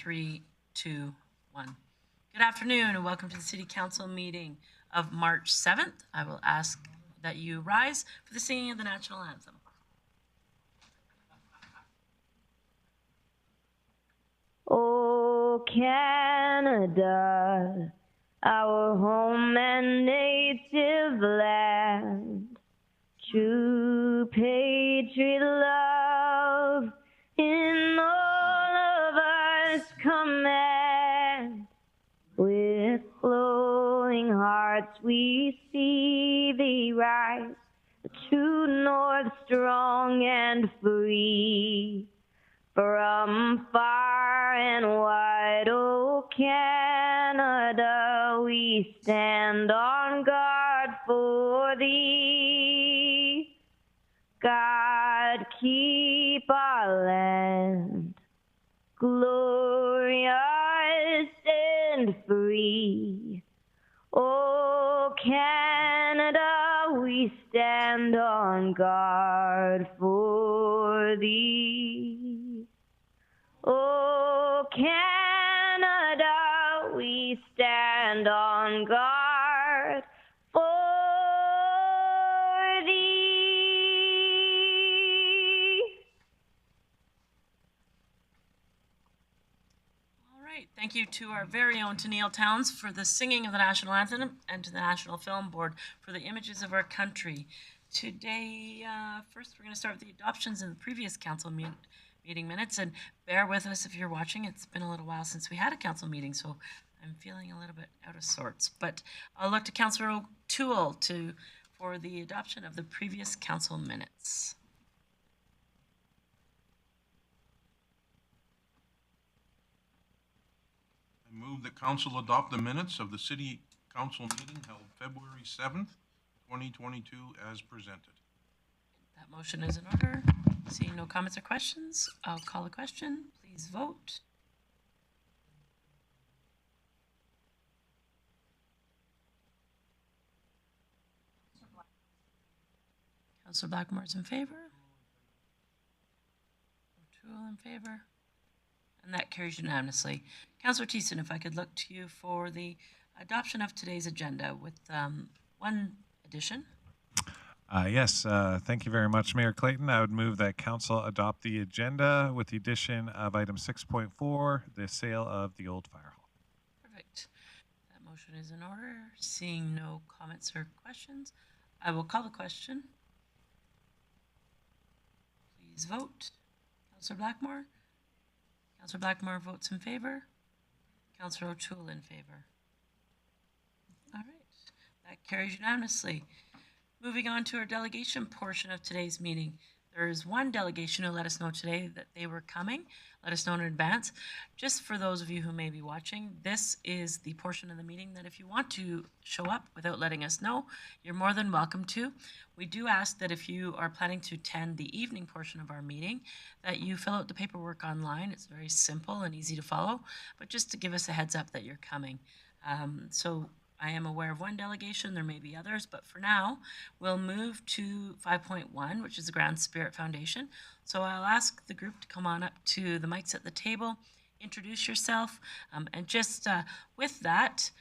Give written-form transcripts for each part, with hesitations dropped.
3, 2, 1. Good afternoon and welcome to the City Council meeting of March 7th. I will ask that you rise for the singing of the national anthem. Oh, Canada, our home and native land, true patriot love in all of us command. With glowing hearts we see thee rise, the true north strong and free. From far and wide, oh Canada, we stand on guard for thee. God, keep our land glorious and free. Oh Canada, we stand on guard for thee. Oh, Canada, we stand on guard for thee. All right, thank you to our very own Tennille Towns for the singing of the national anthem and to the National Film Board for the images of our country. Today, first we're going to start with the adoptions in the previous council meeting minutes, and bear with us if you're watching. It's been a little while since we had a council meeting, so I'm feeling a little bit out of sorts. But I'll look to Councillor O'Toole for the adoption of the previous council minutes. I move that council adopt the minutes of the city council meeting held February 7th, 2022 as presented. That motion is in order. Seeing no comments or questions, I'll call a question. Please vote. Councillor Blackmore's in favor. O'Toole in favor. And that carries unanimously. Councillor Thiessen, if I could look to you for the adoption of today's agenda with one addition. Yes, thank you very much, Mayor Clayton. I would move that council adopt the agenda with the addition of item 6.4, the sale of the old fire hall. Perfect. That motion is in order. Seeing no comments or questions, I will call the question. Please vote. Councillor Blackmore? Councillor Blackmore votes in favor. Councillor O'Toole in favor. All right, that carries unanimously. Moving on to our delegation portion of today's meeting. There is one delegation who let us know today that they were coming. Let us know in advance. Just for those of you who may be watching, this is the portion of the meeting that if you want to show up without letting us know, you're more than welcome to. We do ask that if you are planning to attend the evening portion of our meeting, that you fill out the paperwork online. It's very simple and easy to follow, but just to give us a heads up that you're coming. So I am aware of one delegation, there may be others, but for now, we'll move to 5.1, which is the Grand Spirit Foundation. So I'll ask the group to come on up to the mics at the table, introduce yourself, and just with that,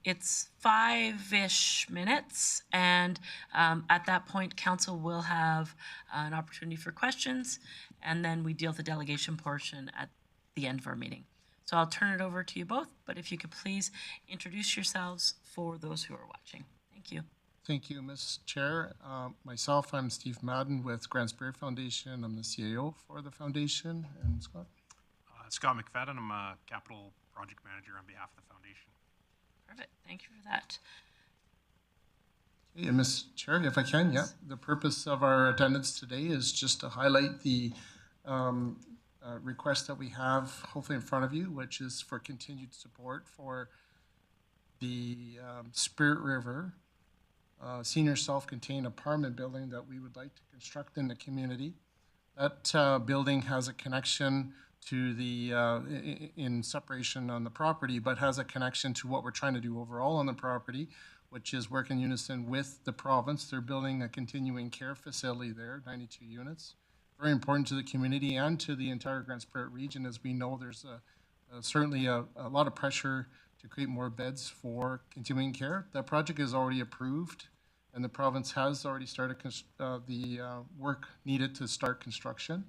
it's 5-ish minutes, and at that point, council will have an opportunity for questions, and then we deal with the delegation portion at the end of our meeting. So I'll turn it over to you both, but if you could please introduce yourselves for those who are watching. Thank you. Thank you, Ms. Chair. Myself, I'm Steve Madden with Grande Prairie Foundation. I'm the CAO for the foundation. And Scott? Scott McFadden. I'm a capital project manager on behalf of the foundation. Perfect. Thank you for that. Okay, Ms. Chair, if I can, yeah. The purpose of our attendance today is just to highlight the request that we have hopefully in front of you, which is for continued support for the Spirit River senior self-contained apartment building that we would like to construct in the community. That building has a connection to the, in separation on the property, but has a connection to what we're trying to do overall on the property, which is work in unison with the province. They're building a continuing care facility there, 92 units. Very important to the community and to the entire Grande Prairie region, as we know there's a certainly a lot of pressure to create more beds for continuing care. That project is already approved, and the province has already started the work needed to start construction.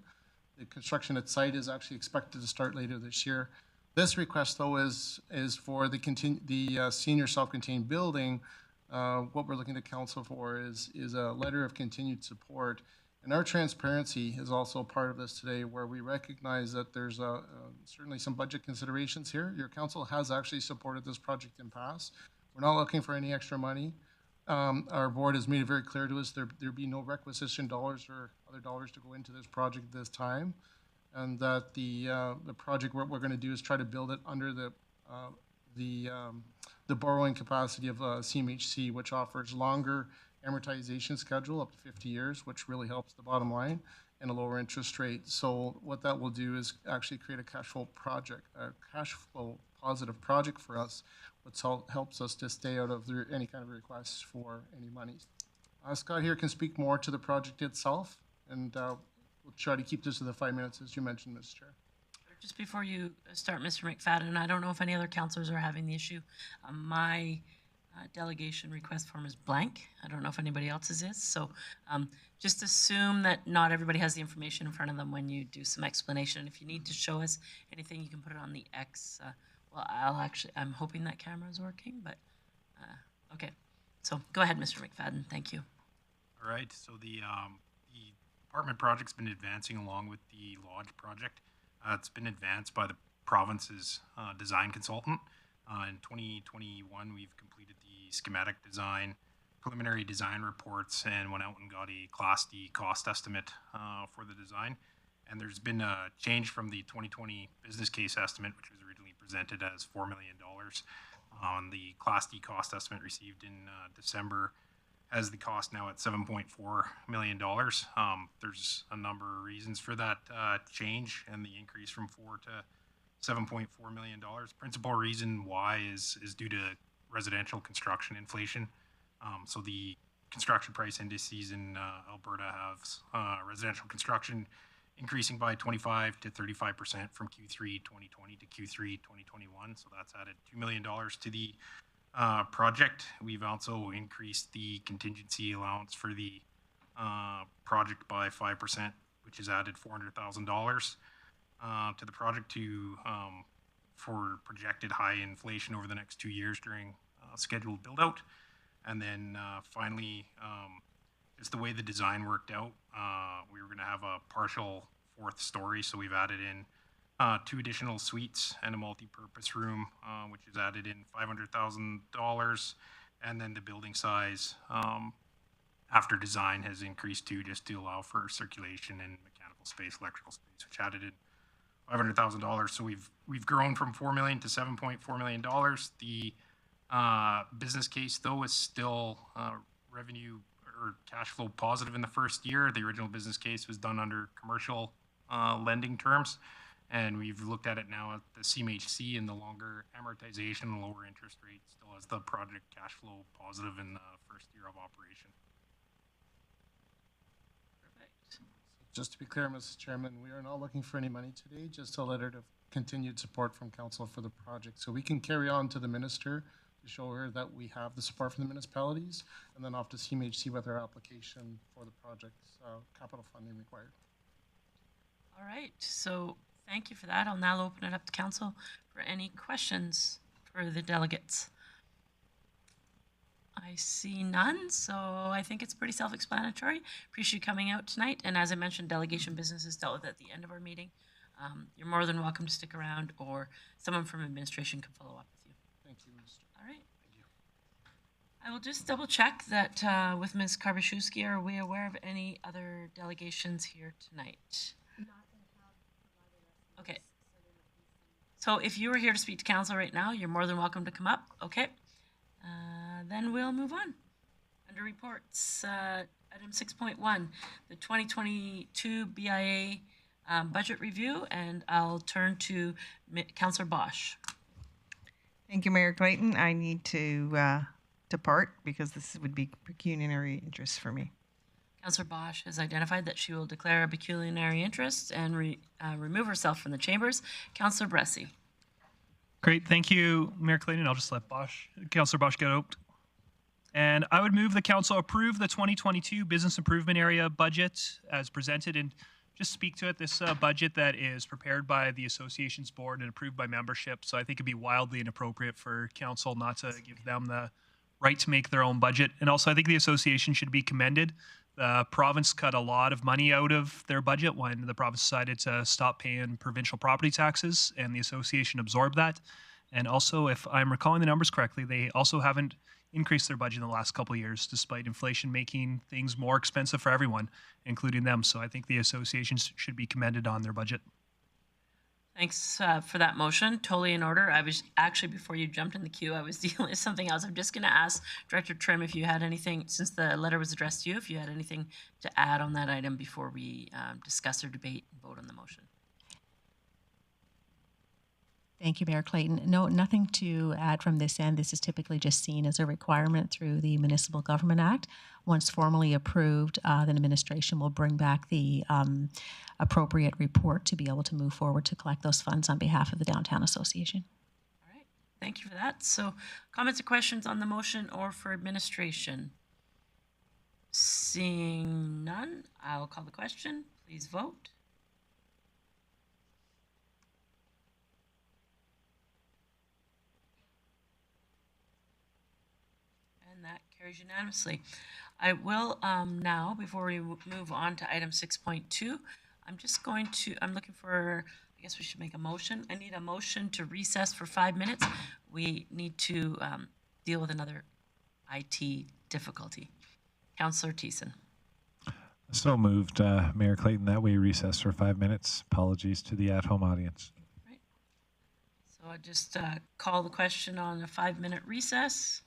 The construction at site is actually expected to start later this year. This request, though, is for the senior self-contained building. What we're looking to council for is a letter of continued support. And our transparency is also part of this today, where we recognize that there's certainly some budget considerations here. Your council has actually supported this project in past. We're not looking for any extra money. Our board has made it very clear to us there be no requisition dollars or other dollars to go into this project at this time, and that the project what we're going to do is try to build it under the borrowing capacity of CMHC, which offers longer amortization schedule up to 50 years, which really helps the bottom line, and a lower interest rate. So what that will do is actually create a cash flow positive project for us, which helps us to stay out of any kind of requests for any monies. Scott here can speak more to the project itself, and we'll try to keep this to the 5 minutes, as you mentioned, Mr. Chair. Just before you start, Mr. McFadden, I don't know if any other councillors are having the issue. My delegation request form is blank. I don't know if anybody else's is. So just assume that not everybody has the information in front of them when you do some explanation. If you need to show us anything, you can put it on the X. Well, I'm hoping that camera is working, but okay. So go ahead, Mr. McFadden. Thank you. All right, so the apartment project's been advancing along with the lodge project. It's been advanced by the province's design consultant. In 2021, we've completed the schematic design, preliminary design reports, and went out and got a Class D cost estimate for the design. And there's been a change from the 2020 business case estimate, which was originally presented as $4 million. On the Class D cost estimate received in December has the cost now at $7.4 million. There's a number of reasons for that change and the increase from 4 to $7.4 million. Principal reason why is due to residential construction inflation. So the construction price indices in Alberta have residential construction increasing by 25 to 35% from Q3 2020 to Q3 2021. So that's added $2 million to the project. We've also increased the contingency allowance for the project by 5%, which has added $400,000 to the project for projected high inflation over the next 2 years during scheduled build out. And then finally, just the way the design worked out, we were going to have a partial 4th story, so we've added in 2 additional suites and a multi-purpose room, which is added in $500,000, and then the building size after design has increased just to allow for circulation and mechanical space, electrical space, which added in $500,000. So we've grown from $4 million to $7.4 million. The business case, though, is still revenue or cash flow positive in the first year. The original business case was done under commercial lending terms, and we've looked at it now at the CMHC, and the longer amortization and lower interest rate still has the project cash flow positive in the first year of operation. Perfect. Just to be clear, Mrs. Chairman, we are not looking for any money today, just a letter of continued support from council for the project. So we can carry on to the minister to show her that we have the support from the municipalities, and then off to CMHC with our application for the project's capital funding required. All right, so thank you for that. I'll now open it up to council for any questions for the delegates. I see none, so I think it's pretty self-explanatory. Appreciate you coming out tonight. And as I mentioned, delegation business is dealt with at the end of our meeting. You're more than welcome to stick around, or someone from administration can follow up with you. Thank you, Mr. All right. Thank you. I will just double check that with Ms. Karbaszewski, are we aware of any other delegations here tonight? Okay. So if you were here to speak to council right now, you're more than welcome to come up. Okay. Then we'll move on. Under reports, item 6.1, the 2022 BIA budget review, and I'll turn to Councillor Bosch. Thank you, Mayor Clayton. I need to depart because this would be pecuniary interest for me. Councillor Bosch has identified that she will declare a pecuniary interest and remove herself from the chambers. Councillor Bressi. Great. Thank you, Mayor Clayton. I'll just let Councillor Bosch get out. And I would move the council approve the 2022 business improvement area budget as presented and just speak to it. This budget that is prepared by the association's board and approved by membership. So I think it'd be wildly inappropriate for council not to give them the right to make their own budget. And also I think the association should be commended. The province cut a lot of money out of their budget when the province decided to stop paying provincial property taxes, and the association absorbed that. And also, if I'm recalling the numbers correctly, they also haven't increased their budget in the last couple of years, despite inflation making things more expensive for everyone, including them. So I think the associations should be commended on their budget. Thanks for that motion. Totally in order. I was actually, before you jumped in the queue, I was dealing with something else. I'm just going to ask Director Trim if you had anything, since the letter was addressed to you, if you had anything to add on that item before we discuss or debate and vote on the motion. Thank you, Mayor Clayton. No, nothing to add from this end. This is typically just seen as a requirement through the Municipal Government Act. Once formally approved, then administration will bring back the appropriate report to be able to move forward to collect those funds on behalf of the Downtown Association. All right, thank you for that. So comments or questions on the motion or for administration? Seeing none, I'll call the question. Please vote. And that carries unanimously. I will now, before we move on to item 6.2, I'm looking for, I guess we should make a motion. I need a motion to recess for 5 minutes. We need to deal with another IT difficulty. Councillor Thiessen. So moved, Mayor Clayton, that we recess for 5 minutes. Apologies to the at-home audience. Right. So I just call the question on a 5-minute recess.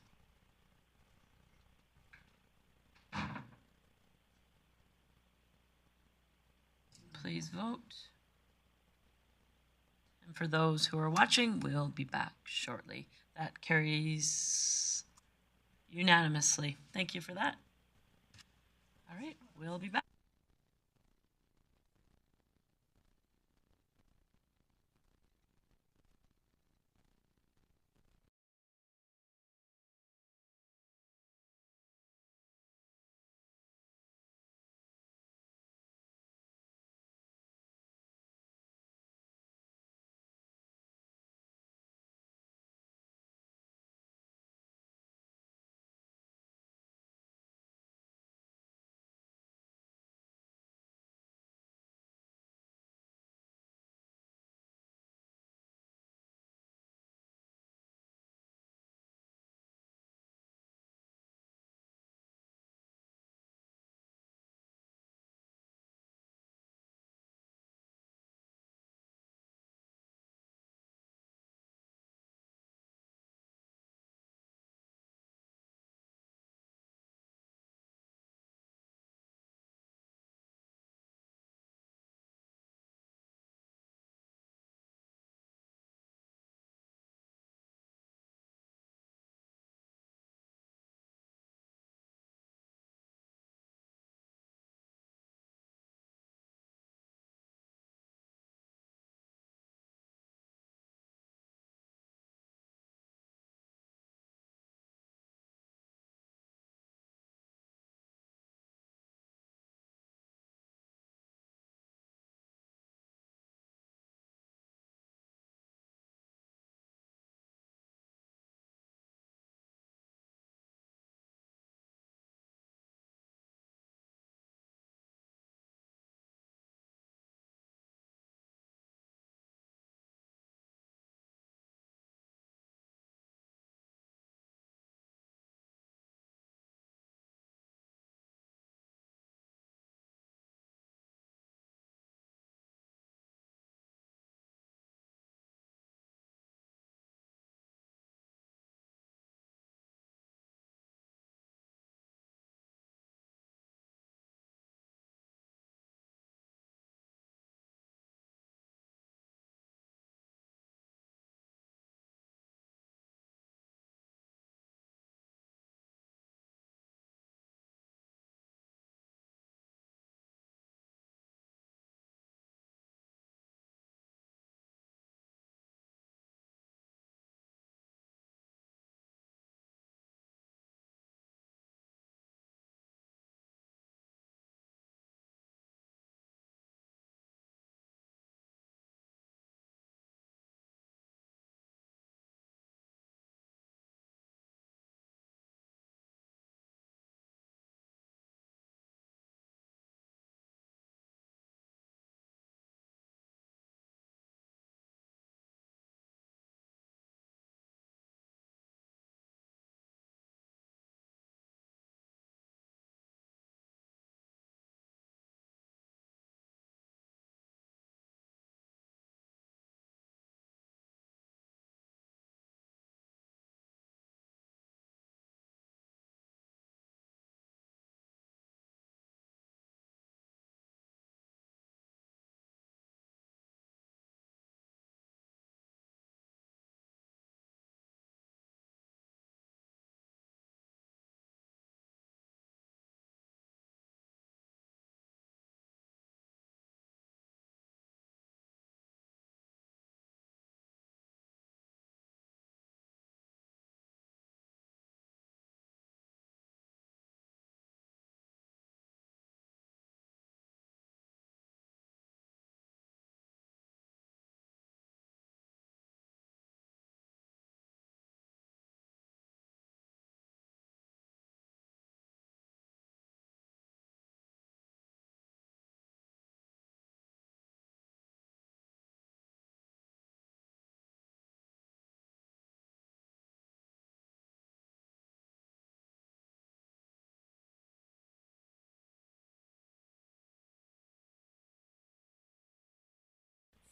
Please vote. And for those who are watching, we'll be back shortly. That carries unanimously. Thank you for that. All right, we'll be back.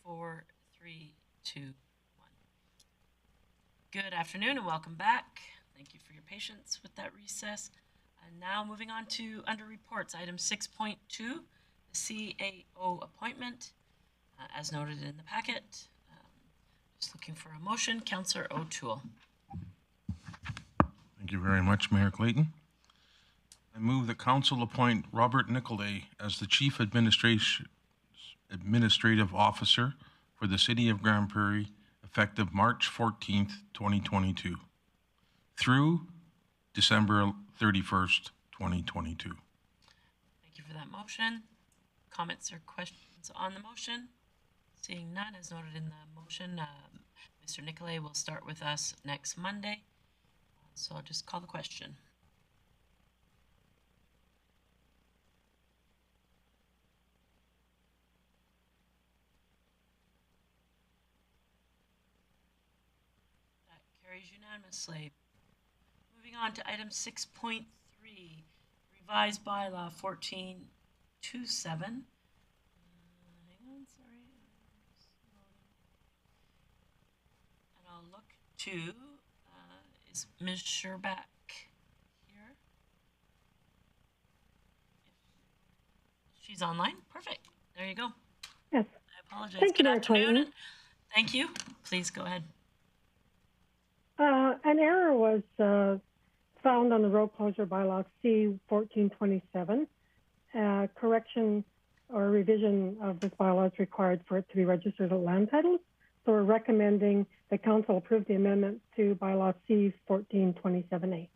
4, 3, 2, 1. Good afternoon and welcome back. Thank you for your patience with that recess. And now moving on to under reports, item 6.2, the CAO appointment, as noted in the packet. Just looking for a motion. Councillor O'Toole. Thank you very much, Mayor Clayton. I move the council appoint Robert Nicolay as the Chief Administrative Officer for the City of Grande Prairie, effective March 14th, 2022, through December 31st, 2022. Thank you for that motion. Comments or questions on the motion? Seeing none, as noted in the motion, Mr. Nicolay will start with us next Monday. So I'll just call the question. That carries unanimously. Moving on to item 6.3, revised bylaw 1427. Hang on, sorry. And I'll look to, is Ms. Sherbach here? She's online? Perfect. There you go. Yes. I apologize. Thank you, Good Mayor afternoon. Clayton. Thank you. Please go ahead. An error was found on the road closure bylaw C 1427. Correction or revision of this bylaw is required for it to be registered as land titles. So we're recommending the council approve the amendment to bylaw C 1427A.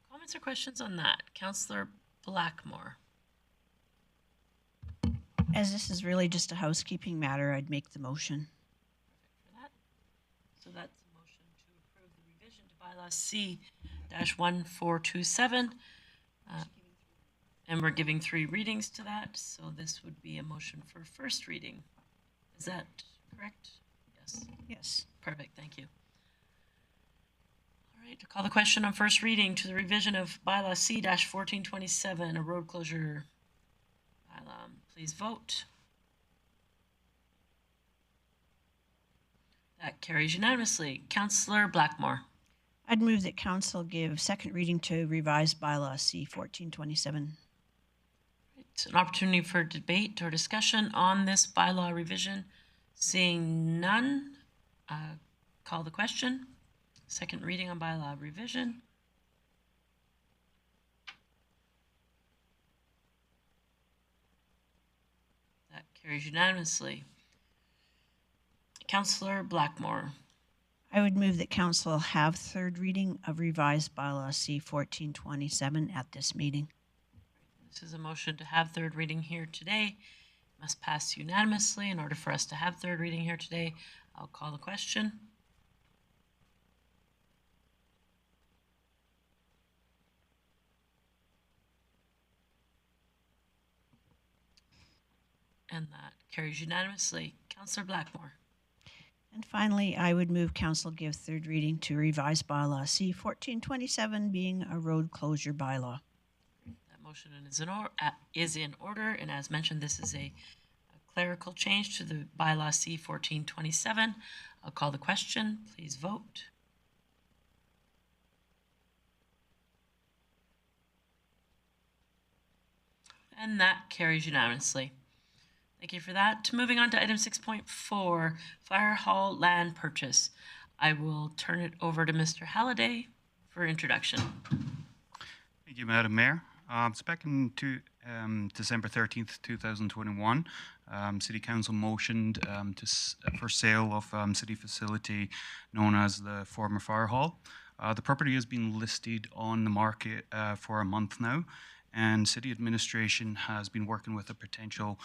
Comments or questions on that? Councillor Blackmore. As this is really just a housekeeping matter, I'd make the motion. For that. So that's a motion to approve the revision to bylaw C-1427. And we're giving 3 readings to that. So this would be a motion for first reading. Is that correct? Yes. Yes. Perfect. Thank you. All right. To call the question on first reading to the revision of bylaw C-1427, a road closure bylaw. Please vote. That carries unanimously. Councillor Blackmore. I'd move that council give second reading to revised bylaw C 1427. Right. An opportunity for debate or discussion on this bylaw revision. Seeing none, call the question. Second reading on bylaw revision. That carries unanimously. Councillor Blackmore. I would move that council have third reading of revised bylaw C 1427 at this meeting. This is a motion to have third reading here today. Must pass unanimously. In order for us to have third reading here today, I'll call the question. And that carries unanimously. Councillor Blackmore. And finally, I would move council give third reading to revised bylaw C 1427 being a road closure bylaw. That motion is in order, and as mentioned, this is a clerical change to the bylaw C 1427. I'll call the question. Please vote. And that carries unanimously. Thank you for that. Moving on to item 6.4, Fire Hall land purchase. I will turn it over to Mr. Halliday for introduction. Thank you, Madam Mayor. So back in December 13th, 2021, City Council motioned for sale of city facility known as the former Fire Hall. The property has been listed on the market for a month now, and City Administration has been working with a potential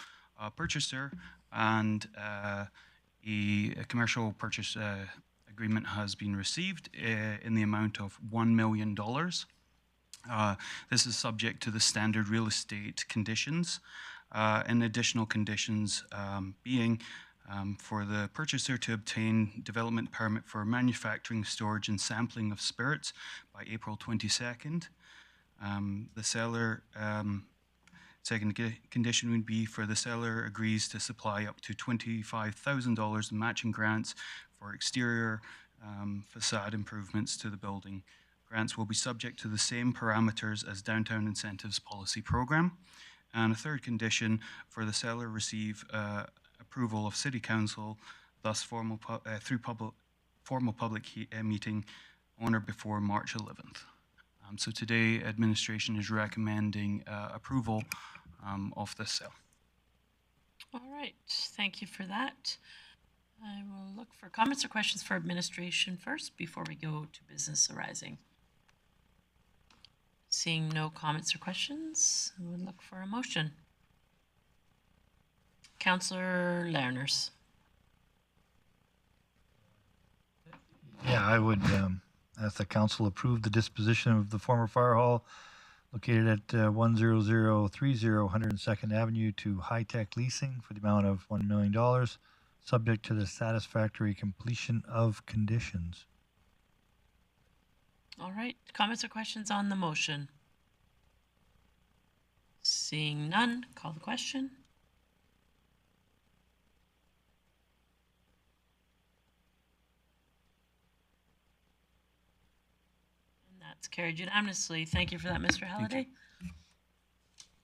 purchaser, and a commercial purchase agreement has been received in the amount of $1 million. This is subject to the standard real estate conditions, and additional conditions being for the purchaser to obtain development permit for manufacturing, storage, and sampling of spirits by April 22nd. The seller, second condition would be for the seller agrees to supply up to $25,000 in matching grants for exterior facade improvements to the building. Grants will be subject to the same parameters as Downtown Incentives Policy Program. And a third condition for the seller receive approval of City Council, thus formal public meeting on or before March 11th. So today, administration is recommending approval of this sale. All right, thank you for that. I will look for comments or questions for administration first before we go to business arising. Seeing no comments or questions, I would look for a motion. Councillor Lerners. Yeah, I would ask the council approve the disposition of the former fire hall located at 10030 102nd Avenue to High Tech Leasing for the amount of $1 million, subject to the satisfactory completion of conditions. All right, comments or questions on the motion? Seeing none, call the question. And that's carried unanimously. Thank you for that, Mr. Halliday.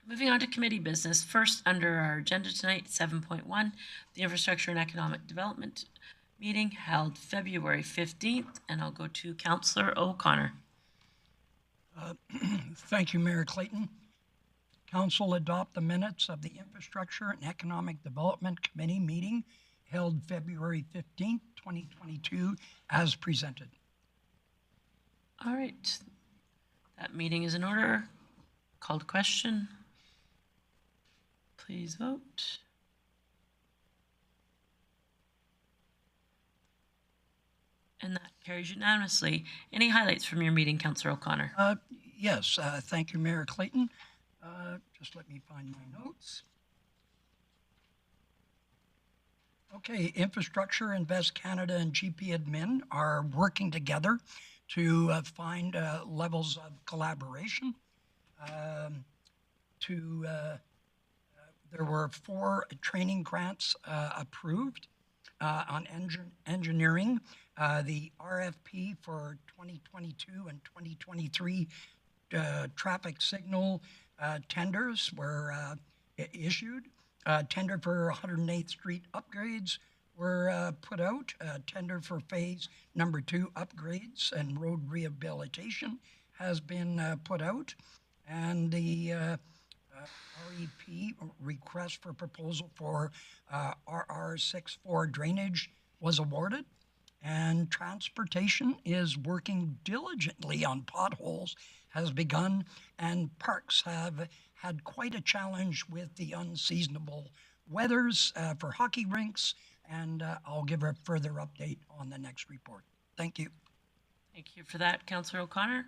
Moving on to committee business. First, under our agenda tonight, 7.1, the Infrastructure and Economic Development meeting held February 15th, and I'll go to Councillor O'Connor. Thank you, Mayor Clayton. Council adopt the minutes of the Infrastructure and Economic Development Committee meeting held February 15th, 2022, as presented. All right. That meeting is in order. Called question. Please vote. And that carries unanimously. Any highlights from your meeting, Councillor O'Connor? Yes, thank you, Mayor Clayton. Just let me find my notes. Okay, Infrastructure, Invest Canada, and GP Admin are working together to find levels of collaboration. There were 4 training grants approved on engineering. The RFP for 2022 and 2023 traffic signal tenders were issued. Tender for 108th Street upgrades were put out. Tender for phase number 2 upgrades and road rehabilitation has been put out. And the REP, request for proposal for RR64 drainage, was awarded. And transportation is working diligently on potholes, has begun, and parks have had quite a challenge with the unseasonable weathers for hockey rinks, and I'll give a further update on the next report. Thank you. Thank you for that, Councillor O'Connor.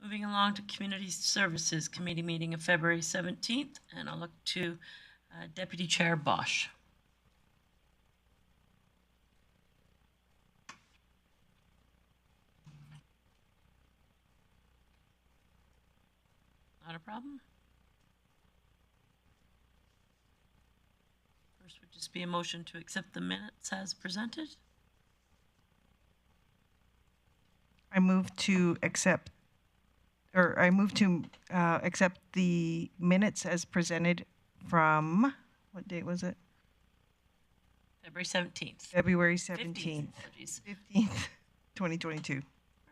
Moving along to Community Services Committee meeting of February 17th, and I'll look to Deputy Chair Bosch. Not a problem. First would just be a motion to accept the minutes as presented. I move to accept the minutes as presented from, what date was it? February 17th. February 17th. 15th, 2022. All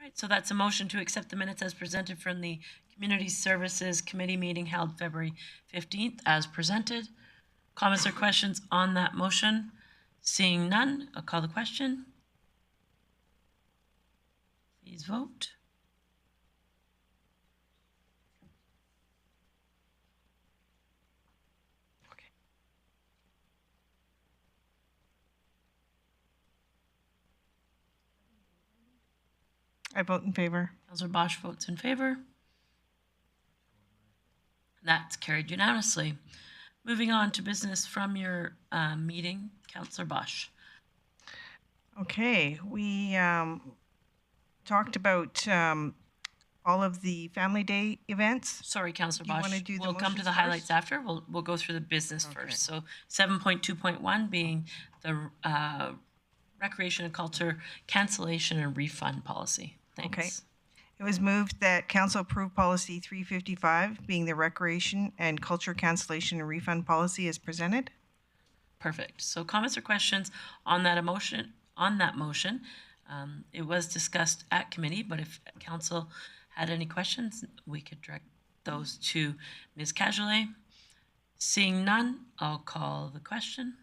right, so that's a motion to accept the minutes as presented from the Community Services Committee meeting held February 15th as presented. Comments or questions on that motion? Seeing none, I'll call the question. Please vote. I vote in favor. Councillor Bosch votes in favor. That's carried unanimously. Moving on to business from your meeting, Councillor Bosch. Okay, we talked about all of the Family Day events. Sorry, Councillor Do you Bosch. wanna do the We'll come to motions the highlights first? after. We'll go through the business Okay. first. So 7.2.1 being the recreation and culture cancellation and refund policy. Thanks. Okay. It was moved that council approve policy 355, being the recreation and culture cancellation and refund policy as presented. Perfect. So comments or questions on that emotion, on that motion? It was discussed at committee, but if council had any questions, we could direct those to Ms. Cajolet. Seeing none, I'll call the question.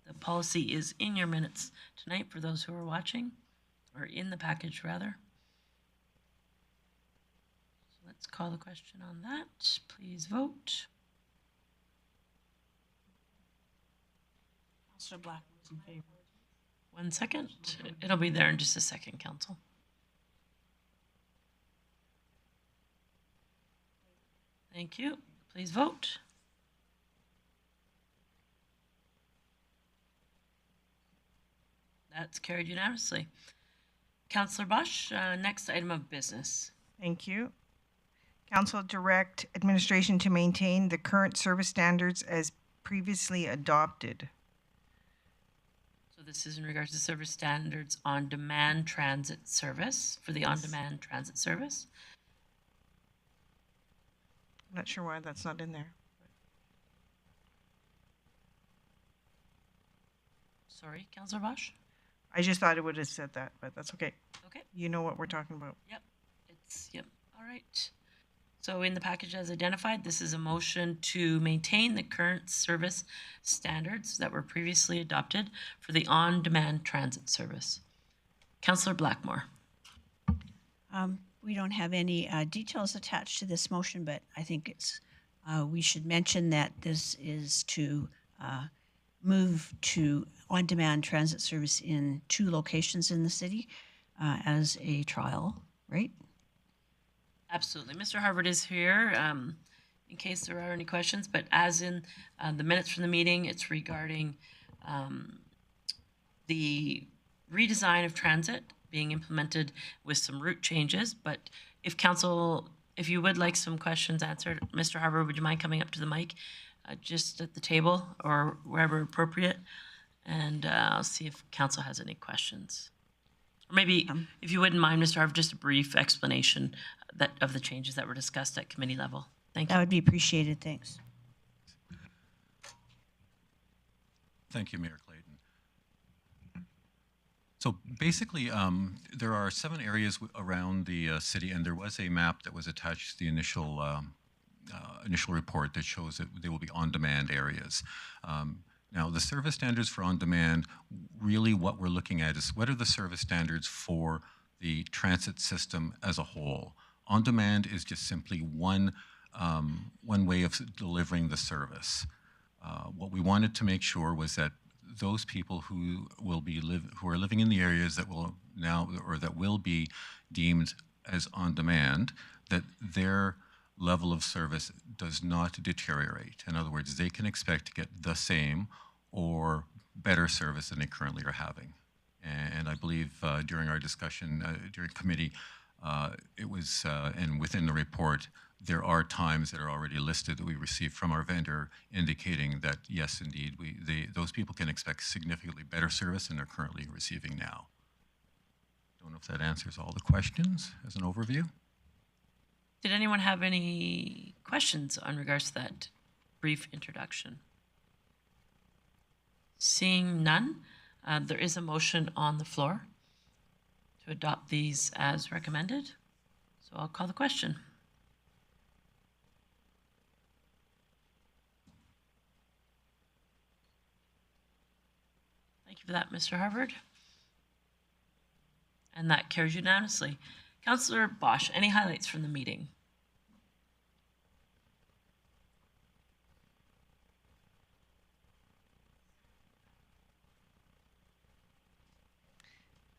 The policy is in your minutes tonight for those who are watching, or in the package rather. So let's call the question on that. Please vote. Councillor Black was in favor. 1 second. It'll be there in just a second, Council. Thank you. Please vote. That's carried unanimously. Councillor Bosch, next item of business. Thank you. Council direct administration to maintain the current service standards as previously adopted. So this is in regards to service standards on demand transit service, for the on-demand transit service. I'm not sure why that's not in there. Sorry, Councillor Bosch? I just thought it would have said that, but that's okay. Okay. You know what we're talking about. Yep. Yep. All right. So in the package as identified, this is a motion to maintain the current service standards that were previously adopted for the on-demand transit service. Councillor Blackmore. We don't have any details attached to this motion, but I think it's we should mention that this is to move to on-demand transit service in 2 locations in the city as a trial, right? Absolutely. Mr. Harvard is here in case there are any questions, but as in the minutes from the meeting, it's regarding the redesign of transit being implemented with some route changes. But if council, if you would like some questions answered, Mr. Harvard, would you mind coming up to the mic just at the table or wherever appropriate? And I'll see if council has any questions. Or maybe, if you wouldn't mind, Mr. Harvard, just a brief explanation of the changes that were discussed at committee level. Thank you. That would be appreciated. Thanks. Thank you, Mayor Clayton. So basically, there are 7 areas around the city, and there was a map that was attached to the initial report that shows that they will be on-demand areas. Now, the service standards for on-demand, really what we're looking at is what are the service standards for the transit system as a whole. On-demand is just simply one way of delivering the service. What we wanted to make sure was that those people who are living in the areas that will now or that will be deemed as on-demand, that their level of service does not deteriorate. In other words, they can expect to get the same or better service than they currently are having. And I believe during our discussion during committee, it was, and within the report, there are times that are already listed that we received from our vendor indicating that, yes, indeed, those people can expect significantly better service than they're currently receiving now. Don't know if that answers all the questions as an overview. Did anyone have any questions on regards to that brief introduction? Seeing none, there is a motion on the floor to adopt these as recommended. So I'll call the question. Thank you for that, Mr. Harvard. And that carries unanimously. Councillor Bosch, any highlights from the meeting?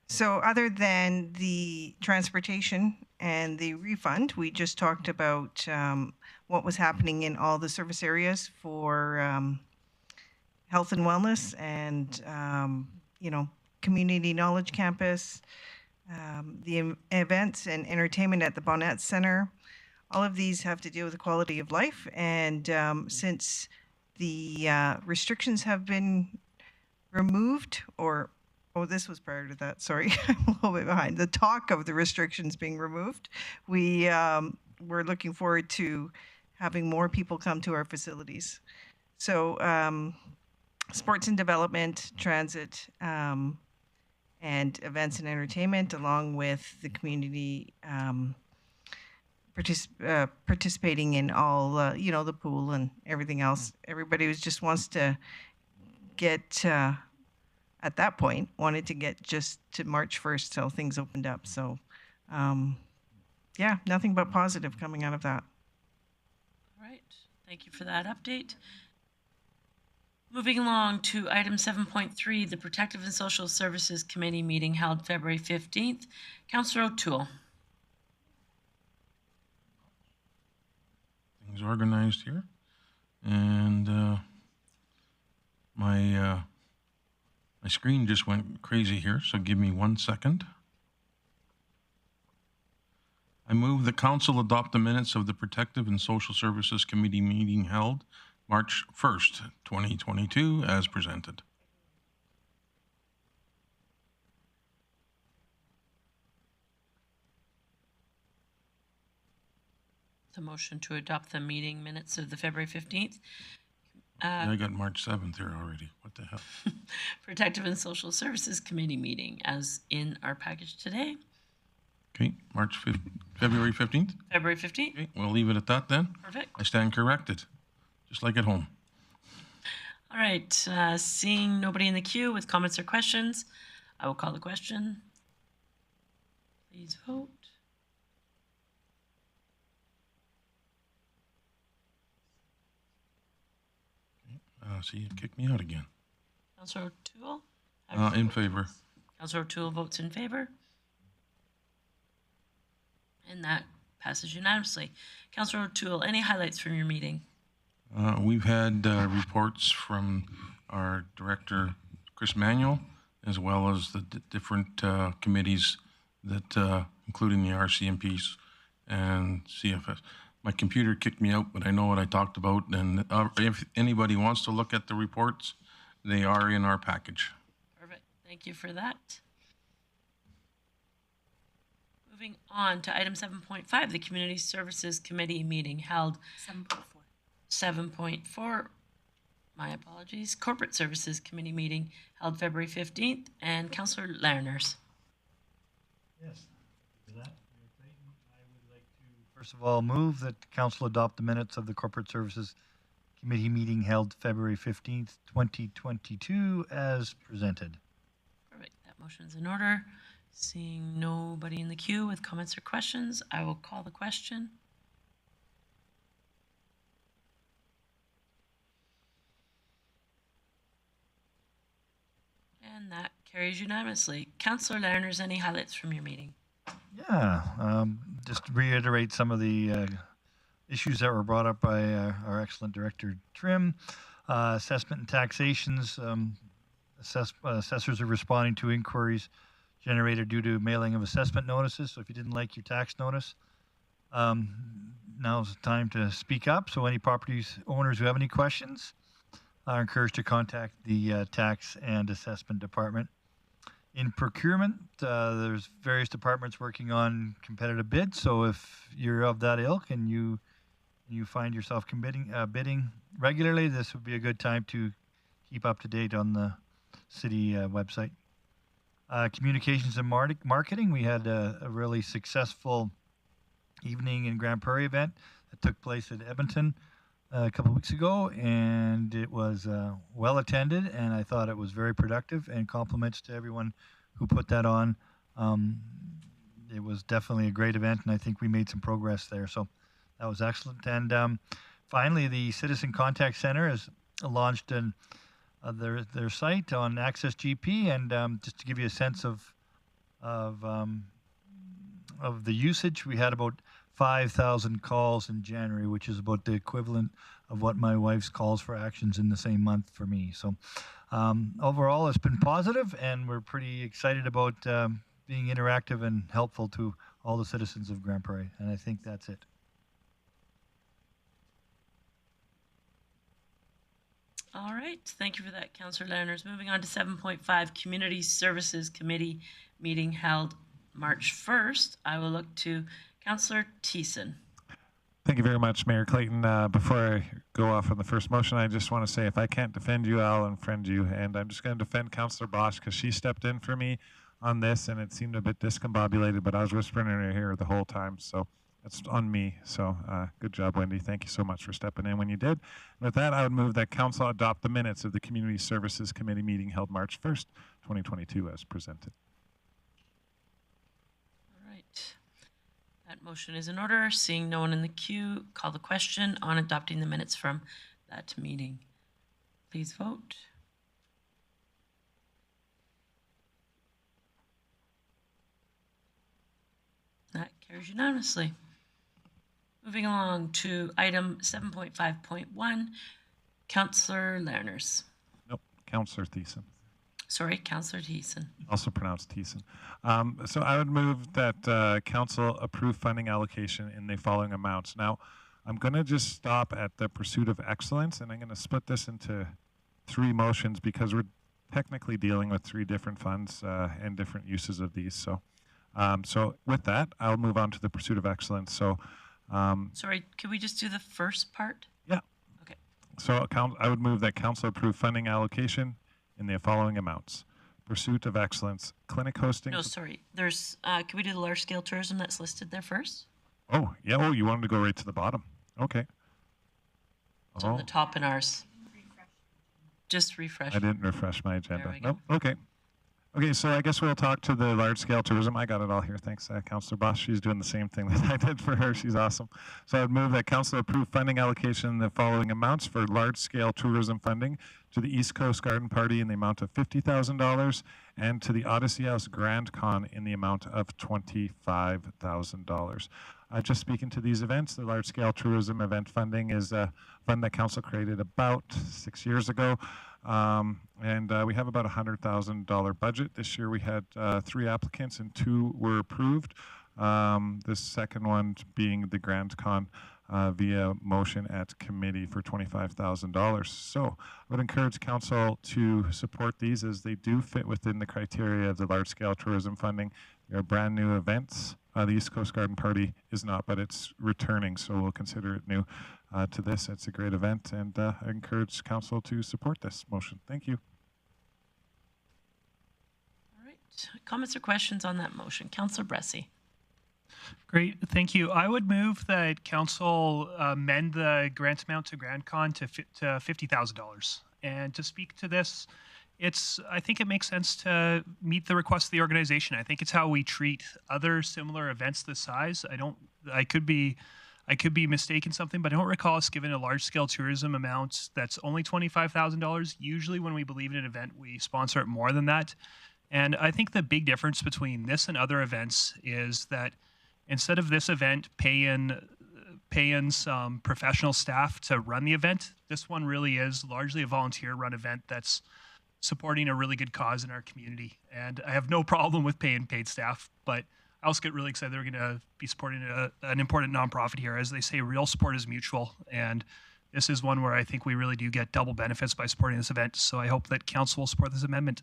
So other than the transportation and the refund, we just talked about what was happening in all the service areas for health and wellness and, community knowledge campus, events and entertainment at the Bonnet Center. All of these have to do with the quality of life. And since the restrictions have been removed, or, oh, this was prior to that, sorry, I'm a little bit behind. The talk of the restrictions being removed, we're looking forward to having more people come to our facilities. So sports and development, transit, and events and entertainment, along with the community participating in all, the pool and everything else. Everybody just wants to get, at that point, wanted to get just to March 1st till things opened up. So, yeah, nothing but positive coming out of that. All right. Thank you for that update. Moving along to item 7.3, the Protective and Social Services Committee meeting held February 15th. Councillor O'Toole. Things organized here. And my screen just went crazy here, so give me 1 second. I move the council adopt the minutes of the Protective and Social Services Committee meeting held March 1st, 2022, as presented. The motion to adopt the meeting minutes of the February 15th. Yeah, I got March 7th here already. What the hell? Protective and Social Services Committee meeting as in our package today. Okay, February 15th? February 15th. Okay, we'll leave it at that then. Perfect. I stand corrected, just like at home. All right, seeing nobody in the queue with comments or questions, I will call the question. Please vote. See, you kicked me out again. Councillor O'Toole? In favor. Councillor O'Toole votes in favor. And that passes unanimously. Councillor O'Toole, any highlights from your meeting? We've had reports from our director, Chris Manuel, as well as the different committees that, including the RCMPs and CFS. My computer kicked me out, but I know what I talked about. And if anybody wants to look at the reports, they are in our package. Perfect. Thank you for that. Moving on to item 7.5, the Community Services Committee meeting held 7.4, my apologies, Corporate Services Committee meeting held February 15th, and Councillor Lerners. Yes. For that, Mayor Clayton, I would like to first of all move that the council adopt the minutes of the Corporate Services Committee meeting held February 15th, 2022 as presented. Perfect. That motion is in order. Seeing nobody in the queue with comments or questions, I will call the question. And that carries unanimously. Councillor Lerners, any highlights from your meeting? Yeah, just to reiterate some of the issues that were brought up by our excellent director, Trim. Assessment and taxations. Assessors are responding to inquiries generated due to mailing of assessment notices. So if you didn't like your tax notice, now's the time to speak up. So any property owners who have any questions are encouraged to contact the tax and assessment department. In procurement, there's various departments working on competitive bids. So if you're of that ilk and you find yourself bidding regularly, this would be a good time to keep up to date on the city website. Communications and marketing, we had a really successful evening in Grande Prairie event that took place at Edmonton a couple of weeks ago, and it was well attended, and I thought it was very productive, and compliments to everyone who put that on. It was definitely a great event, and I think we made some progress there, so that was excellent. And finally, the Citizen Contact Center has launched their site on Access GP, and just to give you a sense of the usage, we had about 5,000 calls in January, which is about the equivalent of what my wife's calls for actions in the same month for me. So overall, it's been positive, and we're pretty excited about being interactive and helpful to all the citizens of Grande Prairie. And I think that's it. All right. Thank you for that, Councillor Lerners. Moving on to 7.5, Community Services Committee meeting held March 1st. I will look to Councillor Thiessen. Thank you very much, Mayor Clayton. Before I go off on the first motion, I just want to say if I can't defend you, I'll unfriend you. And I'm just going to defend Councillor Bosch because she stepped in for me on this and it seemed a bit discombobulated, but I was whispering in her ear the whole time. So that's on me. So good job, Wendy. Thank you so much for stepping in when you did. And with that, I would move that Council adopt the minutes of the Community Services Committee meeting held March 1st, 2022 as presented. All right. That motion is in order. Seeing no one in the queue, call the question on adopting the minutes from that meeting. Please vote. That carries unanimously. Moving along to item 7.5.1, Councillor Lerners. Nope, Councillor Thiessen. Sorry, Councillor Thiessen. Also pronounced Thiessen. So I would move that Council approve funding allocation in the following amounts. Now, I'm going to just stop at the pursuit of excellence, and I'm going to split this into 3 motions because we're technically dealing with 3 different funds and different uses of these. So with that, I'll move on to the pursuit of excellence. So, sorry, could we just do the first part? Yeah. Okay. So I would move that Council approve funding allocation in the following amounts: pursuit of excellence, clinic hosting. No, sorry. There's. Can we do the large scale tourism that's listed there first? Oh yeah. Oh, you wanted to go right to the bottom. Okay. It's on the top in ours. Just refresh. I didn't refresh my agenda. There we go. Nope. Okay. Okay, so I guess we'll talk to the large-scale tourism. I got it all here. Thanks, Councillor Bosch. She's doing the same thing that I did for her. She's awesome. So I'd move that Council approve funding allocation in the following amounts for large-scale tourism funding to the East Coast Garden Party in the amount of $50,000 and to the Odyssey House Grand Con in the amount of $25,000. Just speaking to these events, the large-scale tourism event funding is a fund that Council created about 6 years ago. And we have about $100,000 budget. This year we had 3 applicants and 2 were approved. The second one being the Grand Con via motion at committee for $25,000. So I would encourage Council to support these as they do fit within the criteria of the large-scale tourism funding. They are brand new events. The East Coast Garden Party is not, but it's returning, so we'll consider it new to this. It's a great event, and I encourage Council to support this motion. Thank you. All right. Comments or questions on that motion? Councillor Bressie. Great, thank you. I would move that Council amend the grant amount to Grand Con to $50,000. And to speak to this, I think it makes sense to meet the request of the organization. I think it's how we treat other similar events this size. I could be mistaken something, but I don't recall us giving a large-scale tourism amount that's only $25,000. Usually when we believe in an event, we sponsor it more than that. And I think the big difference between this and other events is that instead of this event pay in some professional staff to run the event, this one really is largely a volunteer-run event that's supporting a really good cause in our community. And I have no problem with paying paid staff, but I also get really excited that we're going to be supporting an important nonprofit here. As they say, real support is mutual. And this is one where I think we really do get double benefits by supporting this event. So I hope that Council will support this amendment.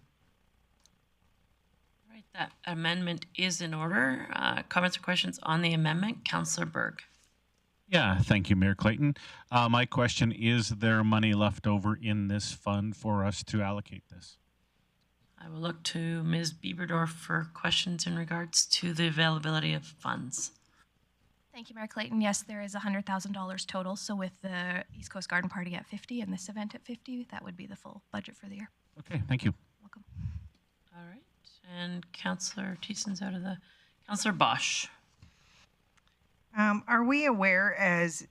All right, that amendment is in order. Comments or questions on the amendment? Councillor Berg. Yeah, thank you, Mayor Clayton. My question, is there money left over in this fund for us to allocate this? I will look to Ms. Bieberdorf for questions in regards to the availability of funds. Thank you, Mayor Clayton. Yes, there is $100,000 total. So with the East Coast Garden Party at 50 and this event at 50, that would be the full budget for the year. Okay, thank you. Welcome. All right, and Councillor Thiessen's out of the. Councillor Bosch. Are we aware as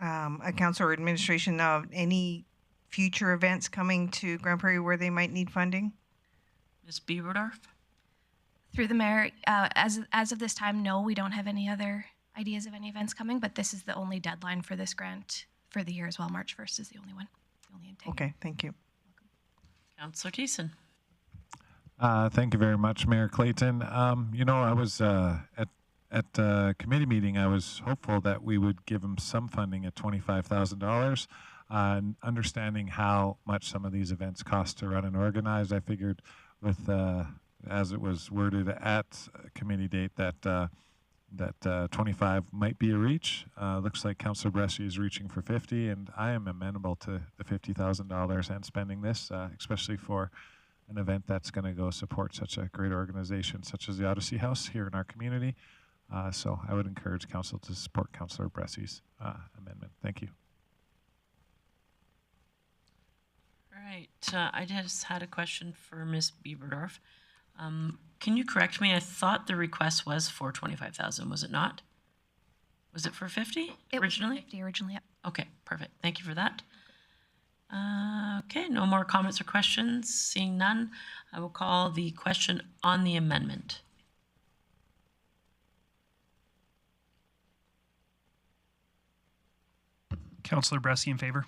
a council or administration of any future events coming to Grande Prairie where they might need funding? Ms. Bieberdorf? Through the mayor, as of this time, no, we don't have any other ideas of any events coming, but this is the only deadline for this grant for the year as well. March 1st is the only one, the only intake. Okay, thank you. Councillor Thiessen. Thank you very much, Mayor Clayton. I was at committee meeting. I was hopeful that we would give them some funding at $25,000. Understanding how much some of these events cost to run and organize, I figured, with as it was worded at committee date, that 25 might be a reach. Looks like Councillor Bresci is reaching for 50, and I am amenable to the $50,000 and spending this, especially for an event that's going to go support such a great organization such as the Odyssey House here in our community. So I would encourage council to support Councillor Bresci's amendment. Thank you. All right. I just had a question for Ms. Bieberdorf. Can you correct me? I thought the request was for 25,000. Was it not? Was it for 50 originally? It was 50 originally, yep. Okay, perfect. Thank you for that. Okay, no more comments or questions. Seeing none, I will call the question on the amendment. Councillor Bresci in favor.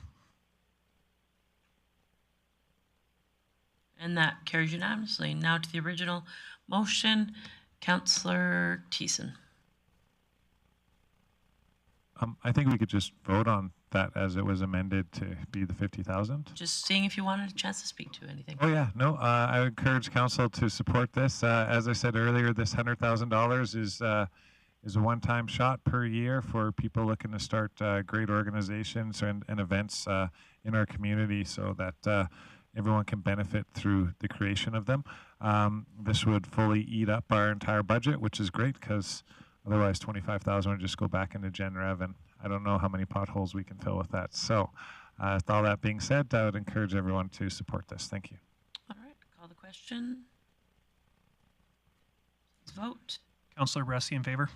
And that carries unanimously. Now to the original motion, Councillor Thiessen. I think we could just vote on that as it was amended to be the 50,000. Just seeing if you wanted a chance to speak to anything. Oh yeah, no, I would encourage council to support this. As I said earlier, this $100,000 is a one-time shot per year for people looking to start great organizations and events in our community, so that everyone can benefit through the creation of them. This would fully eat up our entire budget, which is great, because otherwise 25,000 would just go back into Gen Rev, and I don't know how many potholes we can fill with that. So with all that being said, I would encourage everyone to support this. Thank you. All right, call the question. Please vote. Councillor Bresci in favor.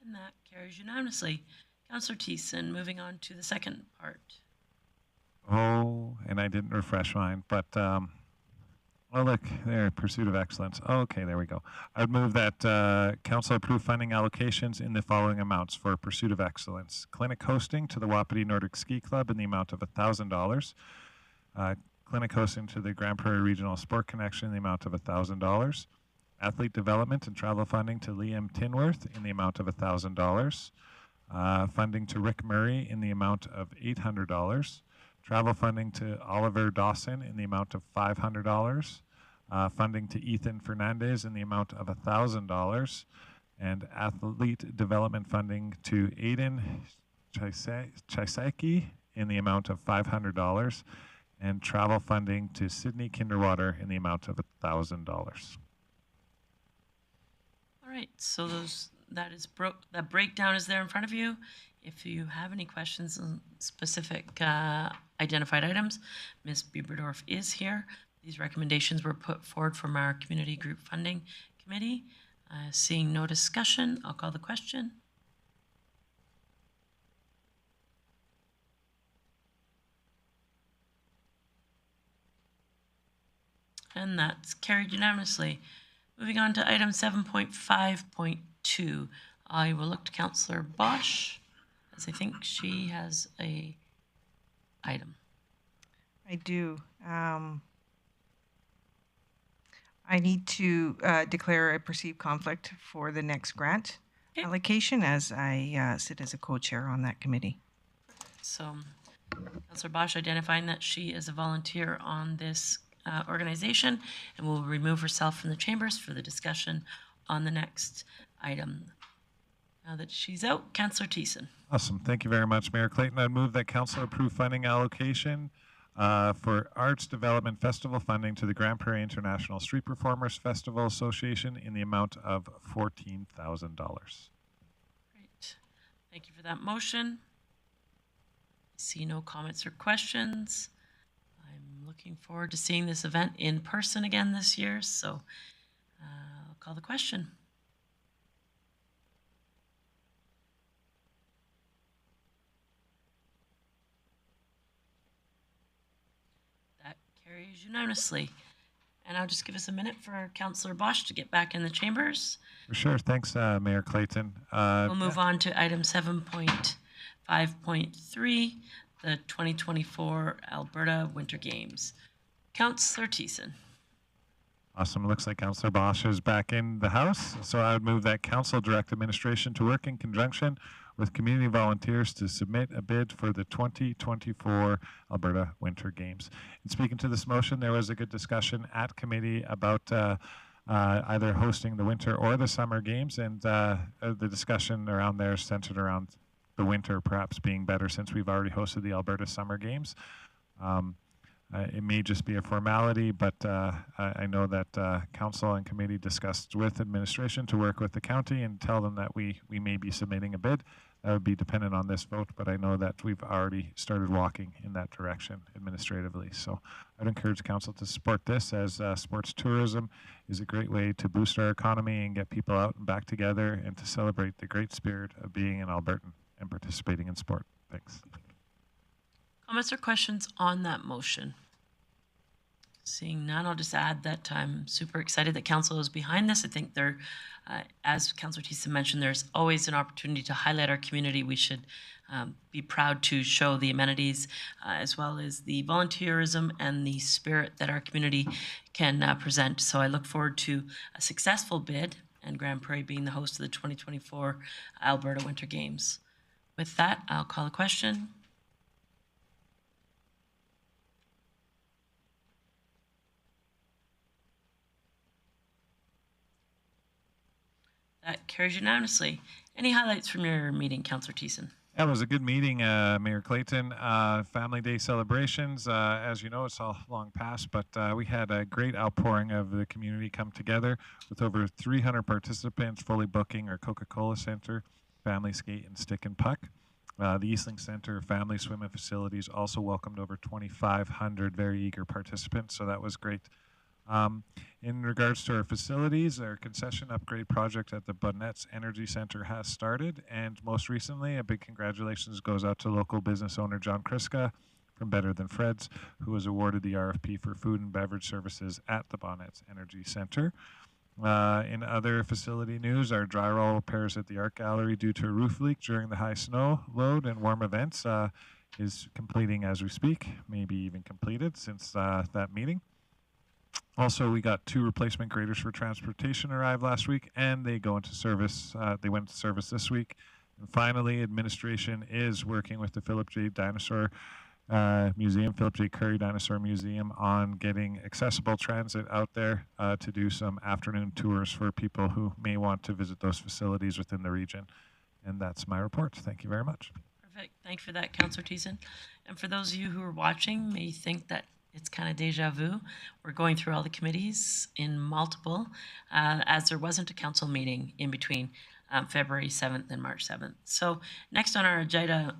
And that carries unanimously. Councillor Thiessen, moving on to the second part. Oh, and I didn't refresh mine, but oh look, there, pursuit of excellence. Okay, there we go. I would move that council approve funding allocations in the following amounts for pursuit of excellence. Clinic hosting to the Wapiti Nordic Ski Club in the amount of $1,000. Clinic hosting to the Grande Prairie Regional Sport Connection in the amount of $1,000. Athlete development and travel funding to Liam Tinworth in the amount of $1,000. Funding to Rick Murray in the amount of $800. Travel funding to Oliver Dawson in the amount of $500. Funding to Ethan Fernandez in the amount of $1,000. And athlete development funding to Aiden Chisaki in the amount of $500. And travel funding to Sydney Kinderwater in the amount of $1,000. All right, so that breakdown is there in front of you. If you have any questions on specific identified items, Ms. Bieberdorf is here. These recommendations were put forward from our Community Group Funding Committee. Seeing no discussion, I'll call the question. And that's carried unanimously. Moving on to item 7.5.2, I will look to Councillor Bosch, as I think she has a item. I do. I need to declare a perceived conflict for the next grant allocation, as I sit as a co-chair on that committee. So, Councillor Bosch identifying that she is a volunteer on this organization and will remove herself from the chambers for the discussion on the next item. Now that she's out, Councillor Thiessen. Awesome. Thank you very much, Mayor Clayton. I move that council approve funding allocation for Arts Development Festival funding to the Grande Prairie International Street Performers Festival Association in the amount of $14,000. Great. Thank you for that motion. I see no comments or questions. I'm looking forward to seeing this event in person again this year, so I'll call the question. That carries unanimously. And I'll just give us a minute for Councillor Bosch to get back in the chambers. For sure. Thanks, Mayor Clayton. We'll move on to item 7.5.3, the 2024 Alberta Winter Games. Councillor Thiessen. Awesome. Looks like Councillor Bosch is back in the House. So I would move that Council direct administration to work in conjunction with community volunteers to submit a bid for the 2024 Alberta Winter Games. In speaking to this motion, there was a good discussion at committee about either hosting the winter or the summer games, and the discussion around there centered around the winter perhaps being better since we've already hosted the Alberta Summer Games. It may just be a formality, but I know that council and committee discussed with administration to work with the county and tell them that we may be submitting a bid. That would be dependent on this vote, but I know that we've already started walking in that direction administratively. So I'd encourage council to support this, as sports tourism is a great way to boost our economy and get people out and back together and to celebrate the great spirit of being an Albertan and participating in sport. Thanks. Comments or questions on that motion? Seeing none, I'll just add that I'm super excited that council is behind this. I think there, as Councillor Thiessen mentioned, there's always an opportunity to highlight our community. We should be proud to show the amenities as well as the volunteerism and the spirit that our community can present. So I look forward to a successful bid and Grande Prairie being the host of the 2024 Alberta Winter Games. With that, I'll call the question. That carries unanimously. Any highlights from your meeting, Councillor Thiessen? That was a good meeting, Mayor Clayton. Family Day celebrations, as you know, it's all long past, but we had a great outpouring of the community come together with over 300 participants fully booking our Coca-Cola Center, Family Skate and Stick and Puck. The Eastlink Center Family Swimming Facilities also welcomed over 2,500 very eager participants, so that was great. In regards to our facilities, our concession upgrade project at the Bonnett's Energy Center has started, and most recently, a big congratulations goes out to local business owner John Kriska from Better Than Fred's, who was awarded the RFP for food and beverage services at the Bonnett's Energy Center. In other facility news, our drywall repairs at the Art Gallery due to a roof leak during the high snow load and warm events is completing as we speak, maybe even completed since that meeting. Also, we got 2 replacement graders for transportation arrived last week, and they go into service. They went into service this week. And finally, administration is working with the Philip J. Dinosaur Museum, Philip J. Curry Dinosaur Museum, on getting accessible transit out there to do some afternoon tours for people who may want to visit those facilities within the region. And that's my report. Thank you very much. Perfect. Thank you for that, Councillor Thiessen. And for those of you who are watching, may think that it's kind of deja vu. We're going through all the committees in multiple, as there wasn't a council meeting in between February 7th and March 7th. So next on our agenda,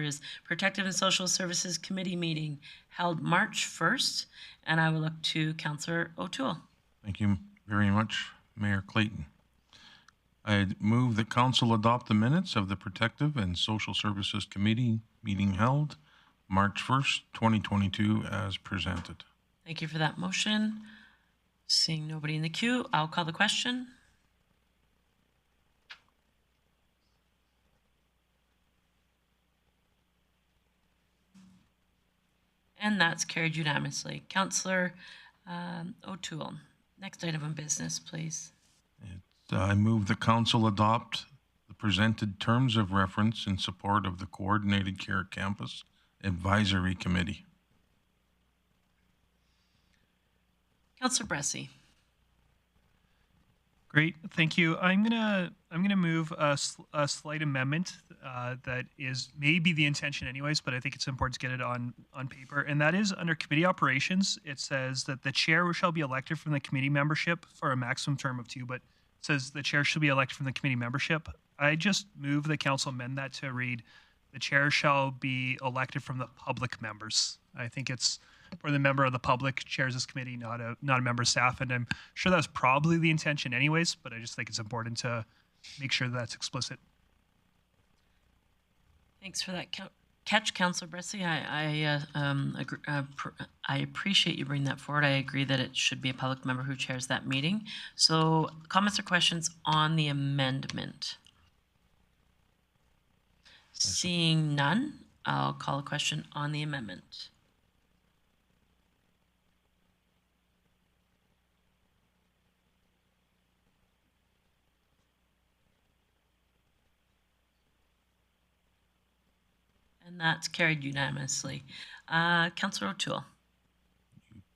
is Protective and Social Services Committee meeting held March 1st, and I will look to Councillor O'Toole. Thank you very much, Mayor Clayton. I move that council adopt the minutes of the Protective and Social Services Committee meeting held March 1st, 2022 as presented. Thank you for that motion. Seeing nobody in the queue, I'll call the question. And that's carried unanimously. Councillor O'Toole, next item of business, please. I move the council adopt the presented terms of reference in support of the Coordinated Care Campus Advisory Committee. Councillor Bressie. Great, thank you. I'm gonna move a slight amendment that is maybe the intention anyways, but I think it's important to get it on paper. And that is under committee operations. It says that the chair shall be elected from the committee membership for a maximum term of 2, but it says the chair should be elected from the committee membership. I just move the council amend that to read, the chair shall be elected from the public members. I think it's for the member of the public chairs this committee, not a member of staff. And I'm sure that's probably the intention anyways, but I just think it's important to make sure that's explicit. Thanks for that catch, Councillor Bressie. I appreciate you bringing that forward. I agree that it should be a public member who chairs that meeting. So comments or questions on the amendment? Seeing none, I'll call a question on the amendment. And that's carried unanimously. Councillor O'Toole.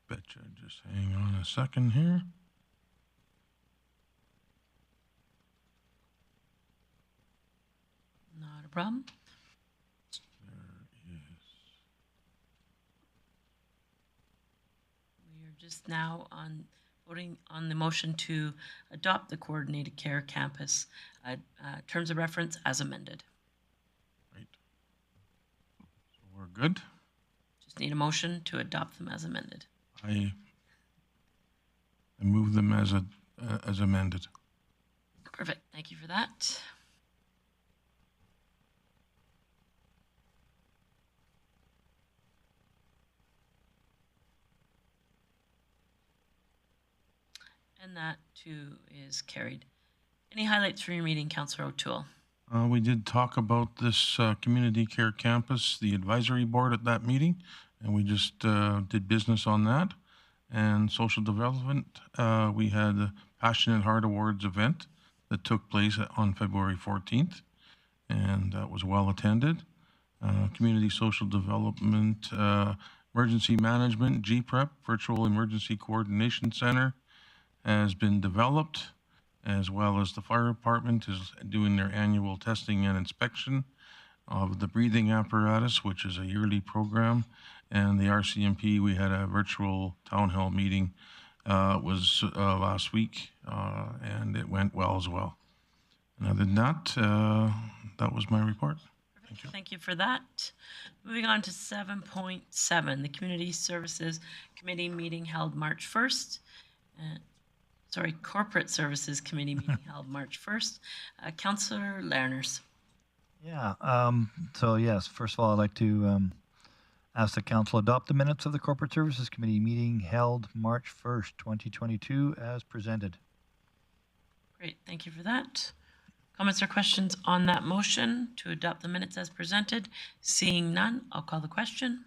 Betcha. Just hang on a second here. Not a problem. We are just now on voting on the motion to adopt the coordinated care campus terms of reference as amended. Right. So we're good. Just need a motion to adopt them as amended. I move them as amended. Perfect. Thank you for that. And that too is carried. Any highlights from your meeting, Councillor O'Toole? We did talk about this community care campus, the advisory board at that meeting, and we just did business on that. And social development, we had the Passionate Heart Awards event that took place on February 14th, and that was well attended. Community social development, emergency management, GPREP, Virtual Emergency Coordination Center, has been developed, as well as the fire department is doing their annual testing and inspection of the breathing apparatus, which is a yearly program. And the RCMP, we had a virtual town hall meeting, was last week, and it went well as well. And other than that, that was my report. Thank you. Thank you for that. Moving on to 7.7, the Community Services Committee meeting held March 1st. Corporate Services Committee meeting held March 1st. Councillor Lerners. Yeah, so yes, first of all, I'd like to ask the council adopt the minutes of the Corporate Services Committee meeting held March 1st, 2022 as presented. Great, thank you for that. Comments or questions on that motion to adopt the minutes as presented? Seeing none, I'll call the question.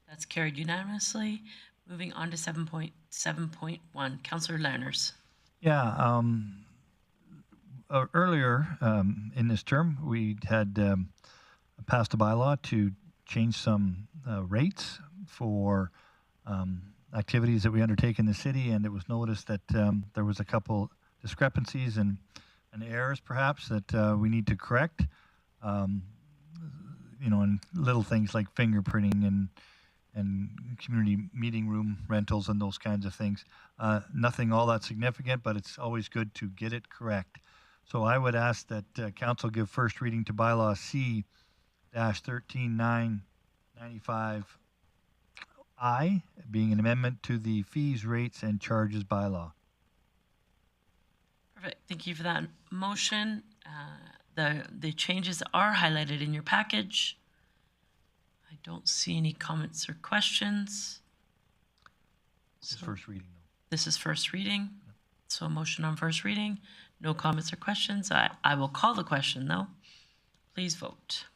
That's carried unanimously. Moving on to 7.7.1, Councillor Lerners. Yeah, earlier in this term, we had passed a bylaw to change some rates for activities that we undertake in the city, and it was noticed that there was a couple discrepancies and errors perhaps that we need to correct. You know, and little things like fingerprinting and community meeting room rentals and those kinds of things. Nothing all that significant, but it's always good to get it correct. So I would ask that council give first reading to bylaw C-13995I, being an amendment to the fees, rates, and charges bylaw. Perfect. Thank you for that motion. The changes are highlighted in your package. I don't see any comments or questions. This is first reading, though. This is first reading. So a motion on first reading. No comments or questions. I will call the question, though. Please vote.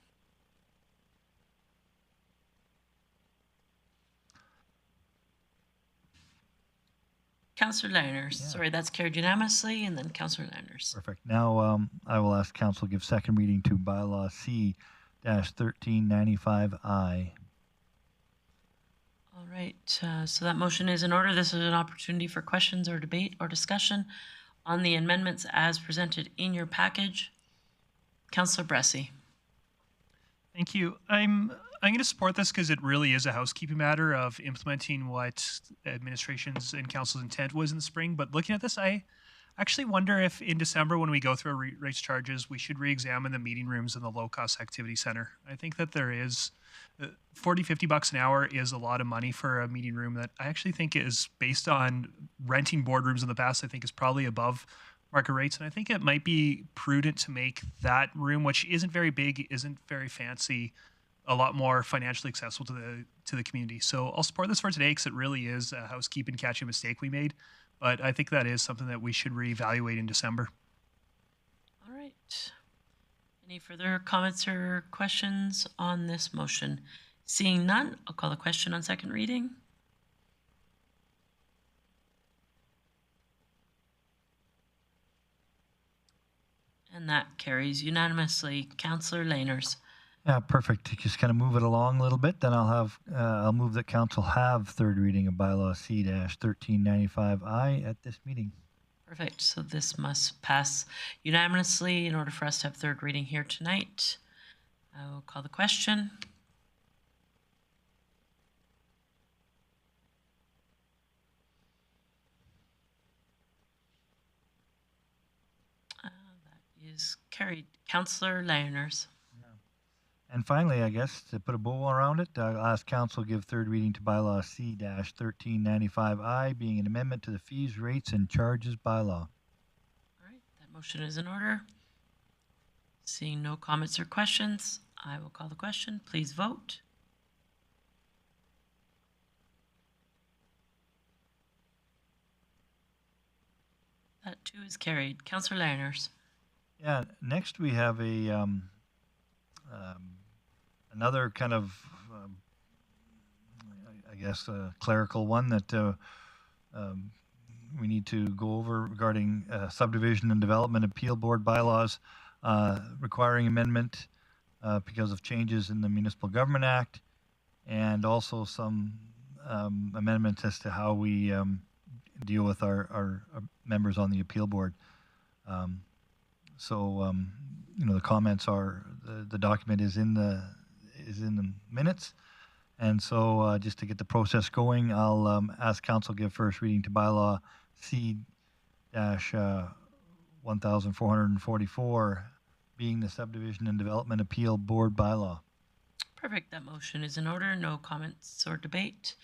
Councillor Lerners. Yeah. Sorry, that's carried unanimously, and then Councillor Lerners. Perfect. Now I will ask council to give second reading to bylaw C-1395I. All right, so that motion is in order. This is an opportunity for questions or debate or discussion on the amendments as presented in your package. Councillor Bressie. Thank you. I'm going to support this because it really is a housekeeping matter of implementing what administration's and council's intent was in the spring. But looking at this, I actually wonder if in December, when we go through our rates charges, we should re-examine the meeting rooms in the low-cost activity center. I think that there is $40-50 an hour is a lot of money for a meeting room that I actually think is, based on renting boardrooms in the past, I think is probably above market rates. And I think it might be prudent to make that room, which isn't very big, isn't very fancy, a lot more financially accessible to the community. So I'll support this for today because it really is a housekeeping catching mistake we made but I think that is something that we should reevaluate in December. All right. Any further comments or questions on this motion? Seeing none, I'll call the question on second reading. And that carries unanimously. Councillor Laners. Yeah, perfect. Just kind of move it along a little bit. Then I'll move that council have third reading of bylaw C-1395I at this meeting. Perfect. So this must pass unanimously in order for us to have third reading here tonight. I will call the question. That is carried. Councillor Laners. And finally, I guess, to put a bow around it, I'll ask council give third reading to bylaw C-1395I, being an amendment to the fees, rates, and charges bylaw. All right, that motion is in order. Seeing no comments or questions, I will call the question. Please vote. That too is carried. Councillor Laners. Yeah, next we have a another kind of, I guess, clerical one that we need to go over regarding subdivision and development appeal board bylaws requiring amendment because of changes in the Municipal Government Act, and also some amendments as to how we deal with our members on the appeal board. The comments are, the document is in the minutes. And so just to get the process going, I'll ask council give first reading to bylaw C-1444, being the subdivision and development appeal board bylaw. Perfect. That motion is in order. No comments or debate.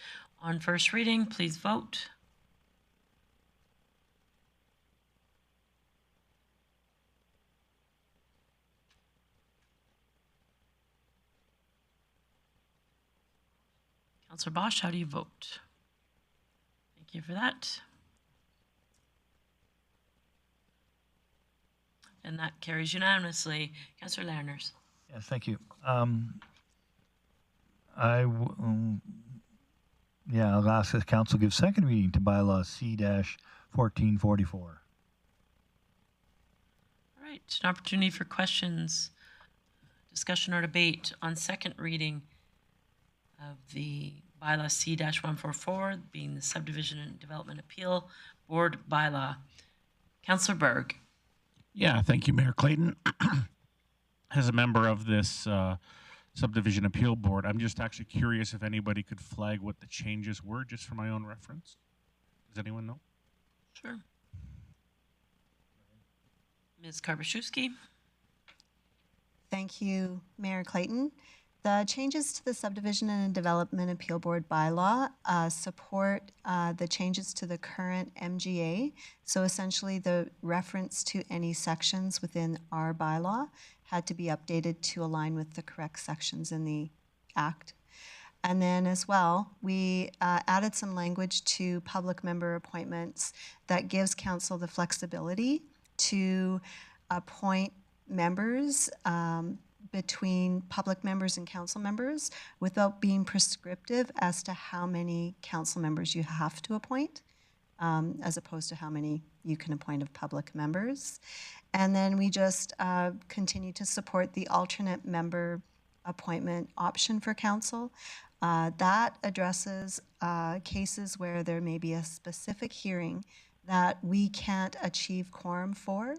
On first reading, please vote. Councillor Bosch, how do you vote? Thank you for that. And that carries unanimously. Councillor Laners. Yes, thank you. I'll ask the council give second reading to bylaw C-1444. All right, an opportunity for questions, discussion, or debate on second reading of the bylaw C-144, being the subdivision and development appeal board bylaw. Councillor Berg. Yeah, thank you, Mayor Clayton. As a member of this subdivision appeal board, I'm just actually curious if anybody could flag what the changes were, just for my own reference. Does anyone know? Sure. Ms. Karbaschewski. Thank you, Mayor Clayton. The changes to the Subdivision and Development Appeal Board bylaw support the changes to the current MGA. So essentially the reference to any sections within our bylaw had to be updated to align with the correct sections in the Act. And then as well, we added some language to public member appointments that gives council the flexibility to appoint members between public members and council members without being prescriptive as to how many council members you have to appoint, as opposed to how many you can appoint of public members. And then we just continue to support the alternate member appointment option for council. That addresses cases where there may be a specific hearing that we can't achieve quorum for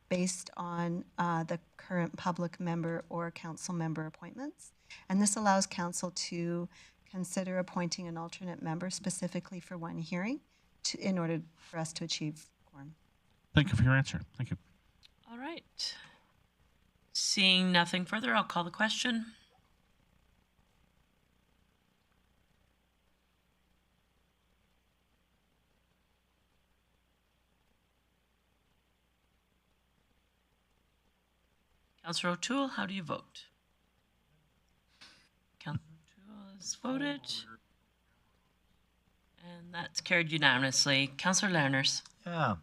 based on the current public member or council member appointments. And this allows council to consider appointing an alternate member specifically for one hearing in order for us to achieve quorum. Thank you for your answer. Thank you. All right. Seeing nothing further, I'll call the question. Councillor O'Toole, how do you vote? Councillor O'Toole has voted. And that's carried unanimously. Councillor Lerners. Yeah.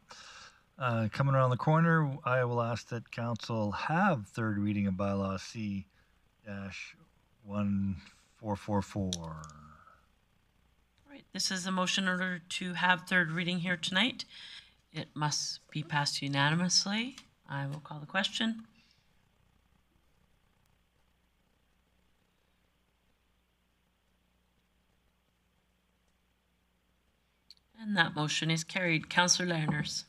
Coming around the corner, I will ask that council have third reading of bylaw C-1444. Right, this is a motion in order to have third reading here tonight. It must be passed unanimously. I will call the question. And that motion is carried. Councillor Lerners.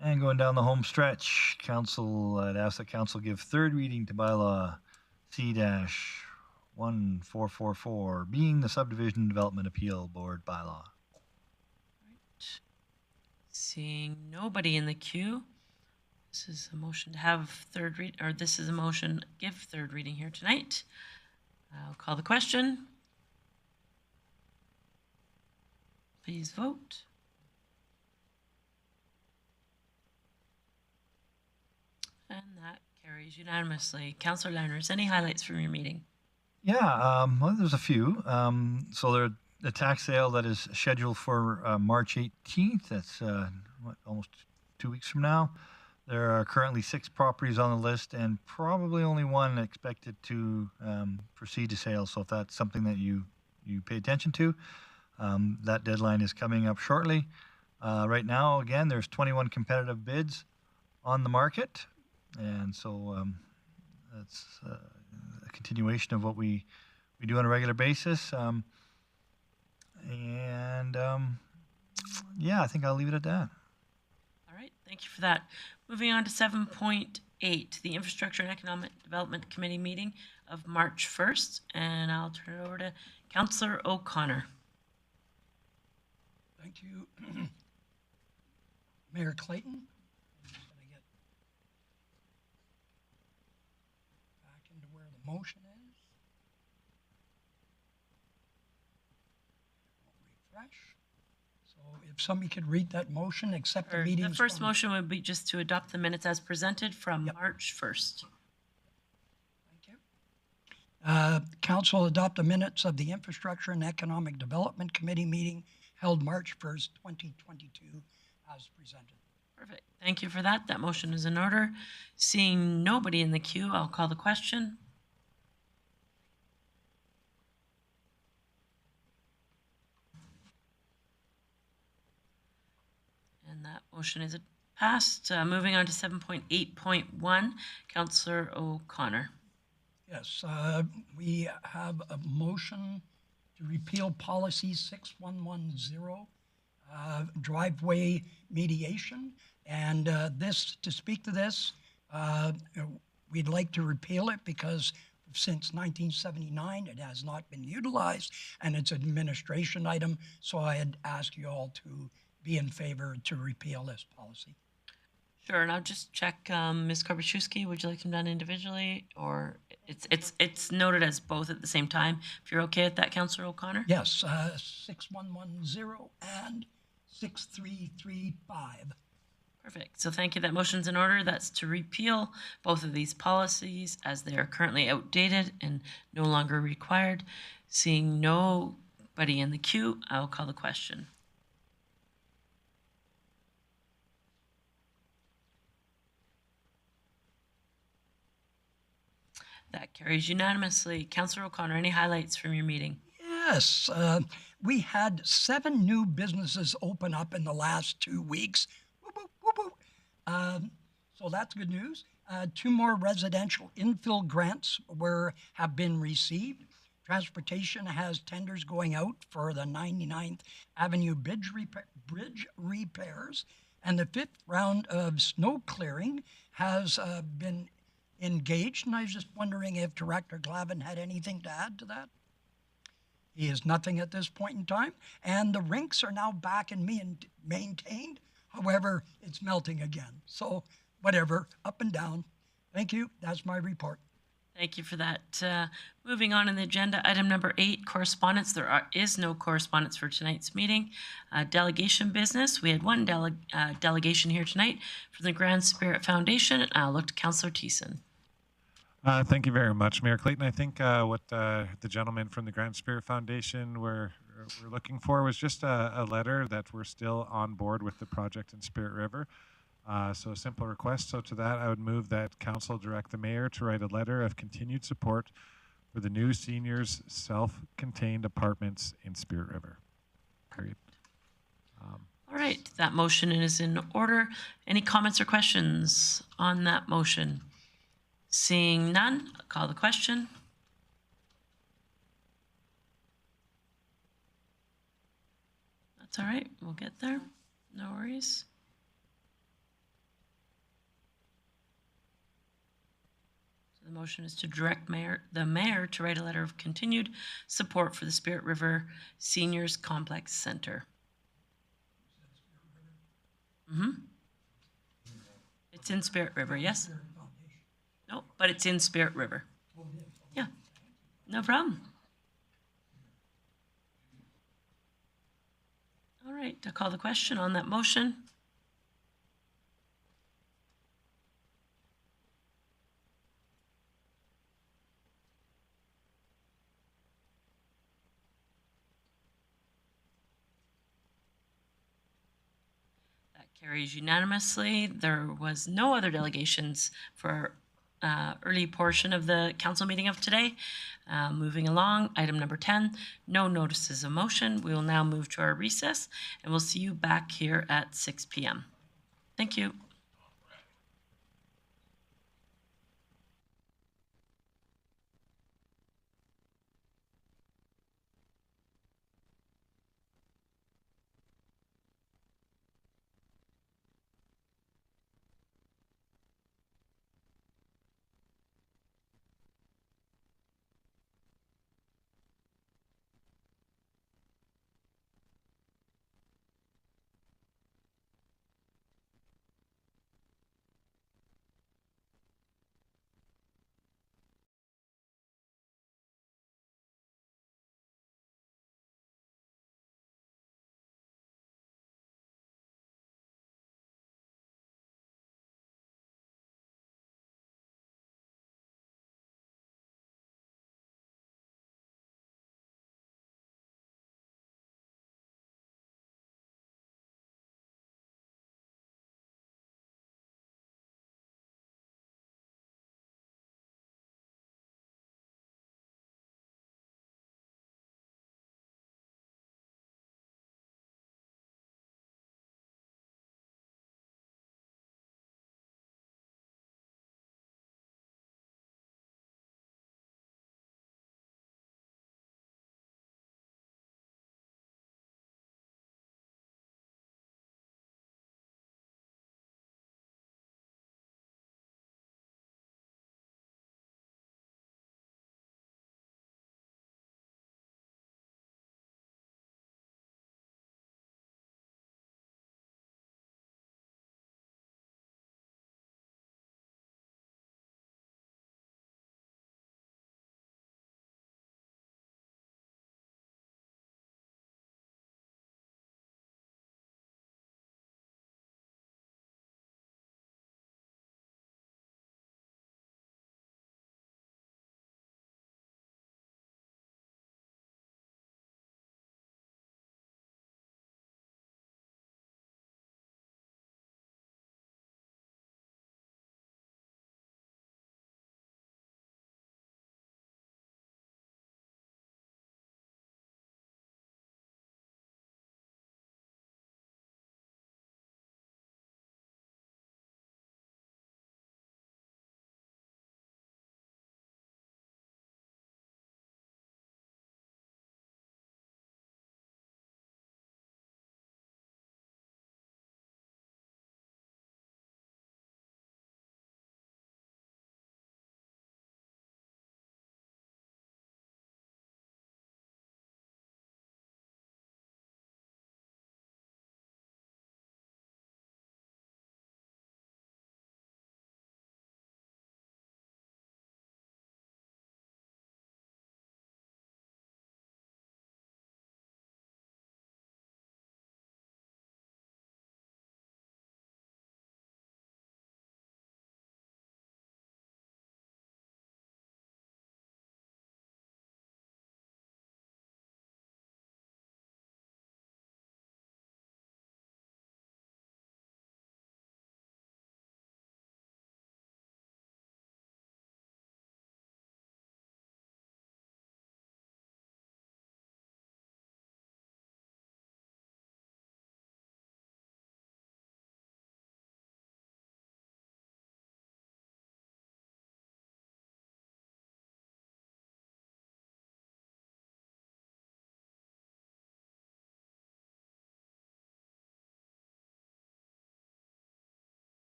And going down the home stretch, council, I'd ask that council give third reading to bylaw C-1444, being the Subdivision Development Appeal Board bylaw. Seeing nobody in the queue, this is a motion to have third read, or this is a motion give third reading here tonight. I'll call the question. Please vote. And that carries unanimously. Councillor Lerners, any highlights from your meeting? Yeah, well, there's a few. So the tax sale that is scheduled for March 18th, that's almost 2 weeks from now. There are currently 6 properties on the list and probably only one expected to proceed to sale. So if that's something that you pay attention to, that deadline is coming up shortly. Right now, again, there's 21 competitive bids on the market. And so that's a continuation of what we do on a regular basis. Yeah, I think I'll leave it at that. All right, thank you for that. Moving on to 7.8, the Infrastructure and Economic Development Committee meeting of March 1st. And I'll turn it over to Councillor O'Connor. Thank you. Mayor Clayton. I'm just going to get back into where the motion is. Refresh. So if somebody could read that motion, accept the meeting. The first motion would be just to adopt the minutes as presented from March 1st. Council adopt the minutes of the Infrastructure and Economic Development Committee meeting held March 1st, 2022, as presented. Perfect. Thank you for that. That motion is in order. Seeing nobody in the queue, I'll call the question. And that motion is passed. Moving on to 7.8.1, Councillor O'Connor. Yes, we have a motion to repeal policy 6110, driveway mediation. And to speak to this, we'd like to repeal it because since 1979, it has not been utilized and it's an administration item. So I'd ask you all to be in favor to repeal this policy. Sure, and I'll just check, Ms. Korbaczewski, would you like them done individually, or it's noted as both at the same time? If you're okay with that, Councillor O'Connor? Yes, 6110 and 6335. Perfect. So thank you. That motion's in order. That's to repeal both of these policies as they are currently outdated and no longer required. Seeing nobody in the queue, I'll call the question. That carries unanimously. Councillor O'Connor, any highlights from your meeting? Yes, we had 7 new businesses open up in the last 2 weeks. Woo, woo, woo, woo. So that's good news. 2 more residential infill grants have been received. Transportation has tenders going out for the 99th Avenue bridge repairs, and the 5th round of snow clearing has been engaged, and I was just wondering if Director Glavin had anything to add to that. He has nothing at this point in time, and the rinks are now back and maintained. However, it's melting again. So whatever, up and down. Thank you. That's my report. Thank you for that. Moving on in the agenda, item number 8, correspondence. There is no correspondence for tonight's meeting. Delegation business. We had one delegation here tonight from the Grand Spirit Foundation. I'll look to Councillor Thiessen. Thank you very much, Mayor Clayton. I think what the gentlemen from the Grand Spirit Foundation were we're looking for was just a letter that we're still on board with the project in Spirit River. So a simple request. So to that, I would move that council direct the mayor to write a letter of continued support for the new seniors self-contained apartments in Spirit River. Period. All right, that motion is in order. Any comments or questions on that motion? Seeing none, I'll call the question. That's all right, we'll get there. No worries. So the motion is to direct the mayor to write a letter of continued support for the Spirit River Seniors Complex Center. It's in Spirit River, yes? No, but it's in Spirit River. Yeah, no problem. All right, I'll call the question on that motion. Carries unanimously. There was no other delegations for early portion of the council meeting of today. Moving along, item number 10, no notices of motion. We will now move to our recess, and we'll see you back here at 6 p.m. Thank you.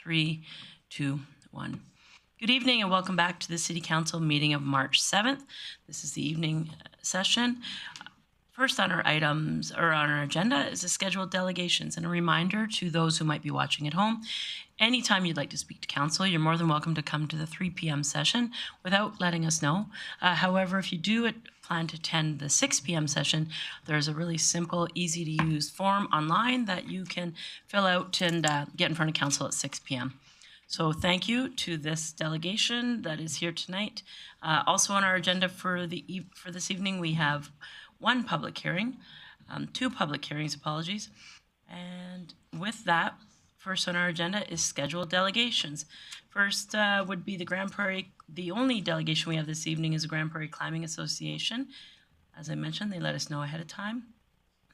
3, 2, 1. Good evening and welcome back to the City Council meeting of March 7th. This is the evening session. First on our items or on our agenda is the scheduled delegations, and a reminder to those who might be watching at home, anytime you'd like to speak to council, you're more than welcome to come to the 3 p.m. session without letting us know. However, if you do plan to attend the 6 p.m. session, there's a really simple, easy to use form online that you can fill out and get in front of council at 6 p.m. So thank you to this delegation that is here tonight. Also on our agenda for this evening, we have 1 public hearing, 2 public hearings, apologies. And with that, first on our agenda is scheduled delegations. First would be the Grande Prairie. The only delegation we have this evening is the Grande Prairie Climbing Association. As I mentioned, they let us know ahead of time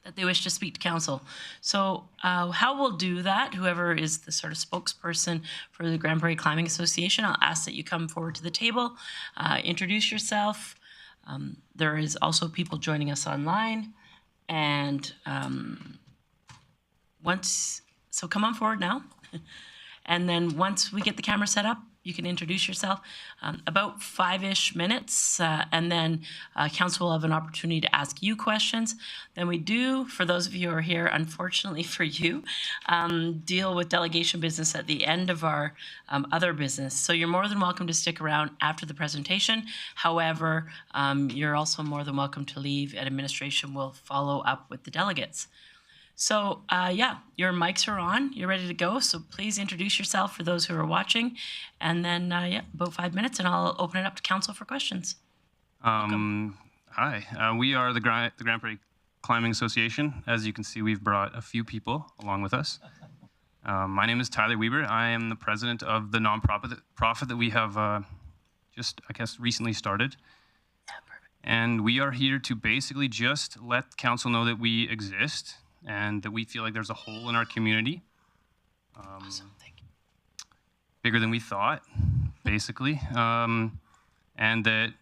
that they wish to speak to council. So how we'll do that, whoever is the sort of spokesperson for the Grande Prairie Climbing Association, I'll ask that you come forward to the table, introduce yourself. There is also people joining us online. And so come on forward now. And then once we get the camera set up, you can introduce yourself. About 5-ish minutes, and then council will have an opportunity to ask you questions. Then we do, for those of you who are here, unfortunately for you, deal with delegation business at the end of our other business. So you're more than welcome to stick around after the presentation. However, you're also more than welcome to leave, and administration will follow up with the delegates. So yeah, your mics are on, you're ready to go. So please introduce yourself for those who are watching. And then, yeah, about 5 minutes and I'll open it up to council for questions. Hi, we are the Grande Prairie Climbing Association. As you can see, we've brought a few people along with us. My name is Tyler Weber. I am the president of the nonprofit that we have just, I guess, recently started. And we are here to basically just let council know that we exist and that we feel like there's a hole in our community. Awesome, thank you. Bigger than we thought, basically. And that,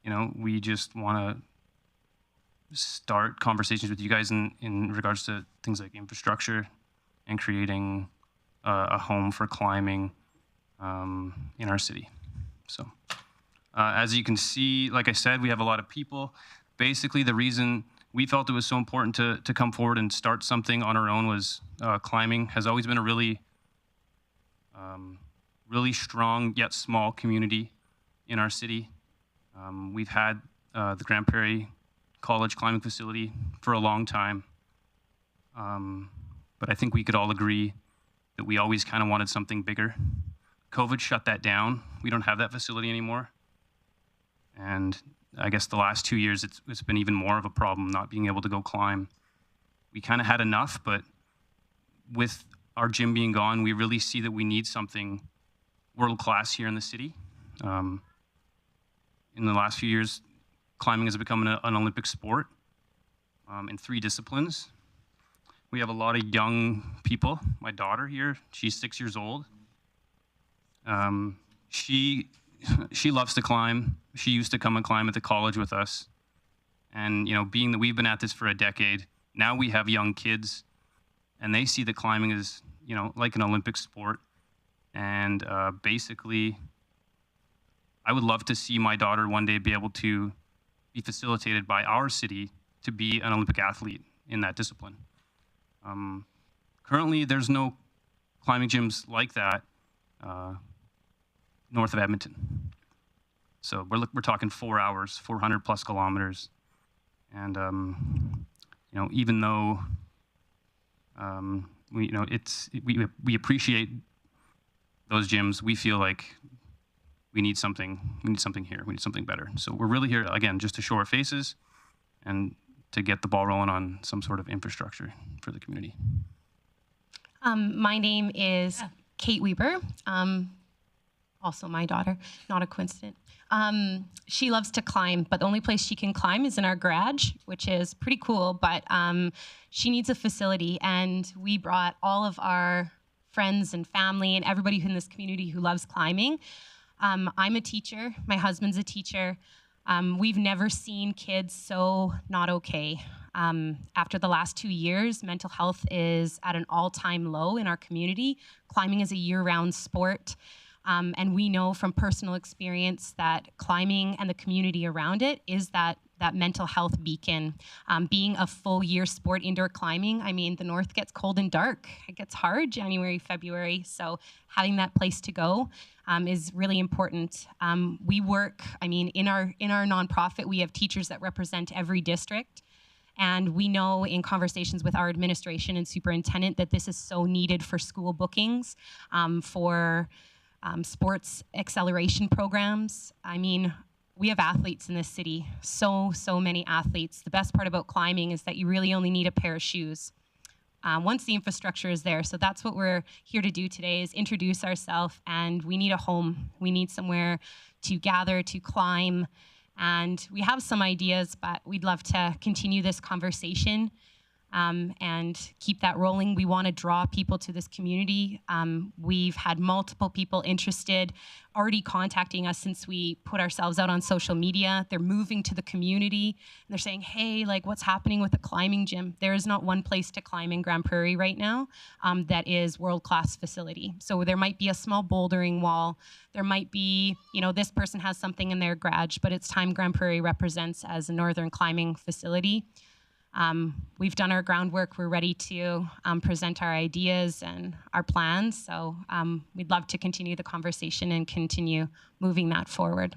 you know, we just want to start conversations with you guys in regards to things like infrastructure and creating a home for climbing in our city. So as you can see, like I said, we have a lot of people. Basically, the reason we felt it was so important to come forward and start something on our own was climbing has always been a really strong yet small community in our city. We've had the Grande Prairie College climbing facility for a long time. But I think we could all agree that we always kind of wanted something bigger. COVID shut that down. We don't have that facility anymore. And I guess the last 2 years, it's been even more of a problem not being able to go climb. We kind of had enough, but with our gym being gone, we really see that we need something world-class here in the city. In the last few years, climbing has become an Olympic sport in 3 disciplines. We have a lot of young people. My daughter here, she's 6 years old. She loves to climb. She used to come and climb at the college with us. And, you know, being that we've been at this for a decade, now we have young kids and they see that climbing is, you know, like an Olympic sport. And basically, I would love to see my daughter one day be able to be facilitated by our city to be an Olympic athlete in that discipline. Currently, there's no climbing gyms like that north of Edmonton. So we're talking 4 hours, 400 plus kilometers. And, you know, even though, we appreciate those gyms, we feel like we need something here. We need something better. So we're really here, again, just to show our faces and to get the ball rolling on some sort of infrastructure for the community. My name is Kate Weber. Also my daughter, not a coincidence. She loves to climb, but the only place she can climb is in our garage, which is pretty cool, but she needs a facility, and we brought all of our friends and family and everybody in this community who loves climbing. I'm a teacher. My husband's a teacher. We've never seen kids so not okay. After the last 2 years, mental health is at an all-time low in our community. Climbing is a year-round sport. And we know from personal experience that climbing and the community around it is that mental health beacon. Being a full year sport, indoor climbing, I mean, the north gets cold and dark. It gets hard January, February. So having that place to go is really important. We work, I mean, in our nonprofit, we have teachers that represent every district. And we know in conversations with our administration and superintendent that this is so needed for school bookings, for sports acceleration programs. I mean, we have athletes in this city, so many athletes. The best part about climbing is that you really only need a pair of shoes once the infrastructure is there. So that's what we're here to do today, is introduce ourselves, and we need a home. We need somewhere to gather, to climb, and we have some ideas, but we'd love to continue this conversation and keep that rolling. We want to draw people to this community. We've had multiple people interested, already contacting us since we put ourselves out on social media. They're moving to the community, and they're saying, hey, like, what's happening with the climbing gym? There is not one place to climb in Grande Prairie right now that is world-class facility. So there might be a small bouldering wall. There might be, you know, this person has something in their garage, but it's time Grande Prairie represents as a northern climbing facility. We've done our groundwork. We're ready to present our ideas and our plans. So we'd love to continue the conversation and continue moving that forward.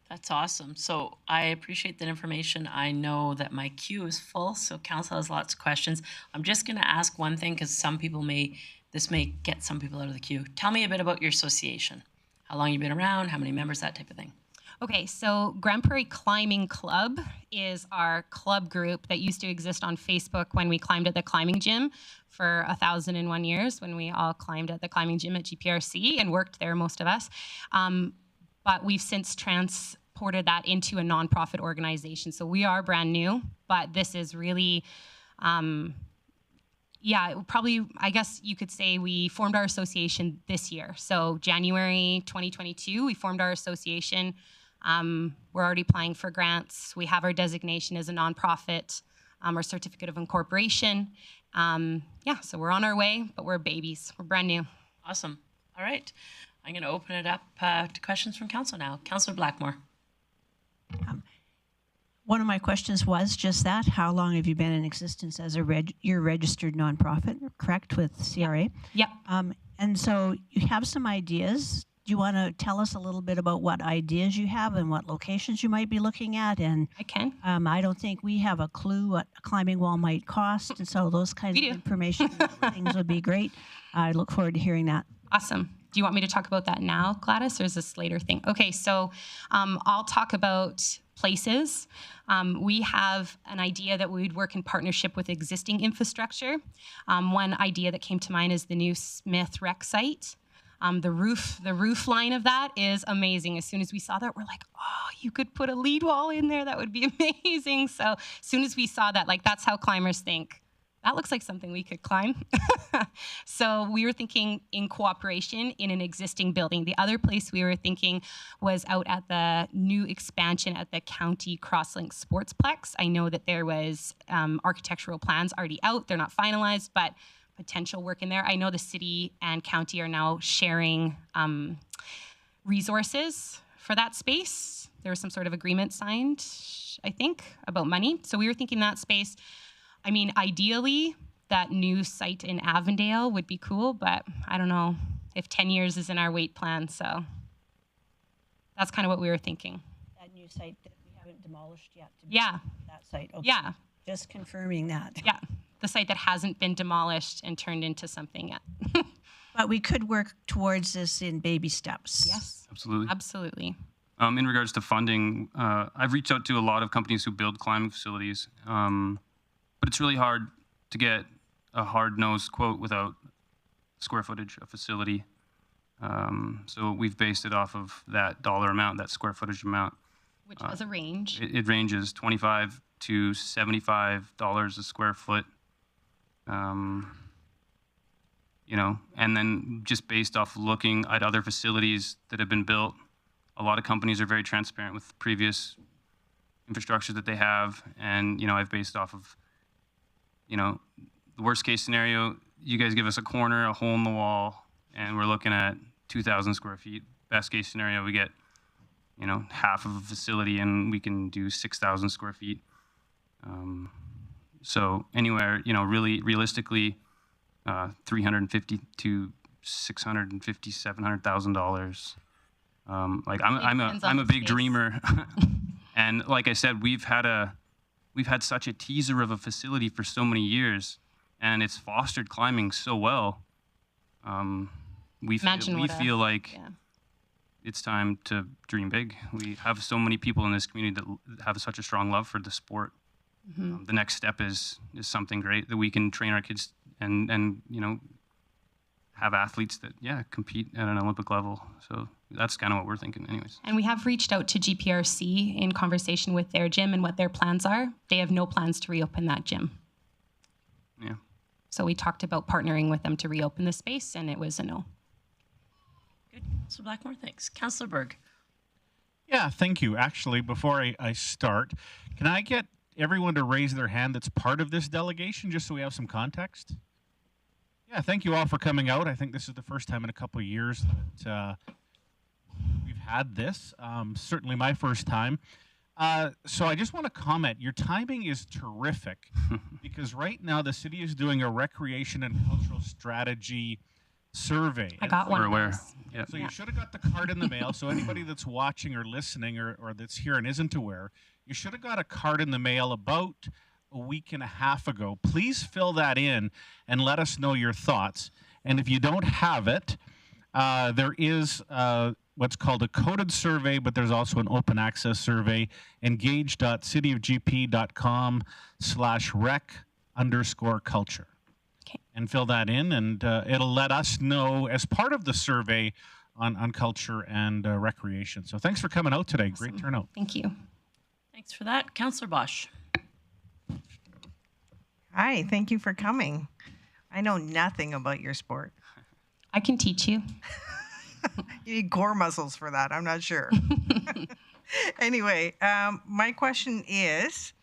That's awesome. So I appreciate that information. I know that my queue is full, so council has lots of questions. I'm just going to ask one thing because this may get some people out of the queue. Tell me a bit about your association. How long you've been around, how many members, that type of thing. Okay, so Grande Prairie Climbing Club is our club group that used to exist on Facebook when we climbed at the climbing gym for 1,001 years, when we all climbed at the climbing gym at GPRC and worked there, most of us. But we've since transported that into a nonprofit organization. So we are brand new, but this is really, probably, I guess you could say we formed our association this year. So January 2022, we formed our association. We're already applying for grants. We have our designation as a nonprofit, our certificate of incorporation. So we're on our way, but we're babies. We're brand new. Awesome. All right. I'm going to open it up to questions from council now. Councillor Blackmore. One of my questions was just that. How long have you been in existence as you're registered nonprofit, correct, with CRA? Yep. And so you have some ideas. Do you want to tell us a little bit about what ideas you have and what locations you might be looking at? And I can. I don't think we have a clue what a climbing wall might cost, and so those kinds of information things would be great. I look forward to hearing that. Awesome. Do you want me to talk about that now, Gladys, or is this later thing? Okay, so I'll talk about places. We have an idea that we would work in partnership with existing infrastructure. One idea that came to mind is the new Smith Rec site. The roof line of that is amazing. As soon as we saw that, we're like, oh, you could put a lead wall in there. That would be amazing. So as soon as we saw that, like, that's how climbers think. That looks like something we could climb. So we were thinking in cooperation in an existing building. The other place we were thinking was out at the new expansion at the County Crosslink Sportsplex. I know that there was architectural plans already out. They're not finalized, but potential work in there. I know the city and county are now sharing resources for that space. There was some sort of agreement signed, I think, about money. So we were thinking that space. I mean, ideally, that new site in Avondale would be cool, but I don't know if 10 years is in our wait plan. So that's kind of what we were thinking. That new site that we haven't demolished yet. Yeah. That site. Okay. Yeah. Just confirming that. Yeah. The site that hasn't been demolished and turned into something yet. But we could work towards this in baby steps. Yes. Absolutely. Absolutely. In regards to funding, I've reached out to a lot of companies who build climbing facilities, but it's really hard to get a hard-nosed quote without square footage of facility. So we've based it off of that dollar amount, that square footage amount. Which has a range. It ranges $25 to $75 a square foot. And then just based off looking at other facilities that have been built, a lot of companies are very transparent with previous infrastructure that they have, and I've based off of the worst case scenario. You guys give us a corner, a hole in the wall, and we're looking at 2,000 square feet. Best case scenario, we get half of a facility, and we can do 6,000 square feet. So anywhere, really realistically, 350 to 650, $700,000. Like I'm a big dreamer, and like I said, we've had such a teaser of a facility for so many years, and it's fostered climbing so well. We feel like it's time to dream big. We have so many people in this community that have such a strong love for the sport. The next step is something great that we can train our kids and have athletes that compete at an Olympic level. So that's kind of what we're thinking anyways. And we have reached out to GPRC in conversation with their gym and what their plans are. They have no plans to reopen that gym. Yeah. So we talked about partnering with them to reopen the space, and it was a no. Good. Councillor Blackmore, thanks. Councillor Berg. Yeah, thank you. Actually, before I start, can I get everyone to raise their hand that's part of this delegation, just so we have some context? Yeah, thank you all for coming out. I think this is the first time in a couple of years that we've had this. Certainly my first time. So I just want to comment, your timing is terrific because right now the city is doing a recreation and cultural strategy survey. I got one. We're aware. Yep. So you should have got the card in the mail. So anybody that's watching or listening or that's here and isn't aware, you should have got a card in the mail about a week and a half ago. Please fill that in and let us know your thoughts. And if you don't have it, there is what's called a coded survey, but there's also an open access survey, engage.cityofgp.com/rec_culture. Okay. And fill that in, and it'll let us know as part of the survey on culture and recreation. So thanks for coming out today. Awesome. Great turnout. Thank you. Thanks for that. Councillor Bosch. Hi, thank you for coming. I know nothing about your sport. I can teach you. You need core muscles for that. I'm not sure. Anyway, my question is,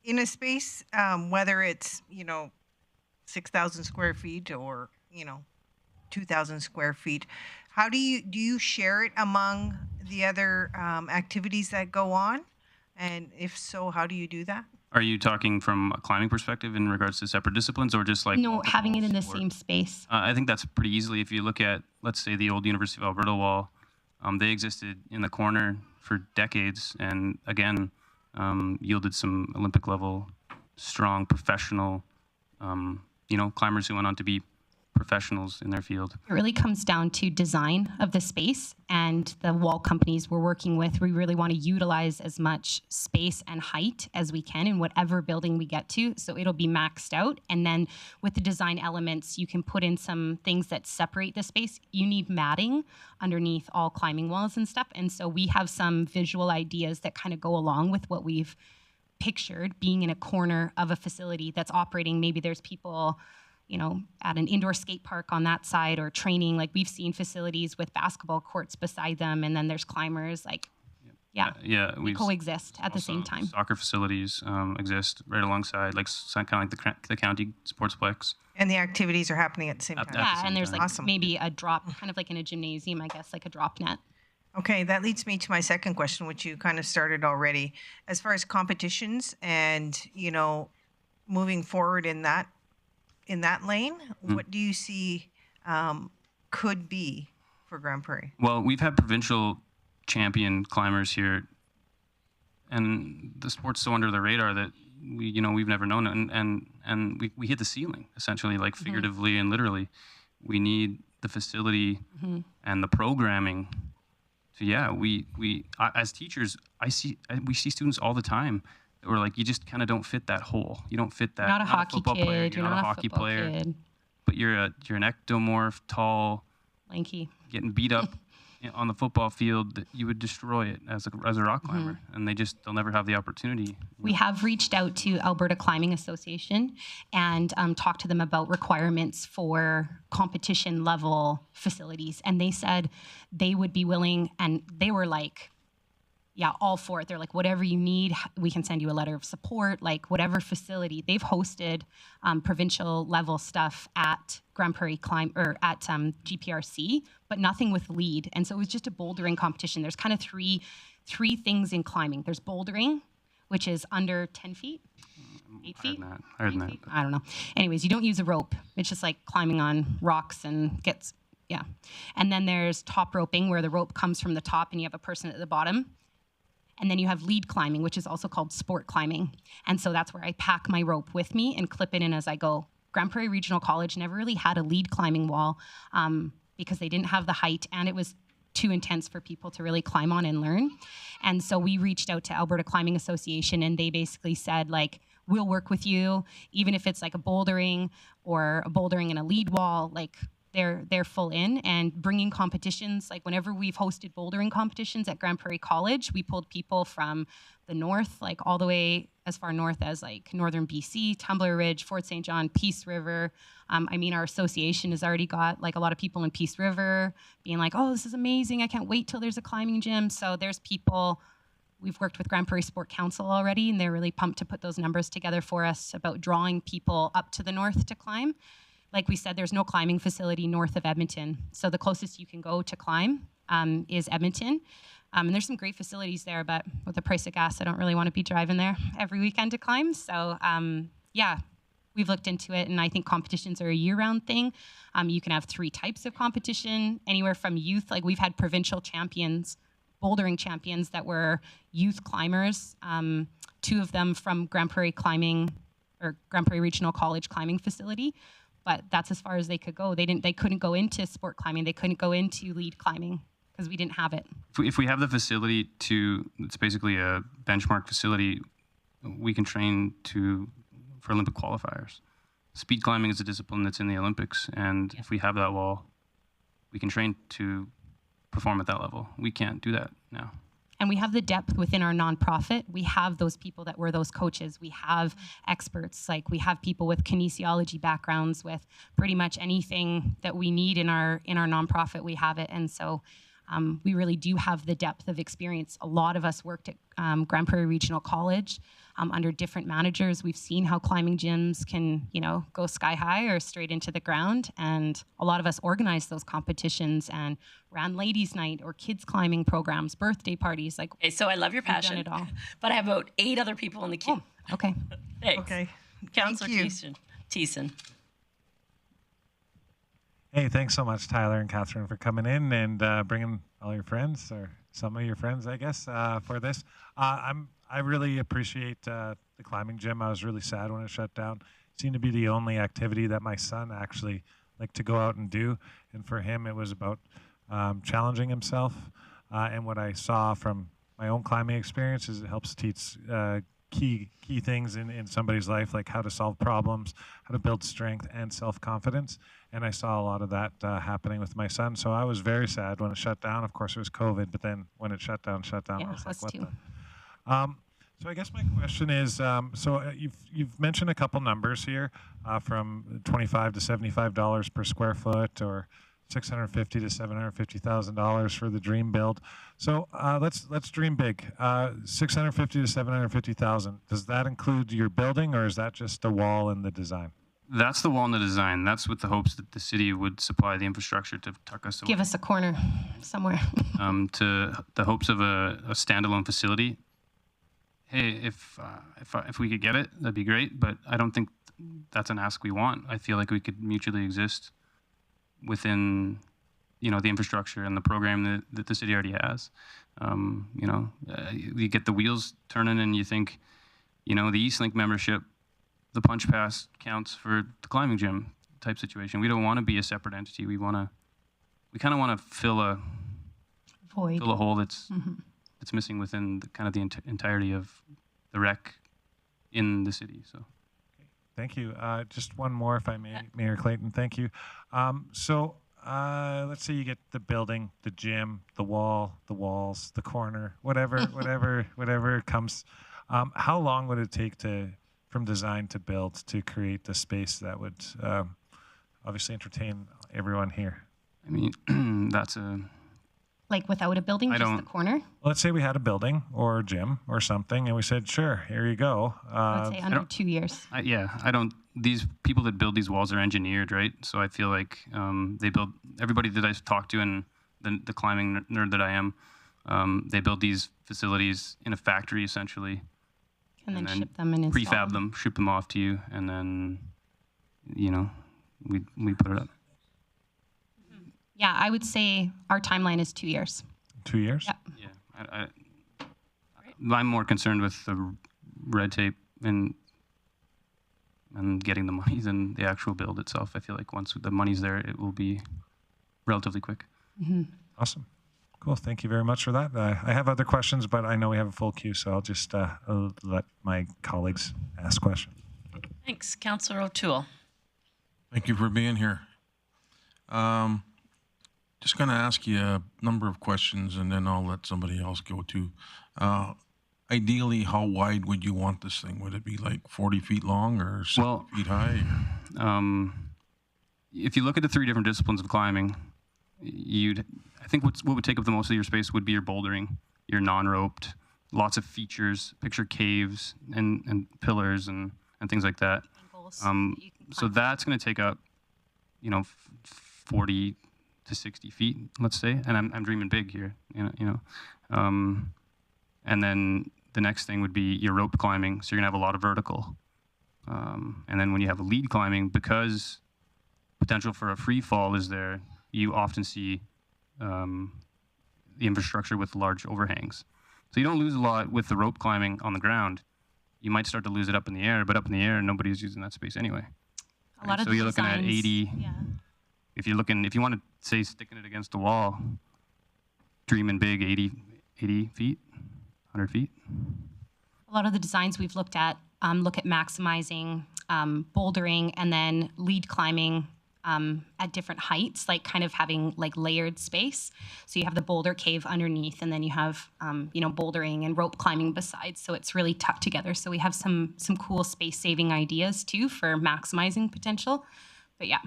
in a space, whether it's 6,000 square feet or 2,000 square feet, how do you share it among the other activities that go on? And if so, how do you do that? Are you talking from a climbing perspective in regards to separate disciplines, or just like No, having it in the same space. I think that's pretty easily. If you look at, let's say, the old University of Alberta wall, they existed in the corner for decades, and again, yielded some Olympic level, strong, professional, climbers who went on to be professionals in their field. It really comes down to design of the space and the wall companies we're working with. We really want to utilize as much space and height as we can in whatever building we get to, so it'll be maxed out. And then with the design elements, you can put in some things that separate the space. You need matting underneath all climbing walls and stuff, and so we have some visual ideas that kind of go along with what we've pictured being in a corner of a facility that's operating. Maybe there's people at an indoor skate park on that side or training. Like we've seen facilities with basketball courts beside them, and then there's climbers. We coexist at the same time. Soccer facilities exist right alongside, kind of like the county sportsplex. And the activities are happening at the same time. Yeah, and there's Awesome. maybe a drop, kind of like in a gymnasium, I guess, like a drop net. Okay, that leads me to my second question, which you kind of started already. As far as competitions and, moving forward in that lane, what do you see could be for Grande Prairie? Well, we've had provincial champion climbers here, and the sport's so under the radar that we've never known it, and we hit the ceiling essentially, like figuratively and literally. We need the facility and the programming. So as teachers, we see students all the time that we're like, you just kind of don't fit that hole. You don't fit that. You're not a hockey football kid. player. You're not a hockey football player. kid. But you're an ectomorph, tall, lanky, getting beat up on the football field. That you would destroy it as a rock climber, and they'll never have the opportunity. We have reached out to Alberta Climbing Association and talked to them about requirements for competition level facilities, and they said they would be willing, and they were like, yeah, all for it. They're like, whatever you need, we can send you a letter of support, like whatever facility. They've hosted provincial level stuff at Grande Prairie Climb or at GPRC, but nothing with lead. And so it was just a bouldering competition. There's kind of three things in climbing. There's bouldering, which is under 10 feet, 8 feet. Higher than that. I don't know. Anyways, you don't use a rope. It's just like climbing on rocks and yeah. And then there's top roping, where the rope comes from the top and you have a person at the bottom. And then you have lead climbing, which is also called sport climbing. And so that's where I pack my rope with me and clip it in as I go. Grande Prairie Regional College never really had a lead climbing wall because they didn't have the height, and it was too intense for people to really climb on and learn. And so we reached out to Alberta Climbing Association, and they basically said, like, we'll work with you, even if it's like a bouldering and a lead wall, like they're full in. And bringing competitions, like whenever we've hosted bouldering competitions at Grande Prairie College, we pulled people from the north, like all the way as far north as like northern BC, Tumbler Ridge, Fort St. John, Peace River. I mean, our association has already got like a lot of people in Peace River being like, oh, this is amazing, I can't wait till there's a climbing gym. So there's people. We've worked with Grande Prairie Sport Council already, and they're really pumped to put those numbers together for us about drawing people up to the north to climb. Like we said, there's no climbing facility north of Edmonton. So the closest you can go to climb is Edmonton. And there's some great facilities there, but with the price of gas, I don't really want to be driving there every weekend to climb. So yeah, we've looked into it, and I think competitions are a year-round thing. You can have 3 types of competition, anywhere from youth, like we've had provincial champions, bouldering champions that were youth climbers, 2 of them from Grande Prairie Climbing or Grande Prairie Regional College climbing facility. But that's as far as they could go. They couldn't go into sport climbing. They couldn't go into lead climbing because we didn't have it. If we have the facility it's basically a benchmark facility, we can train for Olympic qualifiers. Speed climbing is a discipline that's in the Olympics, and if we have that wall, we can train to perform at that level. We can't do that now. And we have the depth within our nonprofit. We have those people that were those coaches. We have experts, like we have people with kinesiology backgrounds, with pretty much anything that we need in our nonprofit, we have it. And so we really do have the depth of experience. A lot of us worked at Grande Prairie Regional College under different managers. We've seen how climbing gyms can, go sky high or straight into the ground. And a lot of us organized those competitions and ran ladies' night or kids climbing programs, birthday parties. Like, okay, so I love your passion, we've done it all. But I have about 8 other people in the queue. Oh, okay. Thanks. Okay. Councillor Thiessen. Hey, thanks so much, Tyler and Catherine, for coming in and bringing all your friends, or some of your friends, I guess, for this. I really appreciate the climbing gym. I was really sad when it shut down. It seemed to be the only activity that my son actually liked to go out and do, and for him, it was about challenging himself. And what I saw from my own climbing experience is it helps teach key things in somebody's life, like how to solve problems, how to build strength and self-confidence. And I saw a lot of that happening with my son. So I was very sad when it shut down. Of course, it was COVID, but then when it shut down, Yeah, I was like, us what too. So I guess my question is, you've mentioned a couple numbers here, from $25 to $75 per square foot, or $650,000 to $750,000 for the dream build. So let's dream big. $650,000 to $750,000. Does that include your building, or is that just the wall and the design? That's the wall and the design. That's with the hopes that the city would supply the infrastructure to tuck us away. Give us a corner somewhere. To the hopes of a standalone facility. Hey, if we could get it, that'd be great. But I don't think that's an ask we want. I feel like we could mutually exist within, the infrastructure and the program that the city already has. You get the wheels turning, and you think, the Eastlink membership, the punch pass counts for the climbing gym type situation. We don't want to be a separate entity. We kind of want to fill a hole that's missing within the entirety of the rec in the city. So. Thank you. Just one more, if I may, Mayor Clayton. Thank you. Let's say you get the building, the gym, the wall, the walls, the corner, whatever comes. How long would it take from design to build to create the space that would obviously entertain everyone here? I mean, that's like without a building, I just don't- the corner? Let's say we had a building or a gym or something, and we said, sure, here you go. I would say under 2 years. I don't. These people that build these walls are engineered, right? So I feel like they build. Everybody that I've talked to, and the climbing nerd that I am, they build these facilities in a factory essentially, And then ship them and install prefab them, ship them off to you, and then we put it up. Yeah, I would say our timeline is 2 years. 2 years? Yep. Yeah, I'm more concerned with the red tape and getting the money than the actual build itself. I feel like once the money's there, it will be relatively quick. Awesome. Cool. Thank you very much for that. I have other questions, but I know we have a full queue, so I'll just let my colleagues ask questions. Thanks. Councillor O'Toole. Thank you for being here. Just going to ask you a number of questions, and then I'll let somebody else go too. Ideally, how wide would you want this thing? Would it be like 40 feet long or 60 feet high? If you look at the three different disciplines of climbing, I think what would take up the most of your space would be your bouldering, your non-roped, lots of features, picture caves and pillars and things like that. So that's going to take up, 40 to 60 feet, let's say, and I'm dreaming big here, and then the next thing would be your rope climbing, so you're gonna have a lot of vertical, and then when you have a lead climbing, because potential for a free fall is there, you often see the infrastructure with large overhangs. So you don't lose a lot with the rope climbing on the ground. You might start to lose it up in the air, but up in the air, nobody's using that space anyway. A lot of so the you're looking at designs- 80. Yeah. If you want to say sticking it against the wall, dreaming big, 80 feet, 100 feet. A lot of the designs we've looked at look at maximizing bouldering and then lead climbing at different heights, like kind of having like layered space. So you have the boulder cave underneath, and then you have bouldering and rope climbing besides. So it's really tucked together. So we have some cool space saving ideas too for maximizing potential. But yeah.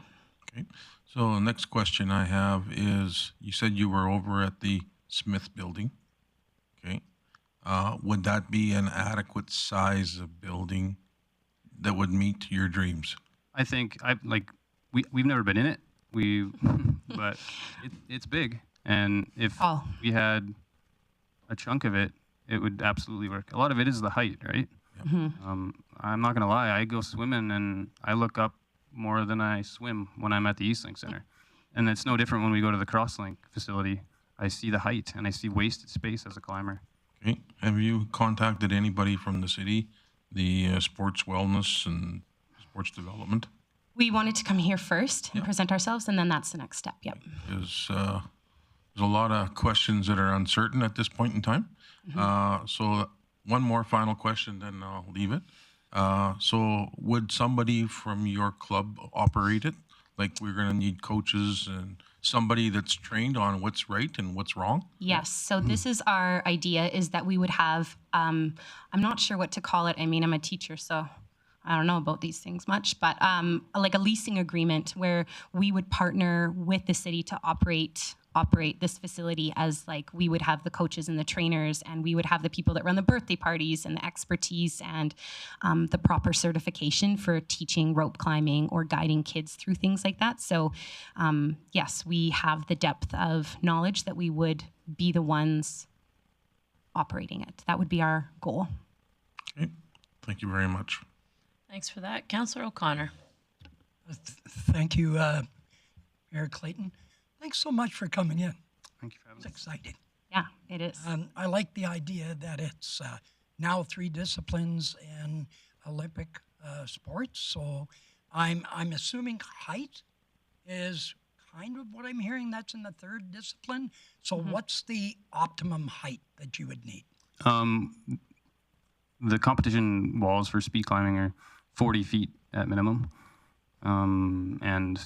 Okay. So the next question I have is, you said you were over at the Smith building. Okay. Would that be an adequate size of building that would meet your dreams? I think we've never been in it. But it's big, and if we had a chunk of it, it would absolutely work. A lot of it is the height, right? I'm not gonna lie. I go swimming and I look up more than I swim when I'm at the Eastlink Center, and it's no different when we go to the Crosslink facility. I see the height and I see wasted space as a climber. Okay. Have you contacted anybody from the city, the sports wellness and sports development? We wanted to come here first and present ourselves, and then that's the next step. Yep. There's a lot of questions that are uncertain at this point in time. So one more final question, then I'll leave it. So would somebody from your club operate it? Like, we're going to need coaches and somebody that's trained on what's right and what's wrong? Yes. So this is our idea, is that we would have, I'm not sure what to call it. I mean, I'm a teacher, so I don't know about these things much, but like a leasing agreement where we would partner with the city to operate this facility, as like we would have the coaches and the trainers, and we would have the people that run the birthday parties and the expertise and the proper certification for teaching rope climbing or guiding kids through things like that. So yes, we have the depth of knowledge that we would be the ones operating it. That would be our goal. Okay. Thank you very much. Thanks for that. Councillor O'Connor. Thank you, Mayor Clayton. Thanks so much for coming in. Thank you for having me. It's exciting. Yeah, it is. I like the idea that it's now 3 disciplines in Olympic sports. So I'm assuming height is kind of what I'm hearing. That's in the 3rd discipline. So what's the optimum height that you would need? The competition walls for speed climbing are 40 feet at minimum. And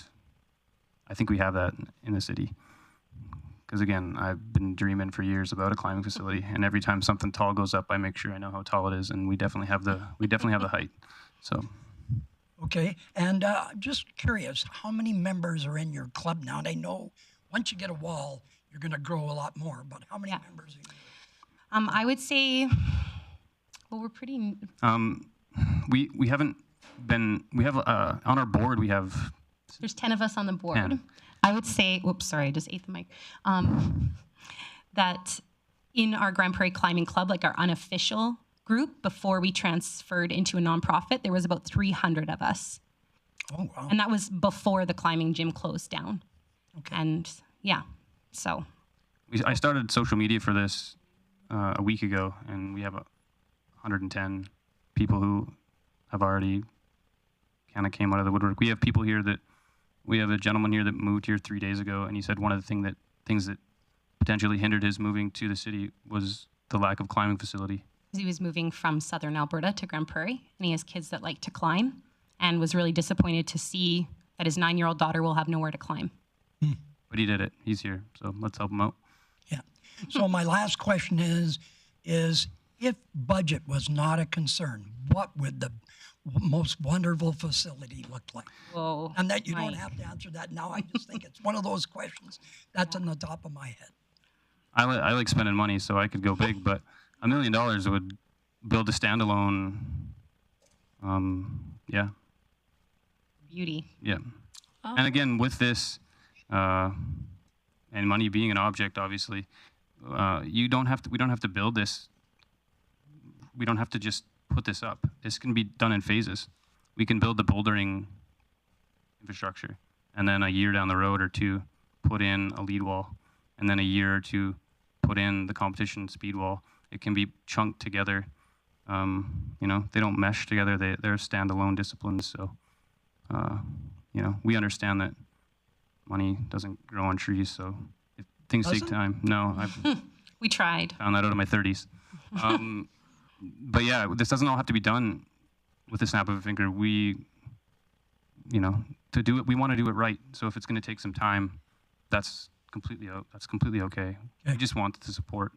I think we have that in the city. Because again, I've been dreaming for years about a climbing facility, and every time something tall goes up, I make sure I know how tall it is, and we definitely have the height. So. Okay, and I'm just curious, how many members are in your club now? And I know once you get a wall, you're going to grow a lot more. But how many members are you? I would say, well, we're pretty. We haven't been. We have on our board. We have. There's 10 of us on the board. 10. I would say, whoops, sorry, I just ate the mic. That in our Grande Prairie Climbing Club, like our unofficial group, before we transferred into a nonprofit, there was about 300 of us. Oh, wow. And that was before the climbing gym closed down. Okay. And yeah, so. I started social media for this a week ago, and we have 110 people who have already kind of came out of the woodwork. We have people here that, we have a gentleman here that moved here 3 days ago, and he said one of the things that potentially hindered his moving to the city was the lack of climbing facility. He was moving from southern Alberta to Grande Prairie, and he has kids that like to climb, and was really disappointed to see that his 9-year-old daughter will have nowhere to climb. But he did it. He's here, so let's help him out. Yeah. So my last question is if budget was not a concern, what would the most wonderful facility look like? Whoa. And that you don't have to answer that now. I just think it's one of those questions that's on the top of my head. I like spending money, so I could go big, but $1 million would build a standalone. Yeah. Beauty. Yeah. Oh. And again, with this, and money being an object, obviously, we don't have to build this. We don't have to just put this up. This can be done in phases. We can build the bouldering infrastructure, and then a year down the road or two, put in a lead wall, and then a year or two, put in the competition speed wall. It can be chunked together. They don't mesh together. They're standalone disciplines. So, we understand that money doesn't grow on trees. So, if things take time. No, I've we tried. Found that out in my 30s. But yeah, this doesn't all have to be done with the snap of a finger. To do it, we want to do it right. So if it's going to take some time, that's completely okay. We just want to support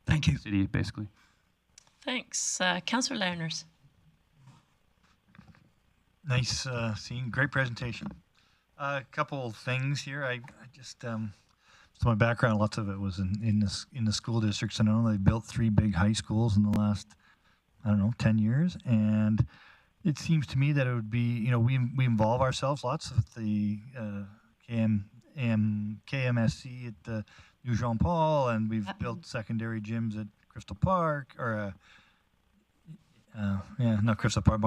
the city, basically. Thanks. Councillor Learners. Nice seeing. Great presentation. A couple of things here. I just so my background, lots of it was in the school districts. And I know they built 3 big high schools in the last 10 years, and it seems to me that it would be we involve ourselves lots with the KMSC at the New Jean Paul, and we've built secondary gyms at Crystal Park or. Not Crystal Park,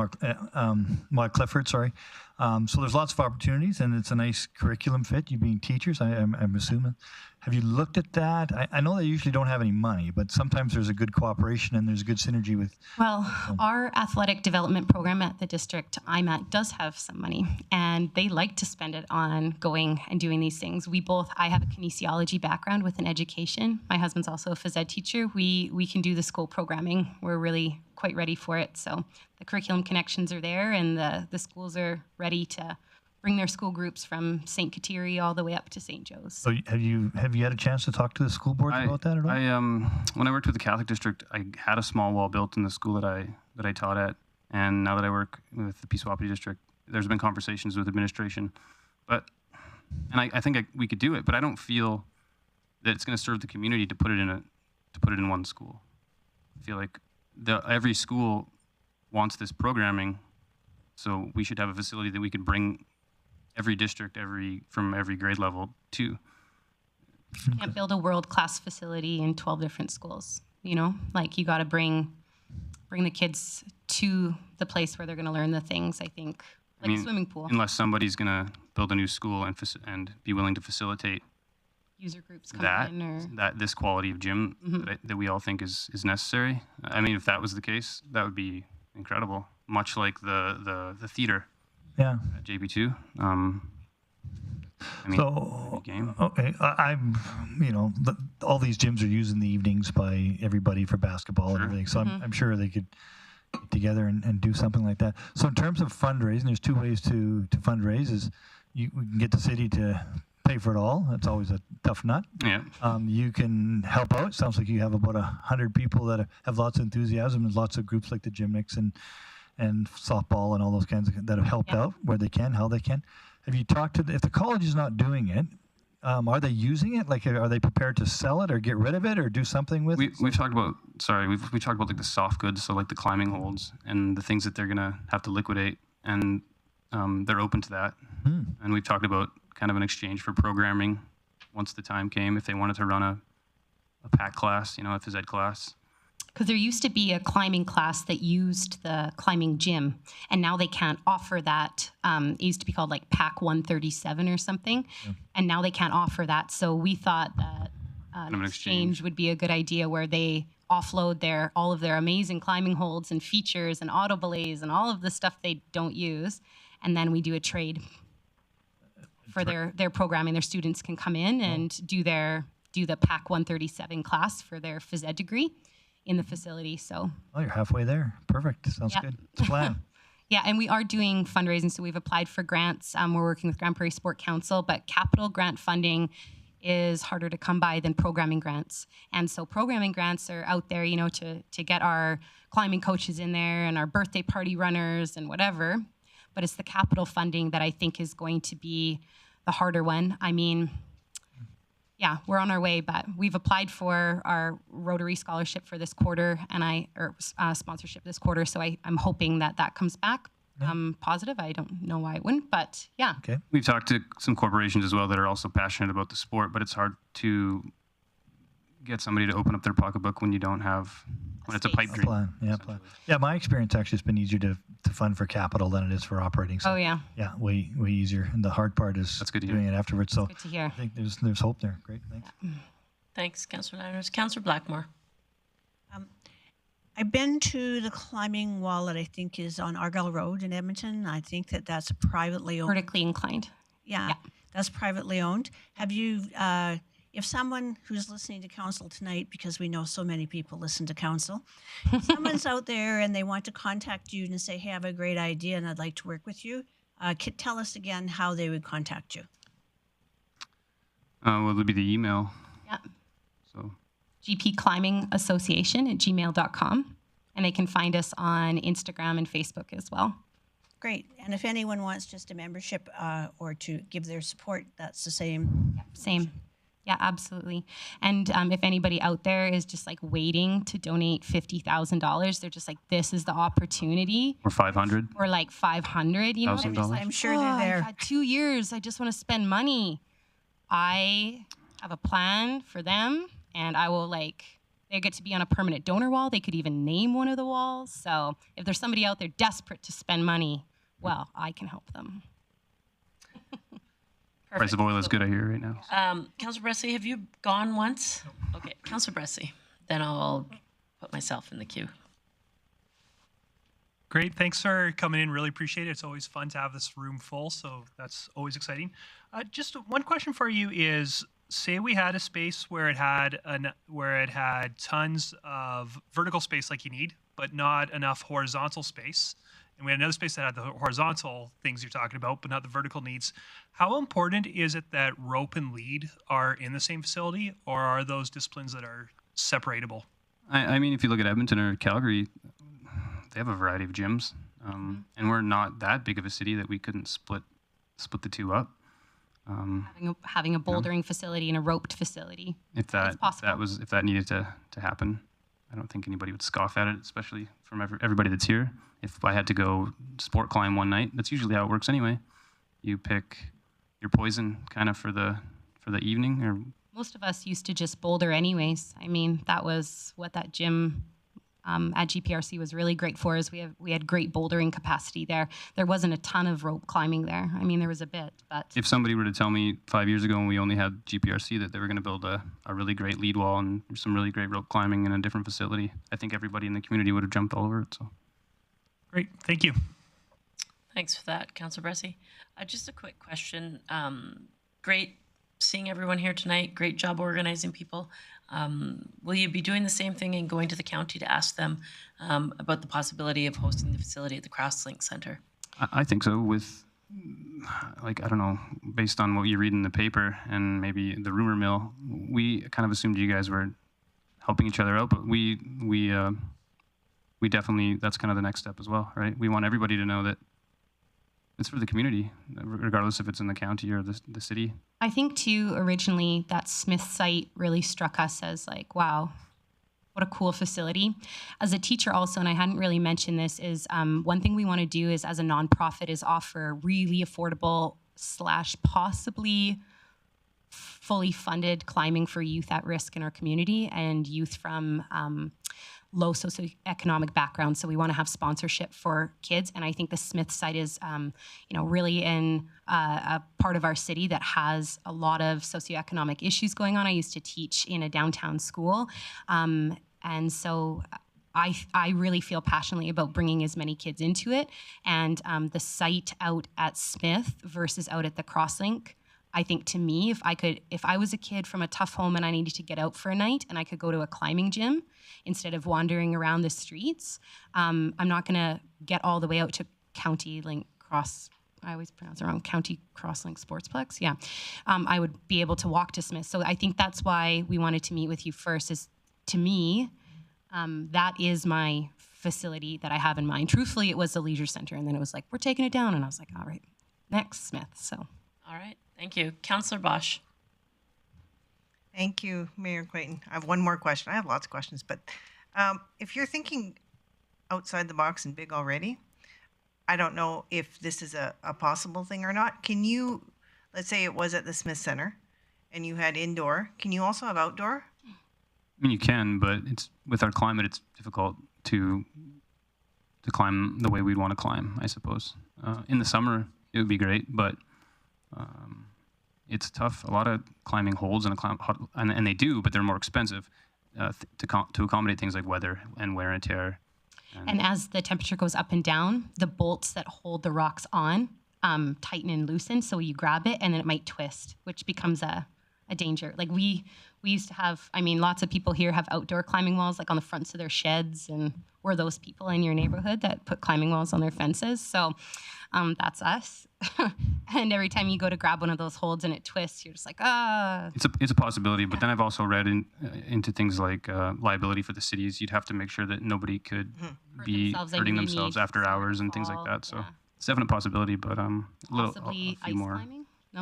Mark Clifford, sorry. So there's lots of opportunities, and it's a nice curriculum fit, you being teachers, I'm assuming. Have you looked at that? I know they usually don't have any money, but sometimes there's a good cooperation and there's good synergy with... Well, our athletic development program at the district I'm at does have some money, and they like to spend it on going and doing these things. I have a kinesiology background with an education. My husband's also a phys ed teacher. We can do the school programming. We're really quite ready for it. So the curriculum connections are there, and the schools are ready to bring their school groups from St. Kateri all the way up to St. Joe's. So have you had a chance to talk to the school boards about that at all? When I worked with the Catholic district, I had a small wall built in the school that I taught at, and now that I work with the Peace Wapiti district, there's been conversations with administration, I think we could do it, but I don't feel that it's going to serve the community to put it in one school. I feel like every school wants this programming, so we should have a facility that we could bring every district, from every grade level to. You can't build a world-class facility in 12 different schools, you got to bring the kids to the place where they're going to learn the things, I think, like a swimming pool. Unless somebody's going to build a new school and be willing to facilitate user groups coming in, or this quality of gym that we all think is necessary. I mean, if that was the case, that would be incredible. Much like the theater. Yeah. At JP2. Okay, I'm, all these gyms are used in the evenings by everybody for basketball and everything. So I'm sure they could get together and do something like that. So in terms of fundraising, there's 2 ways to fundraise. We can get the city to pay for it all. That's always a tough nut. Yeah. You can help out. Sounds like you have about 100 people that have lots of enthusiasm. There's lots of groups like the Gymnics and softball and all those kinds that have helped out where they can, how they can. Have you talked to if the college is not doing it, Are they using it? Like, are they prepared to sell it or get rid of it or do something with it? We've talked about we talked about like the soft goods, so like the climbing holds and the things that they're gonna have to liquidate, and they're open to that. And we've talked about kind of an exchange for programming once the time came, if they wanted to run a PAC class, a phys ed class. Because there used to be a climbing class that used the climbing gym, and now they can't offer that. It used to be called like PAC 137 or something, and now they can't offer that. So we thought that an exchange would be a good idea, where they offload all of their amazing climbing holds and features and auto belays and all of the stuff they don't use, and then we do a trade for their programming. Their students can come in and do the PAC 137 class for their phys ed degree in the facility. So you're halfway there. Perfect. Sounds good. It's a plan. Yeah, and we are doing fundraising. So we've applied for grants. We're working with Grande Prairie Sport Council, but capital grant funding is harder to come by than programming grants. And so programming grants are out there, to get our climbing coaches in there and our birthday party runners and whatever. But it's the capital funding that I think is going to be the harder one. I mean, yeah, we're on our way, but we've applied for our Rotary scholarship for this quarter, and sponsorship this quarter. So I'm hoping that comes back positive. I don't know why it wouldn't, but yeah. Okay. We've talked to some corporations as well that are also passionate about the sport, but it's hard to get somebody to open up their pocketbook when you don't have, when it's a pipe dream. Plan. Yeah, my experience actually has been easier to fund for capital than it is for operating. So, oh yeah. Yeah, way easier. And the hard part is doing it afterwards. So good to hear. I think there's hope there. Great, thanks. Yeah. Thanks, Councillor Liners. Councillor Blackmore. I've been to the climbing wall that I think is on Argyle Road in Edmonton. I think that's privately owned. Vertically inclined. Yeah, that's privately owned. Have you, if someone who's listening to council tonight, because we know so many people listen to council, if someone's out there and they want to contact you and say, hey, I have a great idea and I'd like to work with you, tell us again how they would contact you. Well, it'll be the email. Yeah. So gpclimbingassociation@gmail.com, and they can find us on Instagram and Facebook as well. Great. And if anyone wants just a membership or to give their support, that's the same. Same. Yeah, absolutely. And if anybody out there is just like waiting to donate $50,000, they're just like, this is the opportunity. Or 500. Or like 500, I'm sure they're there. I've had 2 years. I just want to spend money. I have a plan for them, and I will they get to be on a permanent donor wall. They could even name one of the walls. So if there's somebody out there desperate to spend money, well, I can help them. Price of oil is good, I hear, right now. Councillor Bressy, have you gone once? Okay, Councillor Bressy. Then I'll put myself in the queue. Great. Thanks for coming in. Really appreciate it. It's always fun to have this room full, so that's always exciting. Just one question for you is, say we had a space where it had tons of vertical space like you need, but not enough horizontal space. And we had another space that had the horizontal things you're talking about, but not the vertical needs. How important is it that rope and lead are in the same facility, or are those disciplines that are separatable? I mean, if you look at Edmonton or Calgary, they have a variety of gyms, and we're not that big of a city that we couldn't split the two up. Having a bouldering facility and a roped facility. If that needed to happen, I don't think anybody would scoff at it, especially from everybody that's here. If I had to go sport climb one night, that's usually how it works anyway. You pick your poison kind of for the evening. Or most of us used to just boulder anyways. I mean, that was what that gym at GPRC was really great for, is we had great bouldering capacity there. There wasn't a ton of rope climbing there. I mean, there was a bit, but if somebody were to tell me 5 years ago when we only had GPRC that they were going to build a really great lead wall and some really great rope climbing in a different facility, I think everybody in the community would have jumped all over it. So great, thank you. Thanks for that, Councillor Bressy. Just a quick question. Great seeing everyone here tonight. Great job organizing people. Will you be doing the same thing and going to the county to ask them about the possibility of hosting the facility at the Crosslink Centre? I think so. With, I don't know, based on what you read in the paper and maybe the rumor mill, we kind of assumed you guys were helping each other out, but we definitely, that's kind of the next step as well, right? We want everybody to know that it's for the community, regardless if it's in the county or the city. I think too, originally that Smith site really struck us as like, wow, what a cool facility. As a teacher also, and I hadn't really mentioned this, is one thing we want to do is as a nonprofit is offer really affordable / possibly fully funded climbing for youth at risk in our community and youth from low socioeconomic backgrounds. So we want to have sponsorship for kids. And I think the Smith site is, really in a part of our city that has a lot of socioeconomic issues going on. I used to teach in a downtown school. And so I really feel passionately about bringing as many kids into it. And the site out at Smith versus out at the Crosslink, I think to me, if I was a kid from a tough home and I needed to get out for a night and I could go to a climbing gym instead of wandering around the streets, I'm not going to get all the way out to County Crosslink Sportsplex. Yeah. I would be able to walk to Smith. So I think that's why we wanted to meet with you first is to me, that is my facility that I have in mind. Truthfully, it was the leisure center. And then it was like, we're taking it down. And I was like, all right, next Smith. So. All right. Thank you. Councillor Bosch. Thank you, Mayor Clayton. I have one more question. I have lots of questions, but if you're thinking outside the box and big already, I don't know if this is a possible thing or not. Can you, let's say it was at the Smith Center and you had indoor, can you also have outdoor? I mean, you can, but it's with our climate, it's difficult to climb the way we'd want to climb, I suppose. In the summer, it would be great, but it's tough. A lot of climbing holds and they do, but they're more expensive to accommodate things like weather and wear and tear. And as the temperature goes up and down, the bolts that hold the rocks on tighten and loosen. So you grab it and then it might twist, which becomes a danger. Like we used to have, lots of people here have outdoor climbing walls like on the fronts of their sheds, and we're those people in your neighborhood that put climbing walls on their fences. So that's us. And every time you go to grab one of those holds and it twists, you're just like, ah. It's a possibility, but then I've also read into things like liability for the cities. You'd have to make sure that nobody could be hurting themselves after hours and things like that. So it's definitely a possibility, but a few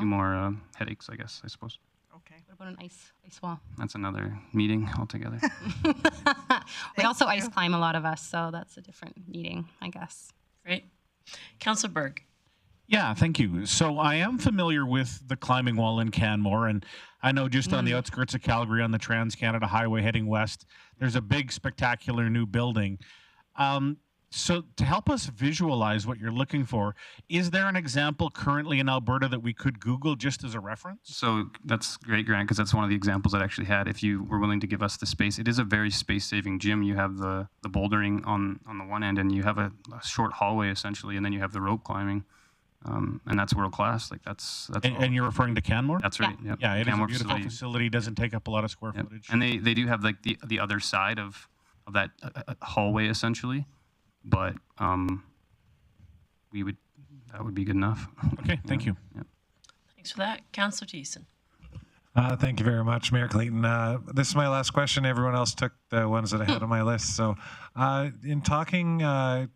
more headaches, I guess, I suppose. Okay. What about an ice wall? That's another meeting altogether. We also ice climb, a lot of us, so that's a different meeting, I guess. Great. Councillor Berg. Yeah, thank you. So I am familiar with the climbing wall in Canmore, and I know just on the outskirts of Calgary on the Trans-Canada Highway heading west, there's a big, spectacular new building. So to help us visualize what you're looking for, is there an example currently in Alberta that we could Google just as a reference? So that's great, Grant, because that's one of the examples I actually had. If you were willing to give us the space, it is a very space-saving gym. You have the bouldering on the one end, and you have a short hallway essentially, and then you have the rope climbing. And that's world class. Like that's. And you're referring to Canmore? That's right. Yeah, yeah, it Canmore is a beautiful facility. Doesn't take up a lot of square footage. And they do have like the other side of that hallway essentially, but that would be good enough. Okay, thank you. Yeah. Thanks for that, Councillor Thiessen. Thank you very much, Mayor Clayton. This is my last question. Everyone else took the ones that I had on my list. So in talking,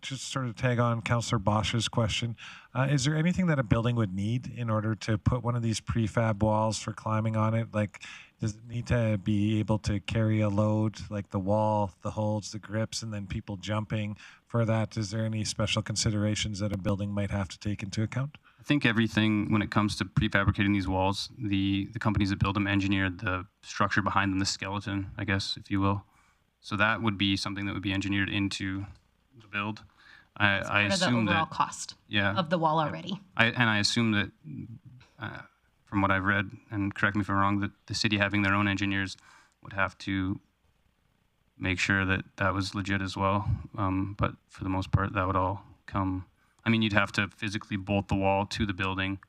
just sort of tag on Councillor Bosch's question, is there anything that a building would need in order to put one of these prefab walls for climbing on it? Like, does it need to be able to carry a load, like the wall, the holds, the grips, and then people jumping for that? Is there any special considerations that a building might have to take into account? I think everything, when it comes to prefabricating these walls, the companies that build them engineered the structure behind them, the skeleton, I guess, if you will. So that would be something that would be engineered into the build. I assume the overall that cost yeah, of the wall already. I assume that from what I've read, and correct me if I'm wrong, that the city having their own engineers would have to make sure that that was legit as well. But for the most part, that would all come. I mean, you'd have to physically bolt the wall to the building,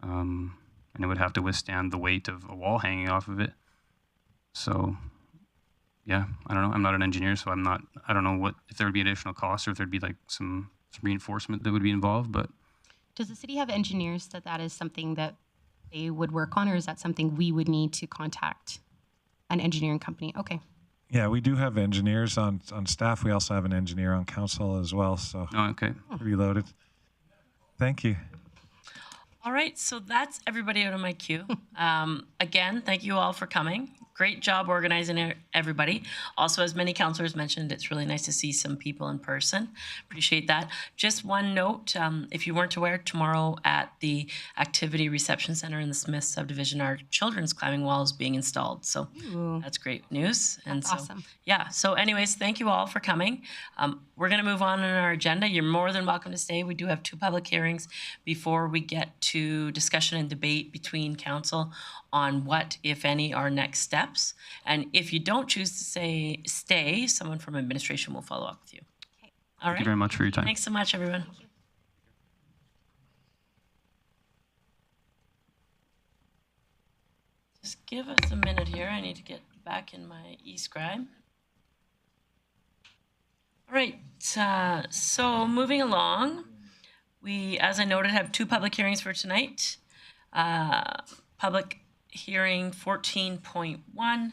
and it would have to withstand the weight of a wall hanging off of it. So, yeah, I don't know. I'm not an engineer, so I don't know if there would be additional costs or if there'd be like some reinforcement that would be involved. But does the city have engineers that is something that they would work on, or is that something we would need to contact an engineering company? Okay. Yeah, we do have engineers on staff. We also have an engineer on council as well. So okay, reloaded. Thank you. All right, so that's everybody out of my queue. Again, thank you all for coming. Great job organizing everybody. Also, as many councillors mentioned, it's really nice to see some people in person. Appreciate that. Just one note, if you weren't aware, tomorrow at the Activity Reception Center in the Smith subdivision, our children's climbing wall is being installed. So that's great news. That's awesome. Yeah, so anyways, thank you all for coming. We're going to move on our agenda. You're more than welcome to stay. We do have 2 public hearings before we get to discussion and debate between council on what, if any, are next steps. And if you don't choose to stay, someone from administration will follow up with you. Okay. All right. Thank you very much for your time. Thanks so much, everyone. Just give us a minute here. I need to get back in my e-scribe. All right, so moving along, we, as I noted, have 2 public hearings for tonight. Public hearing 14.1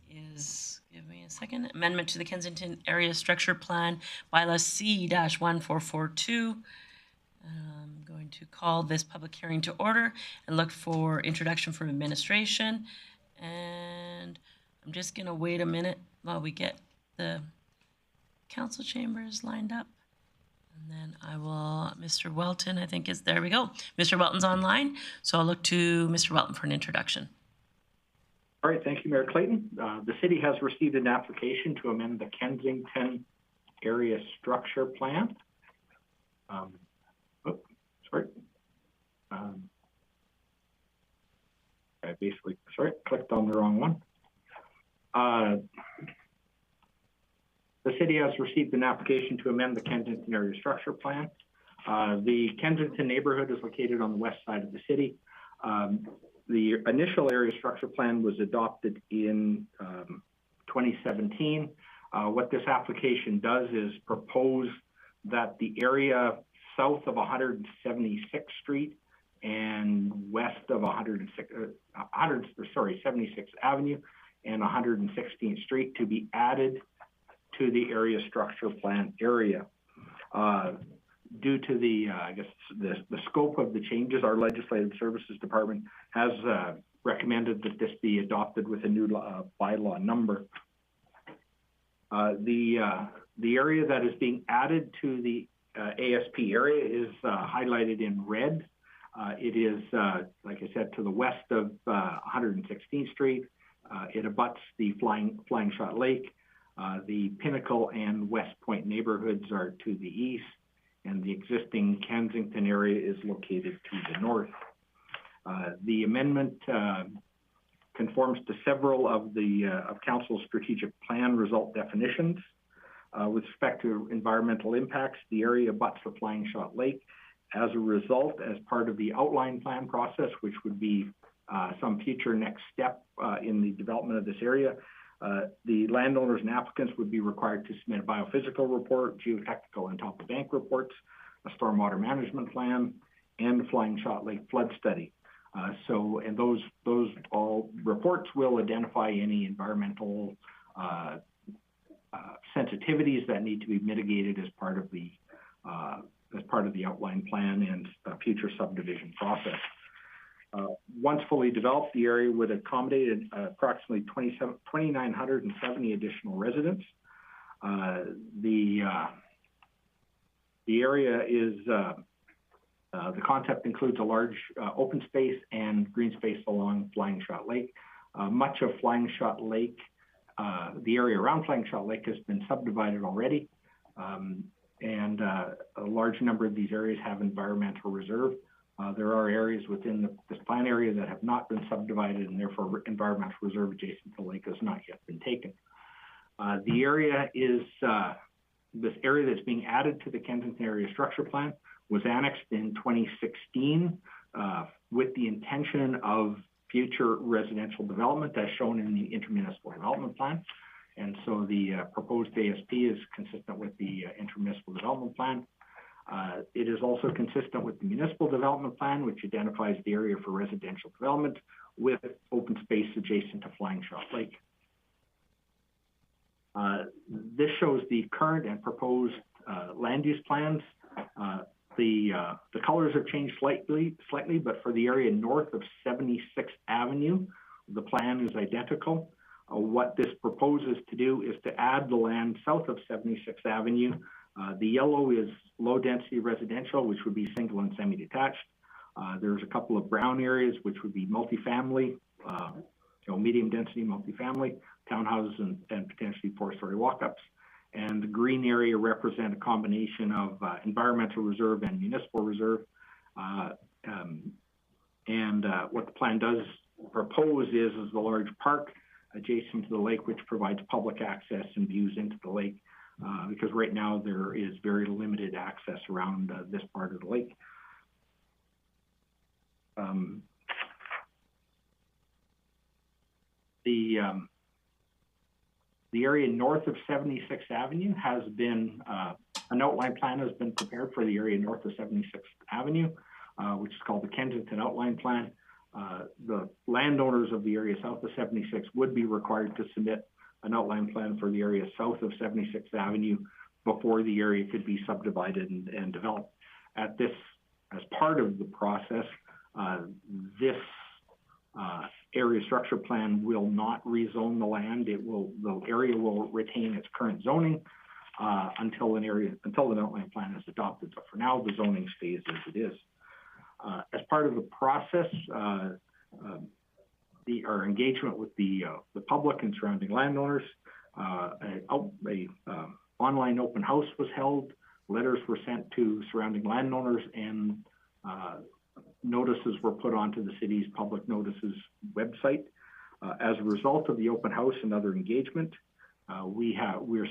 is, give me a second, amendment to the Kensington Area Structure Plan, bylaw C-1442. I'm going to call this public hearing to order and look for introduction from administration. And I'm just going to wait a minute while we get the council chambers lined up. And then I will, Mr. Welton, I think is, there we go. Mr. Welton's online, so I'll look to Mr. Welton for an introduction. All right, thank you, Mayor Clayton. The city has received an application to amend the Kensington Area Structure Plan. I basically, clicked on the wrong one. The city has received an application to amend the Kensington Area Structure Plan. The Kensington neighborhood is located on the west side of the city. The initial area structure plan was adopted in 2017. What this application does is propose that the area south of 176th Street and west of 76th Avenue and 116th Street to be added to the area structure plan area. Due to the, the scope of the changes, our Legislative Services Department has recommended that this be adopted with a new bylaw number. The area that is being added to the ASP area is highlighted in red. It is, like I said, to the west of 116th Street. It abuts the Flying Shot Lake. The Pinnacle and West Point neighborhoods are to the east, and the existing Kensington area is located to the north. The amendment conforms to several of the of Council's strategic plan result definitions. With respect to environmental impacts, the area abuts the Flying Shot Lake. As a result, as part of the outline plan process, which would be some future next step in the development of this area, the landowners and applicants would be required to submit a biophysical report, geotechnical and top of bank reports, a stormwater management plan, and a Flying Shot Lake flood study. And those all reports will identify any environmental sensitivities that need to be mitigated as part of the outline plan and future subdivision process. Once fully developed, the area would accommodate approximately 2,970 additional residents. The area is, the concept includes a large open space and green space along Flying Shot Lake. Much of Flying Shot Lake, the area around Flying Shot Lake has been subdivided already, and a large number of these areas have environmental reserve. There are areas within this plan area that have not been subdivided, and therefore environmental reserve adjacent to the lake has not yet been taken. The area is, this area that's being added to the Kensington Area Structure Plan was annexed in 2016 with the intention of future residential development as shown in the intermunicipal development plan. And so the proposed ASP is consistent with the intermunicipal development plan. It is also consistent with the municipal development plan, which identifies the area for residential development with open space adjacent to Flying Shot Lake. This shows the current and proposed land use plans. the colors have changed slightly, but for the area north of 76th Avenue, the plan is identical. What this proposes to do is to add the land south of 76th Avenue. The yellow is low-density residential, which would be single and semi-detached. There's a couple of brown areas, which would be multifamily, medium-density multifamily, townhouses, and potentially four-story walk-ups. And the green area represent a combination of environmental reserve and municipal reserve. What the plan does propose is the large park adjacent to the lake, which provides public access and views into the lake, because right now there is very limited access around this part of the lake. The area north of 76th Avenue has been, an outline plan has been prepared for the area north of 76th Avenue, which is called the Kensington Outline Plan. The landowners of the area south of 76 would be required to submit an outline plan for the area south of 76th Avenue before the area could be subdivided and developed. As part of the process, this area structure plan will not rezone the land. The area will retain its current zoning until an outline plan is adopted. But for now, the zoning stays as it is. As part of the process, our engagement with the public and surrounding landowners, an online open house was held. Letters were sent to surrounding landowners, and notices were put onto the city's public notices website. As a result of the open house and other engagement, we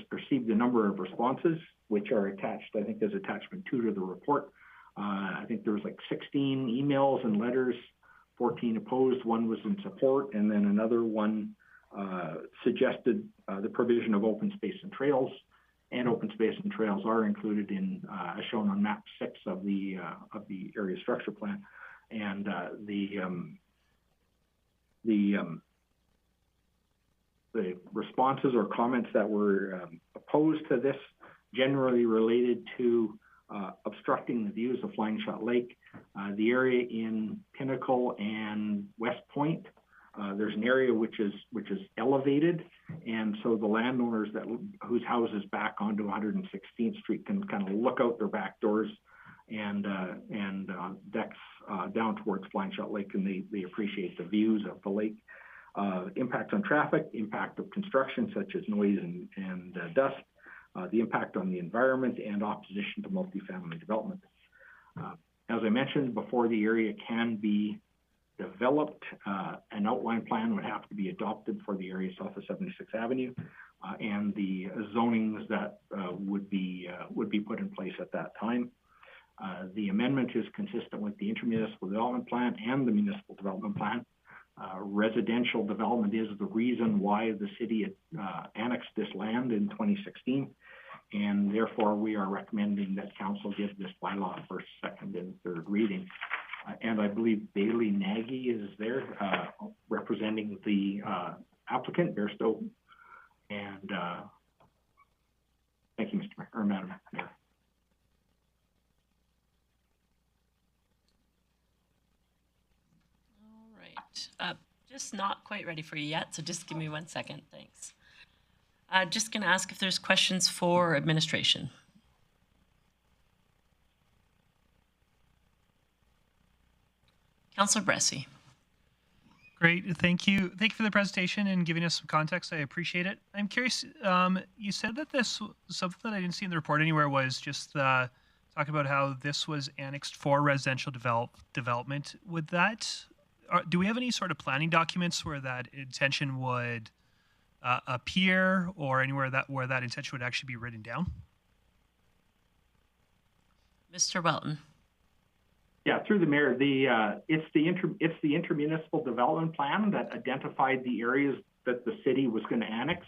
received a number of responses, which are attached, I think, as attachment 2 to the report. I think there was like 16 emails and letters, 14 opposed, 1 was in support, and then another one suggested the provision of open space and trails. And open space and trails are included in, as shown on map 6 of the area structure plan. And the responses or comments that were opposed to this generally related to obstructing the views of Flying Shot Lake. The area in Pinnacle and West Point, there's an area which is elevated, and so the landowners whose houses back onto 116th Street can kind of look out their back doors and decks down towards Flying Shot Lake, and they appreciate the views of the lake. Impact on traffic, impact of construction such as noise and dust, the impact on the environment, and opposition to multifamily development. As I mentioned before, the area can be developed. An outline plan would have to be adopted for the area south of 76th Avenue, and the zonings that would be put in place at that time. The amendment is consistent with the intermunicipal development plan and the municipal development plan. Residential development is the reason why the city annexed this land in 2016, and therefore we are recommending that council give this bylaw first, second, and third reading. And I believe Bailey Nagy is there representing the applicant, Bairstow. And thank you, Mr. Mayor, or Madam Mayor. All right. Just not quite ready for you yet, so just give me 1 second. Thanks. Just going to ask if there's questions for administration. Councillor Bressie. Great, thank you. Thank you for the presentation and giving us some context. I appreciate it. I'm curious, you said that this, something that I didn't see in the report anywhere was just talk about how this was annexed for residential development. Would that, do we have any sort of planning documents where that intention would appear, or anywhere where that intention would actually be written down? Mr. Welton. Yeah, through the mayor, it's the intermunicipal development plan that identified the areas that the city was going to annex.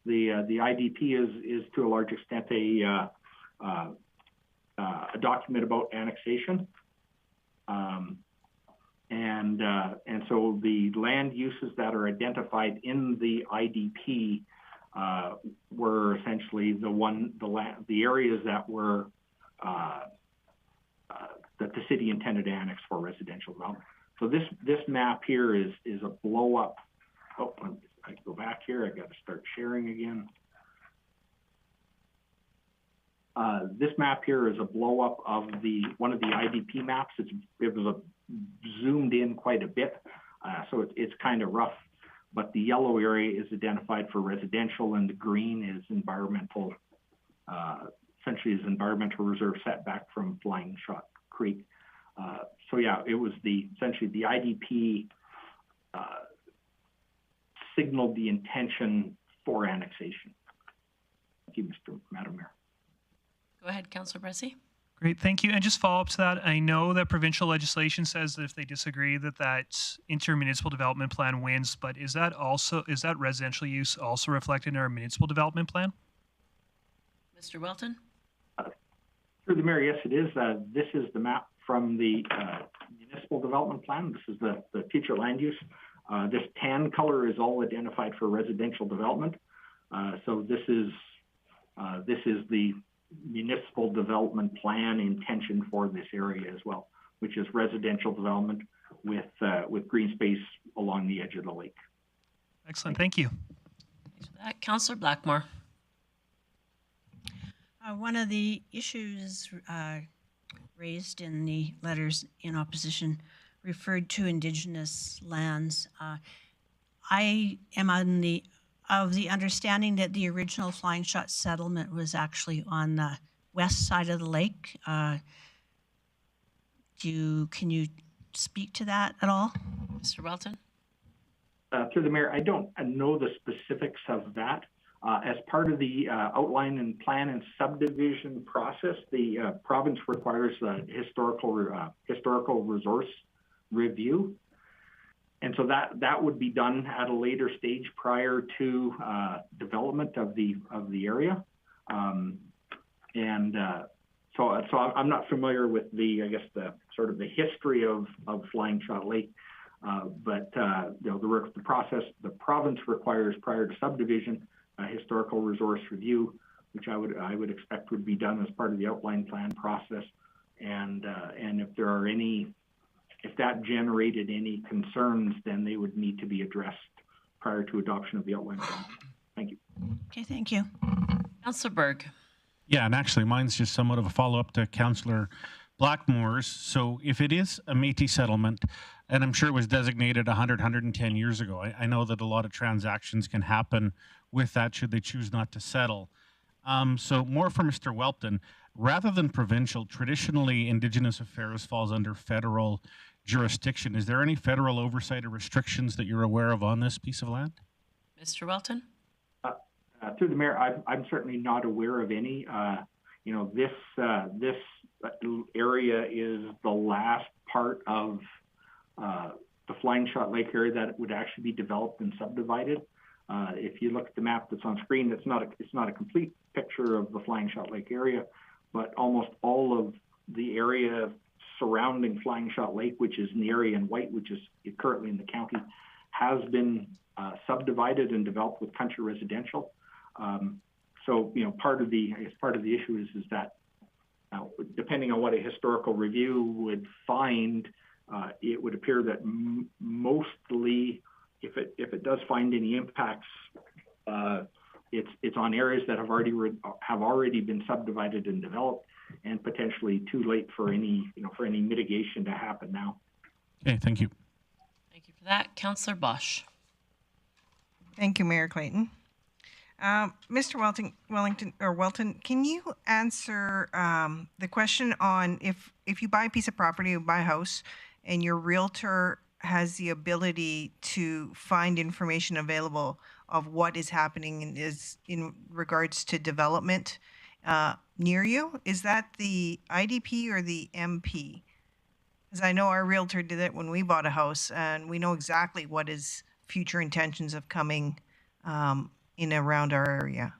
The IDP is to a large extent a document about annexation, and so the land uses that are identified in the IDP were essentially the areas that were that the city intended to annex for residential development. So this map here is a blow up. Oh, I go back here. I got to start sharing again. This map here is a blow up of one of the IDP maps. It was zoomed in quite a bit, so it's kind of rough. But the yellow area is identified for residential, and the green is environmental. Essentially, is environmental reserve setback from Flying Shot Creek. So yeah, it was essentially the IDP signaled the intention for annexation. Thank you, Madam Mayor. Go ahead, Councillor Bressie. Great, thank you. And just follow up to that, I know that provincial legislation says that if they disagree that intermunicipal development plan wins, but is that residential use also reflected in our municipal development plan? Mr. Welton? Through the mayor, yes, it is. This is the map from the municipal development plan. This is the future land use. This tan color is all identified for residential development. So this is the municipal development plan intention for this area as well, which is residential development with green space along the edge of the lake. Excellent, thank you. Thanks for that. Councillor Blackmore. One of the issues raised in the letters in opposition referred to Indigenous lands. I am of the understanding that the original Flying Shot settlement was actually on the west side of the lake. Can you speak to that at all? Mr. Welton? Through the mayor, I don't know the specifics of that. As part of the outline and plan and subdivision process, the province requires a historical resource review. And so that would be done at a later stage prior to development of the area. So I'm not familiar with the sort of the history of Flying Shot Lake, but the process the province requires prior to subdivision a historical resource review, which I would expect would be done as part of the outline plan process, and if that generated any concerns, then they would need to be addressed prior to adoption of the outline plan. Thank you. Okay, thank you. Councillor Berg. Yeah, and actually mine's just somewhat of a follow-up to Councillor Blackmore's. So if it is a Métis settlement, and I'm sure it was designated 110 years ago, I know that a lot of transactions can happen with that should they choose not to settle. So more for Mr. Welton. Rather than provincial, traditionally Indigenous affairs falls under federal jurisdiction. Is there any federal oversight or restrictions that you're aware of on this piece of land? Mr. Welton? Through the mayor, I'm certainly not aware of any. This area is the last part of the Flying Shot Lake area that would actually be developed and subdivided. If you look at the map that's on screen, it's not a complete picture of the Flying Shot Lake area, but almost all of the area surrounding Flying Shot Lake, which is in the area in white, which is currently in the county, has been subdivided and developed with country residential. So part of the issue is that depending on what a historical review would find, it would appear that mostly, if it does find any impacts, it's on areas that have already been subdivided and developed, and potentially too late for any mitigation to happen now. Okay, thank you. Thank you for that. Councillor Bosch. Thank you, Mayor Clayton. Mr. Welton, can you answer the question on if you buy a piece of property, you buy a house, and your realtor has the ability to find information available of what is happening in regards to development near you? Is that the IDP or the MP? Because I know our realtor did it when we bought a house, and we know exactly what his future intentions of coming in around our area.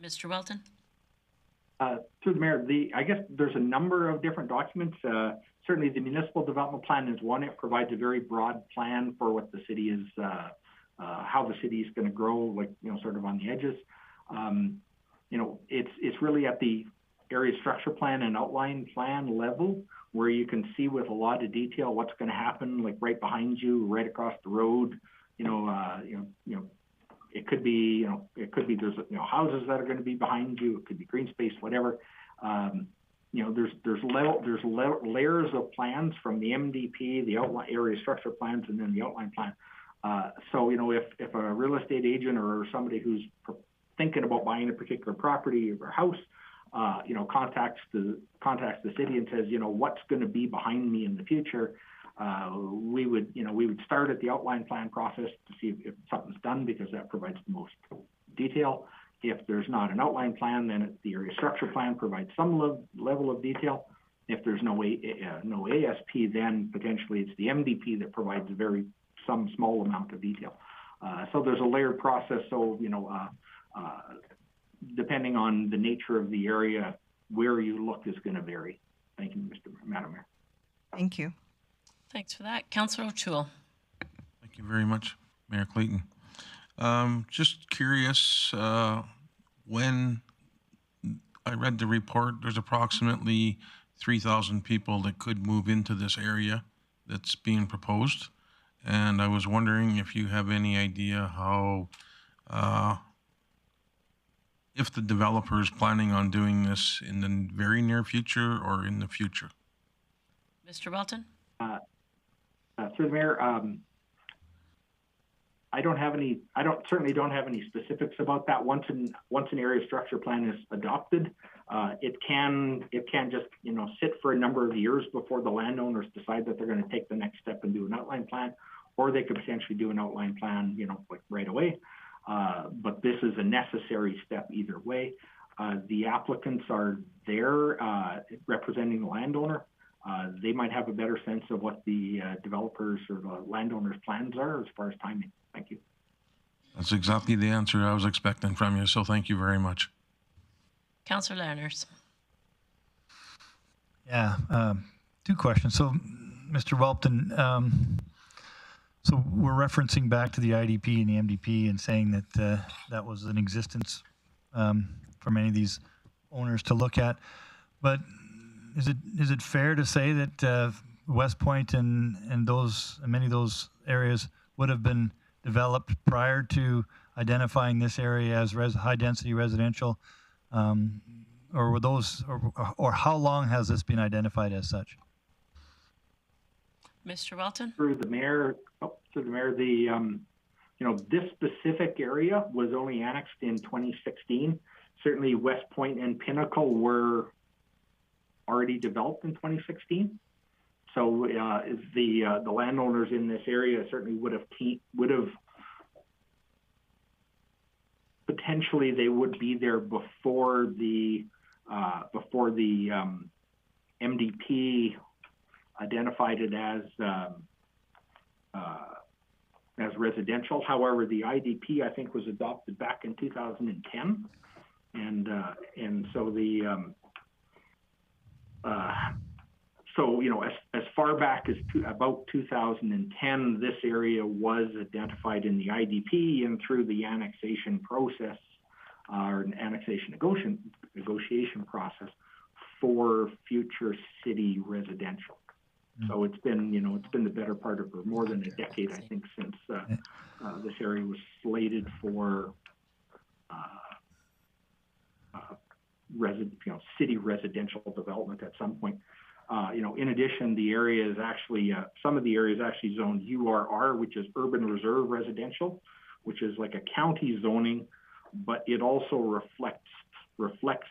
Mr. Welton? Through the mayor, I guess there's a number of different documents. Certainly the municipal development plan is one. It provides a very broad plan for what the city is, how the city is going to grow, sort of on the edges. It's really at the area structure plan and outline plan level, where you can see with a lot of detail what's going to happen, like right behind you, right across the road. It could be, there's houses that are going to be behind you. It could be green space, whatever. There's layers of plans from the MDP, the outline area structure plans, and then the outline plan. So if a real estate agent or somebody who's thinking about buying a particular property or house, contacts the city and says, what's going to be behind me in the future, we would start at the outline plan process to see if something's done, because that provides the most detail. If there's not an outline plan, then the area structure plan provides some level of detail. If there's no ASP, then potentially it's the MDP that provides some small amount of detail. So there's a layered process. So depending on the nature of the area, where you look is going to vary. Thank you, Madam Mayor. Thank you. Thanks for that. Councillor O'Toole. Thank you very much, Mayor Clayton. Just curious, when I read the report, there's approximately 3,000 people that could move into this area that's being proposed. And I was wondering if you have any idea how, if the developer is planning on doing this in the very near future or in the future. Mr. Welton? Through the Mayor, I certainly don't have any specifics about that. Once an area structure plan is adopted, it can just sit for a number of years before the landowners decide that they're going to take the next step and do an outline plan, or they could potentially do an outline plan, like right away. But this is a necessary step either way. The applicants are there representing the landowner. They might have a better sense of what the developers or the landowners' plans are as far as timing. Thank you. That's exactly the answer I was expecting from you, so thank you very much. Councillor Lanners. Yeah, two questions. So, Mr. Welton, so we're referencing back to the IDP and the MDP and saying that that was in existence for many of these owners to look at. But is it fair to say that West Point and many of those areas would have been developed prior to identifying this area as high density residential, or were those, or how long has this been identified as such? Mr. Welton? Through the mayor, this specific area was only annexed in 2016. Certainly West Point and Pinnacle were already developed in 2016. So the landowners in this area certainly would have potentially they would be there before the MDP identified it as residential. However, the IDP I think was adopted back in 2010, and so as far back as about 2010, this area was identified in the IDP and through the annexation process or an annexation negotiation process for future city residential. So it's been the better part of more than a decade, I think, since this area was slated for city residential development at some point. In addition, the area is actually some of the areas actually zoned URR, which is urban reserve residential, which is like a county zoning, but it also reflects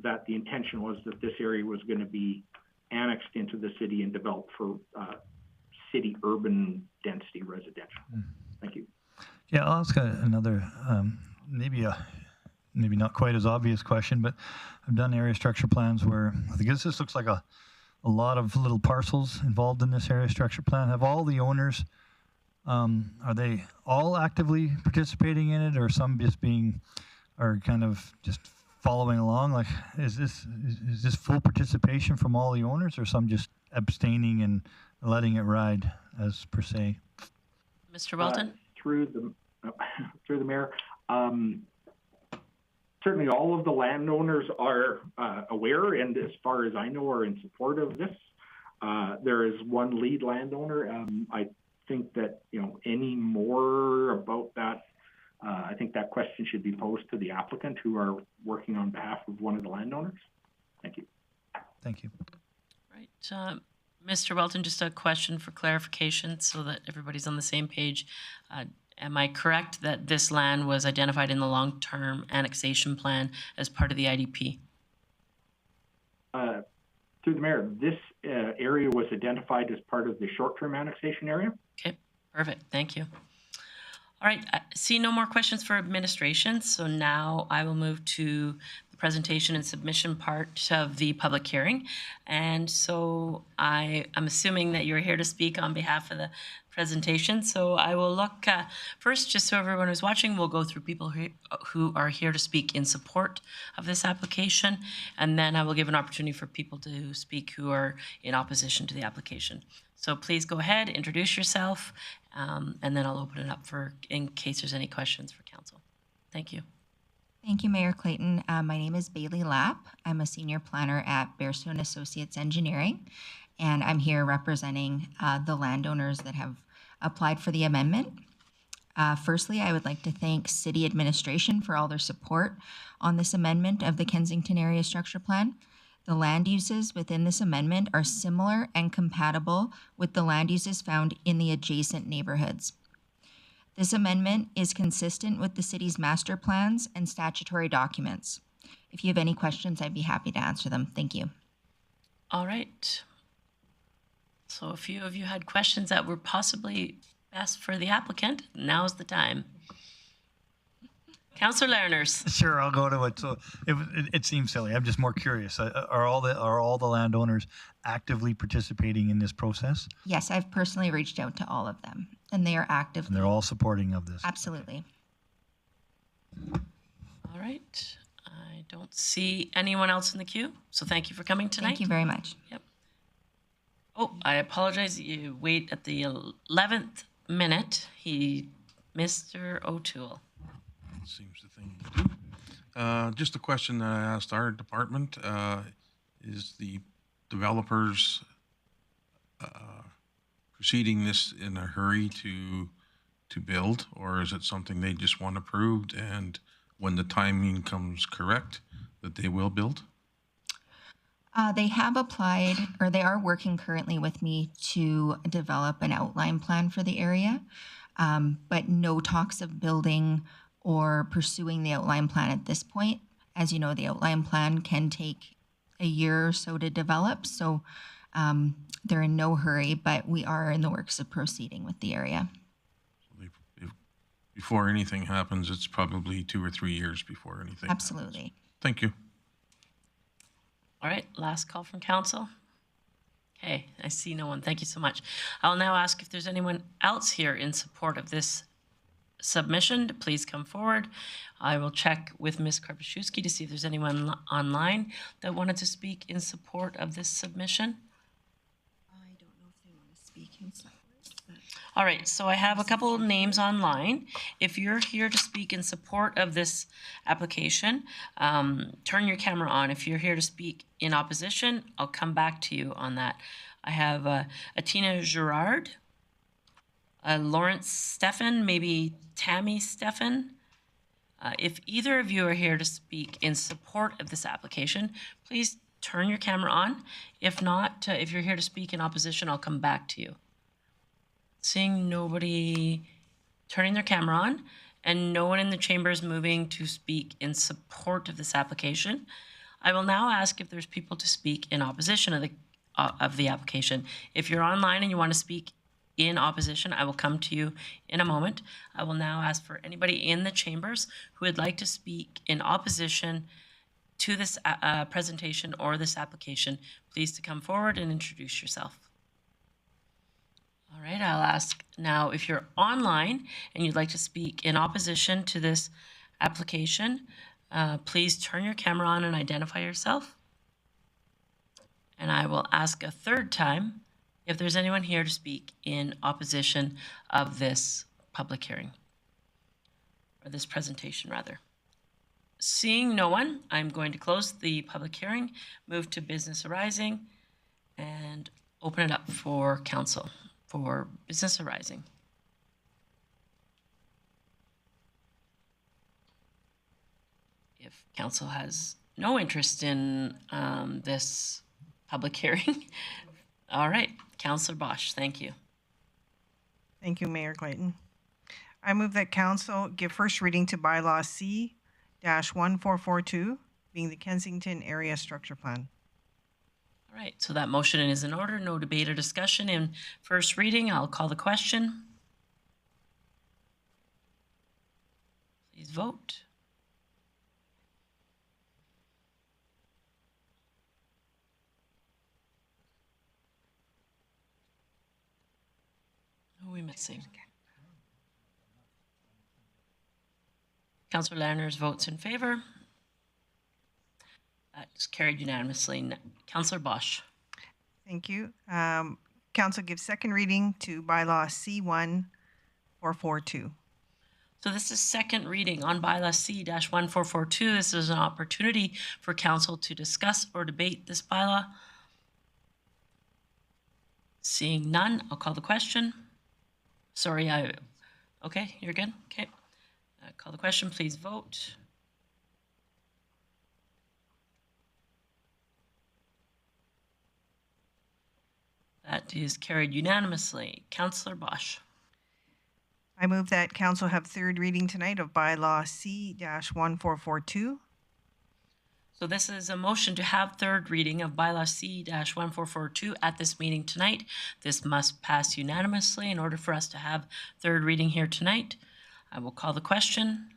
that the intention was that this area was going to be annexed into the city and developed for city urban density residential. Thank you. Yeah, I'll ask another maybe not quite as obvious question, but I've done area structure plans where I guess this looks like a lot of little parcels involved in this area structure plan. Have all the owners, are they all actively participating in it, or some are kind of just following along? Like, is this full participation from all the owners, or some just abstaining and letting it ride as per se? Mr. Welton? Through the mayor. certainly all of the landowners are aware, and as far as I know, are in support of this. There is one lead landowner. I think that, any more about that, I think that question should be posed to the applicant, who are working on behalf of one of the landowners. Thank you. Thank you. Right. Mr. Welton, just a question for clarification so that everybody's on the same page. Am I correct that this land was identified in the long-term annexation plan as part of the IDP? Through the mayor, this area was identified as part of the short-term annexation area. Okay, perfect. Thank you. All right, I see no more questions for administration, so now I will move to the presentation and submission part of the public hearing. And so I'm assuming that you're here to speak on behalf of the presentation. So I will look first, just so everyone who's watching, we'll go through people who are here to speak in support of this application. And then I will give an opportunity for people to speak who are in opposition to the application. So please go ahead, introduce yourself, and then I'll open it up in case there's any questions for council. Thank you. Thank you, Mayor Clayton. My name is Bailey Lapp. I'm a senior planner at Bearstone Associates Engineering, and I'm here representing the landowners that have applied for the amendment. Firstly, I would like to thank City Administration for all their support on this amendment of the Kensington Area Structure Plan. The land uses within this amendment are similar and compatible with the land uses found in the adjacent neighborhoods. This amendment is consistent with the city's master plans and statutory documents. If you have any questions, I'd be happy to answer them. Thank you. All right. So a few of you had questions that were possibly best for the applicant. Now's the time. Councillor Lerners. Sure, I'll go to it. So it seems silly. I'm just more curious. Are all the landowners actively participating in this process? Yes, I've personally reached out to all of them, and they are active. And they're all supporting of this? Absolutely. All right. I don't see anyone else in the queue, so thank you for coming tonight. Thank you very much. Yep. Oh, I apologize. You wait at the 11th minute. Mr. O'Toole. Seems the thing to do. Just a question that I asked our department, is the developers proceeding this in a hurry to build, or is it something they just want approved, and when the timing comes correct, that they will build? They have applied, or they are working currently with me to develop an outline plan for the area, but no talks of building or pursuing the outline plan at this point. As you know, the outline plan can take a year or so to develop, so they're in no hurry, but we are in the works of proceeding with the area. Before anything happens, it's probably 2 or 3 years before anything Absolutely. happens. Thank you. All right, last call from council. Okay, I see no one. Thank you so much. I'll now ask if there's anyone else here in support of this submission to please come forward. I will check with Ms. Karpaszewski to see if there's anyone online that wanted to speak in support of this submission. I don't know if they want to speak in support. All right, so I have a couple of names online. If you're here to speak in support of this application, turn your camera on. If you're here to speak in opposition, I'll come back to you on that. I have Atina Girard, Lawrence Stephan, maybe Tammy Stephan. If either of you are here to speak in support of this application, please turn your camera on. If not, if you're here to speak in opposition, I'll come back to you. Seeing nobody turning their camera on and no one in the chamber is moving to speak in support of this application, I will now ask if there's people to speak in opposition of the application. If you're online and you want to speak in opposition, I will come to you in a moment. I will now ask for anybody in the chambers who would like to speak in opposition to this presentation or this application, please to come forward and introduce yourself. All right, I'll ask now if you're online and you'd like to speak in opposition to this application, please turn your camera on and identify yourself. And I will ask a third time if there's anyone here to speak in opposition of this public hearing, or this presentation rather. Seeing no one, I'm going to close the public hearing, move to business arising, and open it up for council for business arising. If council has no interest in this public hearing, all right, Councillor Bosch, thank you. Thank you, Mayor Clayton. I move that council give first reading to bylaw C-1442, being the Kensington Area Structure Plan. All right, so that motion is in order. No debate or discussion in first reading. I'll call the question. Please vote. Who are we missing? Councillor Lanners votes in favor. That is carried unanimously. Councillor Bosch. Thank you. Council gives second reading to bylaw C-1442. So this is second reading on bylaw C-1442. This is an opportunity for council to discuss or debate this bylaw. Seeing none, I'll call the question. Sorry, okay, you're good? Okay. Call the question, please vote. That is carried unanimously. Councillor Bosch. I move that council have third reading tonight of bylaw C-1442. So this is a motion to have third reading of bylaw C-1442 at this meeting tonight. This must pass unanimously in order for us to have third reading here tonight. I will call the question.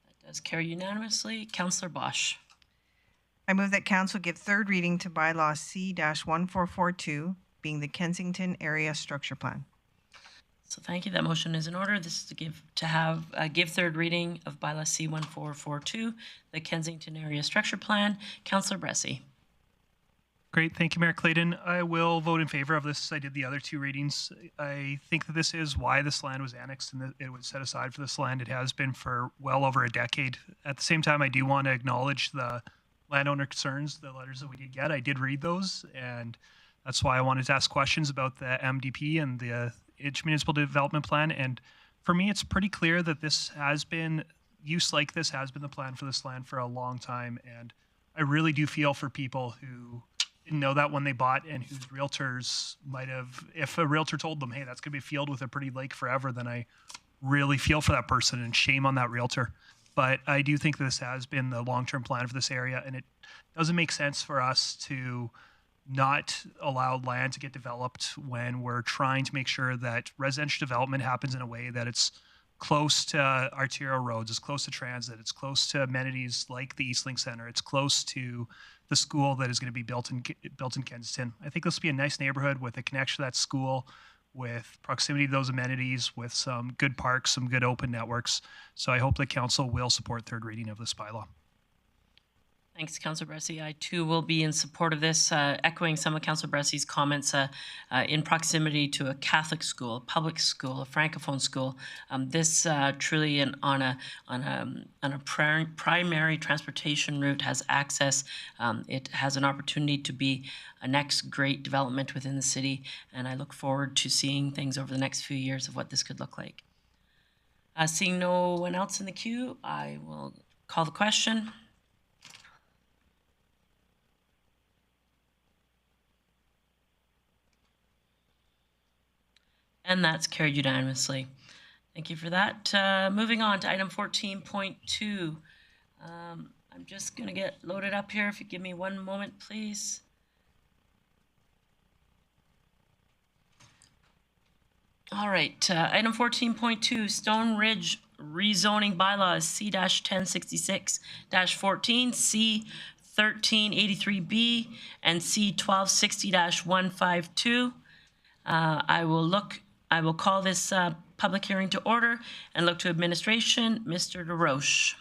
That does carry unanimously. Councillor Bosch. I move that council give third reading to bylaw C-1442, being the Kensington Area Structure Plan. So thank you. That motion is in order. This is to give third reading of bylaw C-1442, the Kensington Area Structure Plan. Councillor Bressie. Great. Thank you, Mayor Clayton. I will vote in favor of this. I did the other two readings. I think that this is why this land was annexed and that it was set aside for this land. It has been for well over a decade. At the same time, I do want to acknowledge the landowner concerns, the letters that we did get. I did read those, and that's why I wanted to ask questions about the MDP and the Municipal Development Plan. And for me, it's pretty clear that this has been, use like this has been the plan for this land for a long time. And I really do feel for people who didn't know that when they bought and whose realtors might have, if a realtor told them, hey, that's going to be a field with a pretty lake forever, then I really feel for that person and shame on that realtor. But I do think this has been the long-term plan for this area, and it doesn't make sense for us to not allow land to get developed when we're trying to make sure that residential development happens in a way that it's close to arterial roads, it's close to transit, it's close to amenities like the Eastlink Center, it's close to the school that is going to be built in Kensington. I think this will be a nice neighborhood with a connection to that school, with proximity to those amenities, with some good parks, some good open networks. So I hope the council will support third reading of this bylaw. Thanks, Councillor Bressie. I too will be in support of this, echoing some of Councillor Bressie's comments in proximity to a Catholic school, a public school, a Francophone school. This truly on a primary transportation route has access. It has an opportunity to be a next great development within the city, and I look forward to seeing things over the next few years of what this could look like. Seeing no one else in the queue, I will call the question. And that's carried unanimously. Thank you for that. Moving on to item 14.2. I'm just going to get loaded up here. If you give me one moment, please. All right. Item 14.2, Stone Ridge rezoning bylaws C-1066-14, C-1383B, and C-1260-152. I will call this public hearing to order and look to administration. Mr. DeRoche.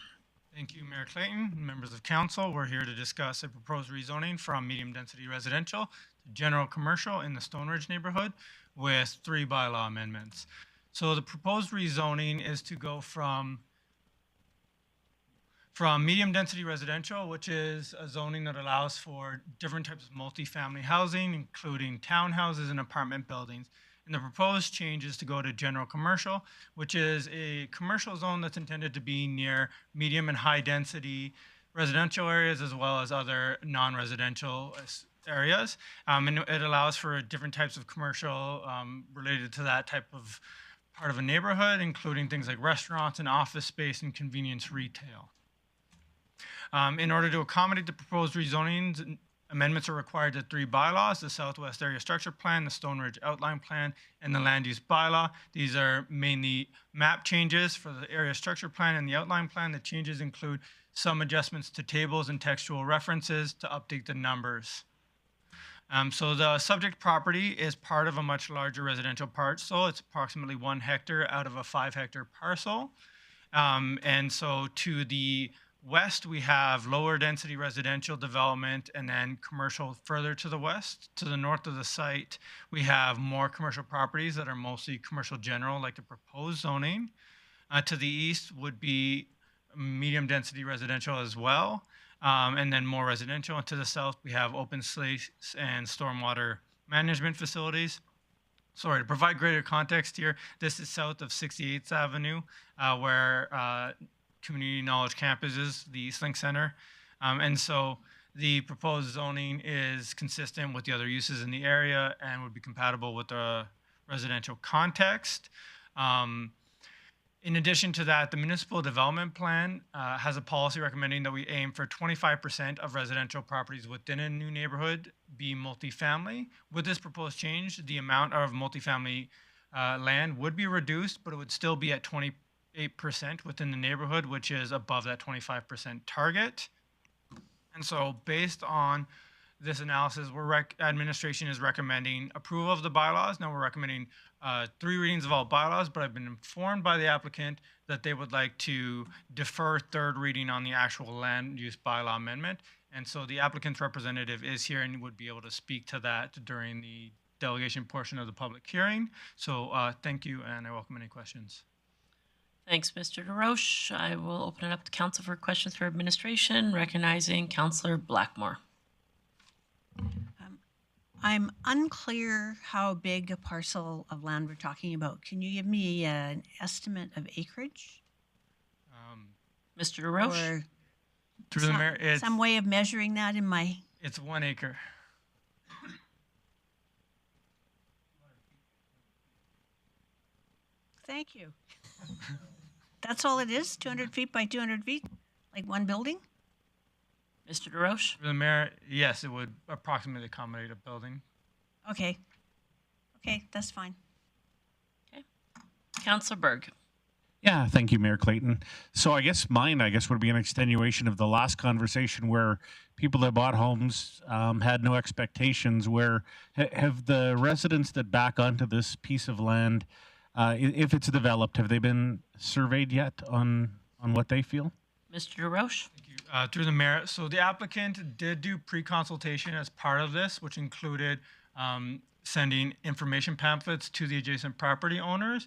Thank you, Mayor Clayton. Members of council, we're here to discuss a proposed rezoning from medium-density residential to general commercial in the Stone Ridge neighborhood with 3 bylaw amendments. So the proposed rezoning is to go from medium-density residential, which is a zoning that allows for different types of multifamily housing, including townhouses and apartment buildings. And the proposed change is to go to general commercial, which is a commercial zone that's intended to be near medium and high density residential areas as well as other non-residential areas. And it allows for different types of commercial related to that type of part of a neighborhood, including things like restaurants and office space and convenience retail. In order to accommodate the proposed rezonings, amendments are required to 3 bylaws: the Southwest Area Structure Plan, the Stone Ridge Outline Plan, and the Land Use Bylaw. These are mainly map changes for the Area Structure Plan and the Outline Plan. The changes include some adjustments to tables and textual references to update the numbers. So the subject property is part of a much larger residential parcel. It's approximately 1 hectare out of a 5-hectare parcel. And so to the west, we have lower density residential development and then commercial further to the west. To the north of the site, we have more commercial properties that are mostly commercial general, like the proposed zoning. To the east would be medium density residential as well, and then more residential. And to the south, we have open space and stormwater management facilities. Sorry, to provide greater context here, this is south of 68th Avenue, where Community Knowledge Campus is, the Eastlink Center. And so the proposed zoning is consistent with the other uses in the area and would be compatible with the residential context. In addition to that, the municipal development plan has a policy recommending that we aim for 25% of residential properties within a new neighborhood be multifamily. With this proposed change, the amount of multifamily land would be reduced, but it would still be at 28% within the neighborhood, which is above that 25% target. And so based on this analysis, administration is recommending approval of the bylaws. Now we're recommending 3 readings of all bylaws, but I've been informed by the applicant that they would like to defer 3rd reading on the actual land use bylaw amendment. And so the applicant's representative is here and would be able to speak to that during the delegation portion of the public hearing. So thank you, and I welcome any questions. Thanks, Mr. DeRoche. I will open it up to council for questions for administration, recognizing Councillor Blackmore. I'm unclear how big a parcel of land we're talking about. Can you give me an estimate of acreage? Mr. DeRoche? Or Through the mayor, some way of measuring that in my... It's 1 acre. Thank you. That's all it is? 200 feet by 200 feet? Like 1 building? Mr. DeRoche? Through the mayor, yes, it would approximately accommodate a building. Okay. Okay, that's fine. Okay. Councillor Berg. Yeah, thank you, Mayor Clayton. So I guess mine, would be an extenuation of the last conversation where people that bought homes had no expectations. Where have the residents that back onto this piece of land, if it's developed, have they been surveyed yet on what they feel? Mr. DeRoche? Through the mayor, so the applicant did do pre-consultation as part of this, which included sending information pamphlets to the adjacent property owners.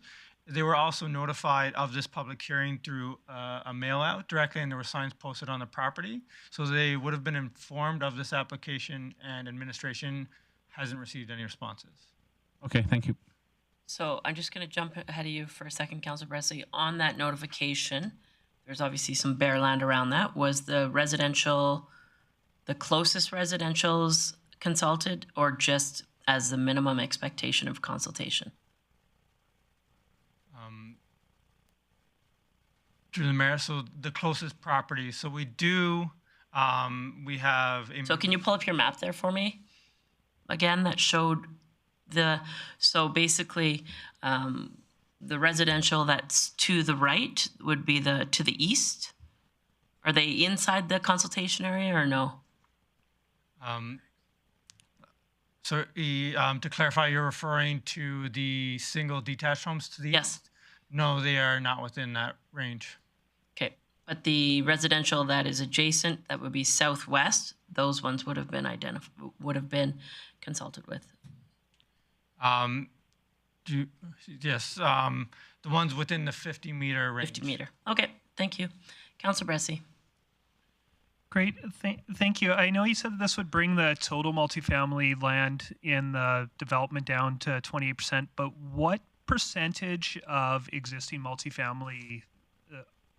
They were also notified of this public hearing through a mail out directly, and there were signs posted on the property. So they would have been informed of this application, and administration hasn't received any responses. Okay, thank you. So I'm just going to jump ahead of you for a second, Councillor Bresley. On that notification, there's obviously some bare land around that. Was the closest residentials consulted, or just as the minimum expectation of consultation? Through the mayor, so the closest property. So we do, we have... So can you pull up your map there for me? Again, that showed so basically, the residential that's to the right would be to the east. Are they inside the consultation area or no? So to clarify, you're referring to the single detached homes to the east? Yes. No, they are not within that range. Okay. But the residential that is adjacent, that would be southwest, those ones would have been consulted with. Yes, the ones within the 50-meter range. 50 meter. Okay, thank you. Councilor Bressie. Great, thank you. I know you said that this would bring the total multifamily land in the development down to 28%, but what percentage of existing multifamily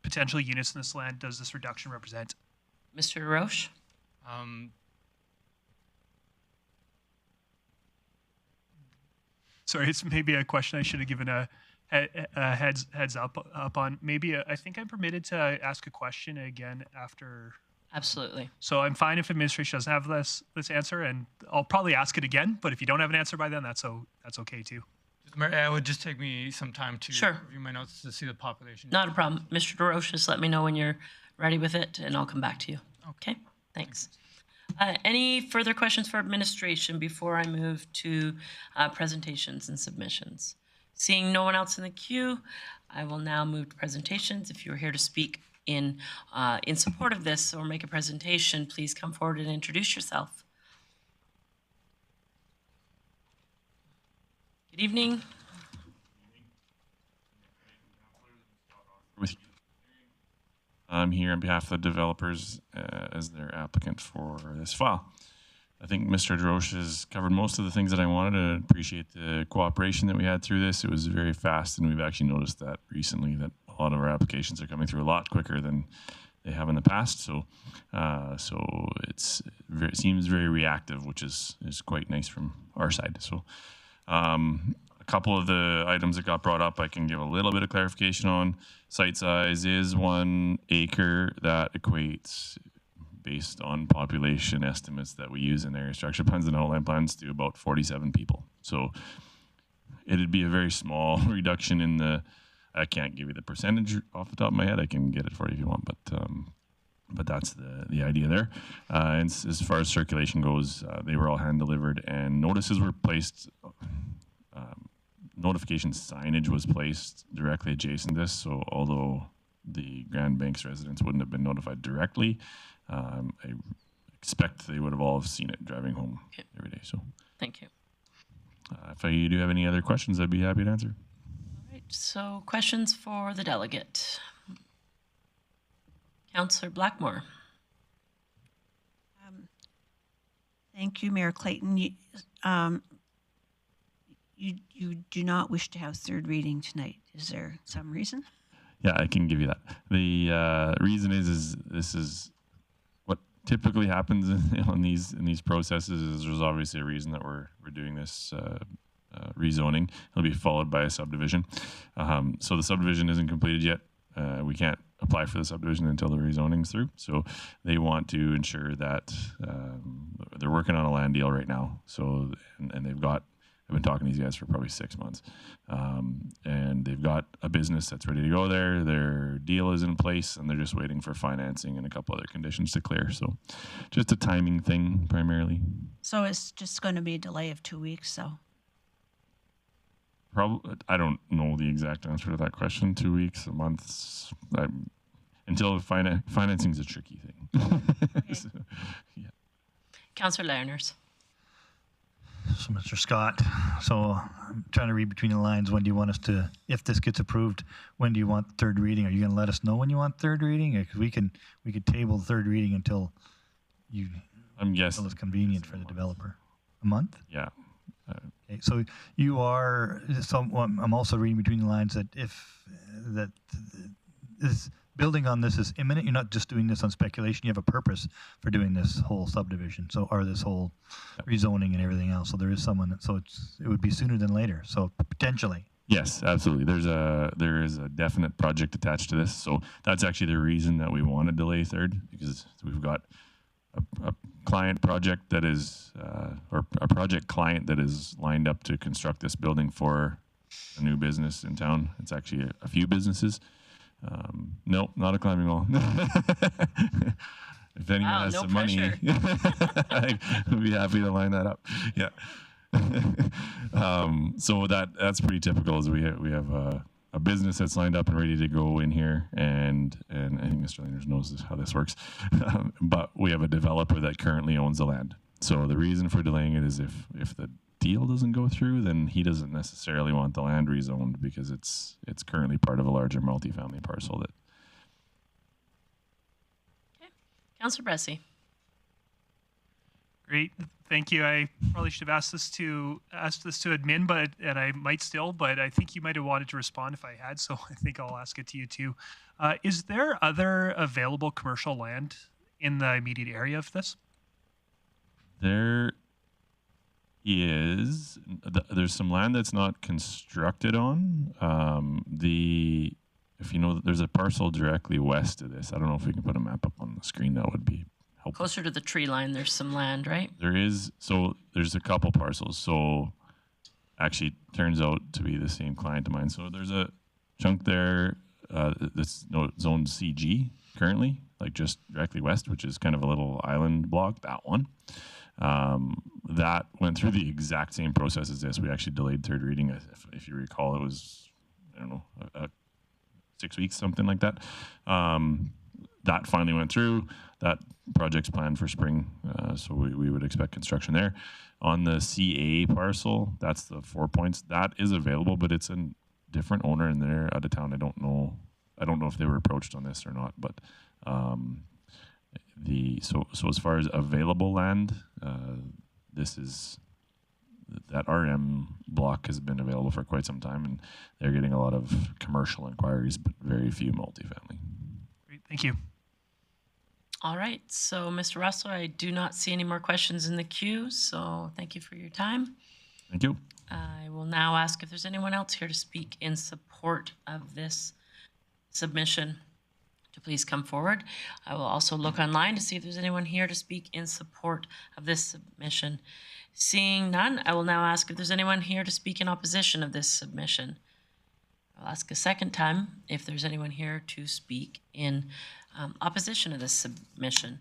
potential units in this land does this reduction represent? Mr. Roche? Sorry, it's maybe a question I should have given a heads up on. Maybe I think I'm permitted to ask a question again after. Absolutely. So I'm fine if administration doesn't have this answer, and I'll probably ask it again. But if you don't have an answer by then, that's okay too. It would just take me some time to Sure. review my notes to see the population. Not a problem. Mr. DeRoche, just let me know when you're ready with it, and I'll come back to you. Okay? Thanks. Any further questions for administration before I move to presentations and submissions? Seeing no one else in the queue, I will now move to presentations. If you're here to speak in support of this or make a presentation, please come forward and introduce yourself. Good evening. I'm here on behalf of the developers as their applicant for this file. I think Mr. Drosh has covered most of the things that I wanted. I appreciate the cooperation that we had through this. It was very fast, and we've actually noticed that recently that a lot of our applications are coming through a lot quicker than they have in the past. So, it seems very reactive, which is quite nice from our side. So, a couple of the items that got brought up, I can give a little bit of clarification on. Site size is 1 acre. That equates, based on population estimates that we use in area structure plans and outline plans, to about 47 people. So it'd be a very small reduction in the, I can't give you the percentage off the top of my head. I can get it for you if you want, but that's the idea there. And as far as circulation goes, they were all hand delivered, and notices were placed. Notification signage was placed directly adjacent to this. So although the Grand Banks residents wouldn't have been notified directly, I expect they would have all seen it driving home every day. So thank you. If you do have any other questions, I'd be happy to answer. All right, so questions for the delegate. Councillor Blackmore. Thank you, Mayor Clayton. You do not wish to have third reading tonight. Is there some reason? Yeah, I can give you that. The reason is this is what typically happens in these processes. Is there's obviously a reason that we're doing this rezoning. It'll be followed by a subdivision. So the subdivision isn't completed yet. We can't apply for the subdivision until the rezoning's through. So they want to ensure that they're working on a land deal right now. So and they've got. I've been talking to these guys for probably 6 months, and they've got a business that's ready to go there. Their deal is in place, and they're just waiting for financing and a couple other conditions to clear. So just a timing thing primarily. So it's just going to be a delay of 2 weeks, so. Probably, I don't know the exact answer to that question. 2 weeks, a month, until financing is a tricky thing. Okay. So, yeah. Councillor Lerners. So, Mr. Scott, so I'm trying to read between the lines. When do you want us to, if this gets approved, when do you want third reading? Are you going to let us know when you want third reading? Because we could table the third reading until I'm guessing it's convenient for the developer. A month? Yeah. Okay, so you are. I'm also reading between the lines that this building on this is imminent. You're not just doing this on speculation. You have a purpose for doing this whole subdivision. So, or this whole rezoning and everything else. So there is someone. So it would be sooner than later. So potentially. Yes, absolutely. There is a definite project attached to this. So that's actually the reason that we want to delay third, because we've got a client project that is, or a project client that is lined up to construct this building for a new business in town. It's actually a few businesses. No, not a climbing wall. If anyone has some money, I'd be happy to line that up. Yeah. So that's pretty typical. Is we have a business that's lined up and ready to go in here, and I think Mr. Leonard knows how this works, but we have a developer that currently owns the land. So the reason for delaying it is if the deal doesn't go through, then he doesn't necessarily want the land rezoned because it's currently part of a larger multifamily parcel. That Councillor Bressy. Great, thank you. I probably should have asked this to admin, and I might still, but I think you might have wanted to respond if I had, so I think I'll ask it to you too. Is there other available commercial land in the immediate area of this? there is there's some land that's not constructed on. If you know, there's a parcel directly west of this. I don't know if we can put a map up on the screen. That would be helpful. Closer to the tree line, there's some land, right? There's a couple parcels. So actually turns out to be the same client of mine. So there's a chunk there that's zone CG currently, like just directly west, which is kind of a little island block, that one. That went through the exact same process as this. We actually delayed third reading. If you recall, it was, I don't know, 6 weeks, something like that. That finally went through. That project's planned for spring, so we would expect construction there. On the CA parcel, that's the 4 points. That is available, but it's a different owner and they're out of town. I don't know if they were approached on this or not, but so as far as available land, that RM block has been available for quite some time, and they're getting a lot of commercial inquiries, but very few multifamily. Great, thank you. All right, so Mr. Russell, I do not see any more questions in the queue, so thank you for your time. Thank you. I will now ask if there's anyone else here to speak in support of this submission to please come forward. I will also look online to see if there's anyone here to speak in support of this submission. Seeing none, I will now ask if there's anyone here to speak in opposition of this submission. I'll ask a second time if there's anyone here to speak in opposition of this submission.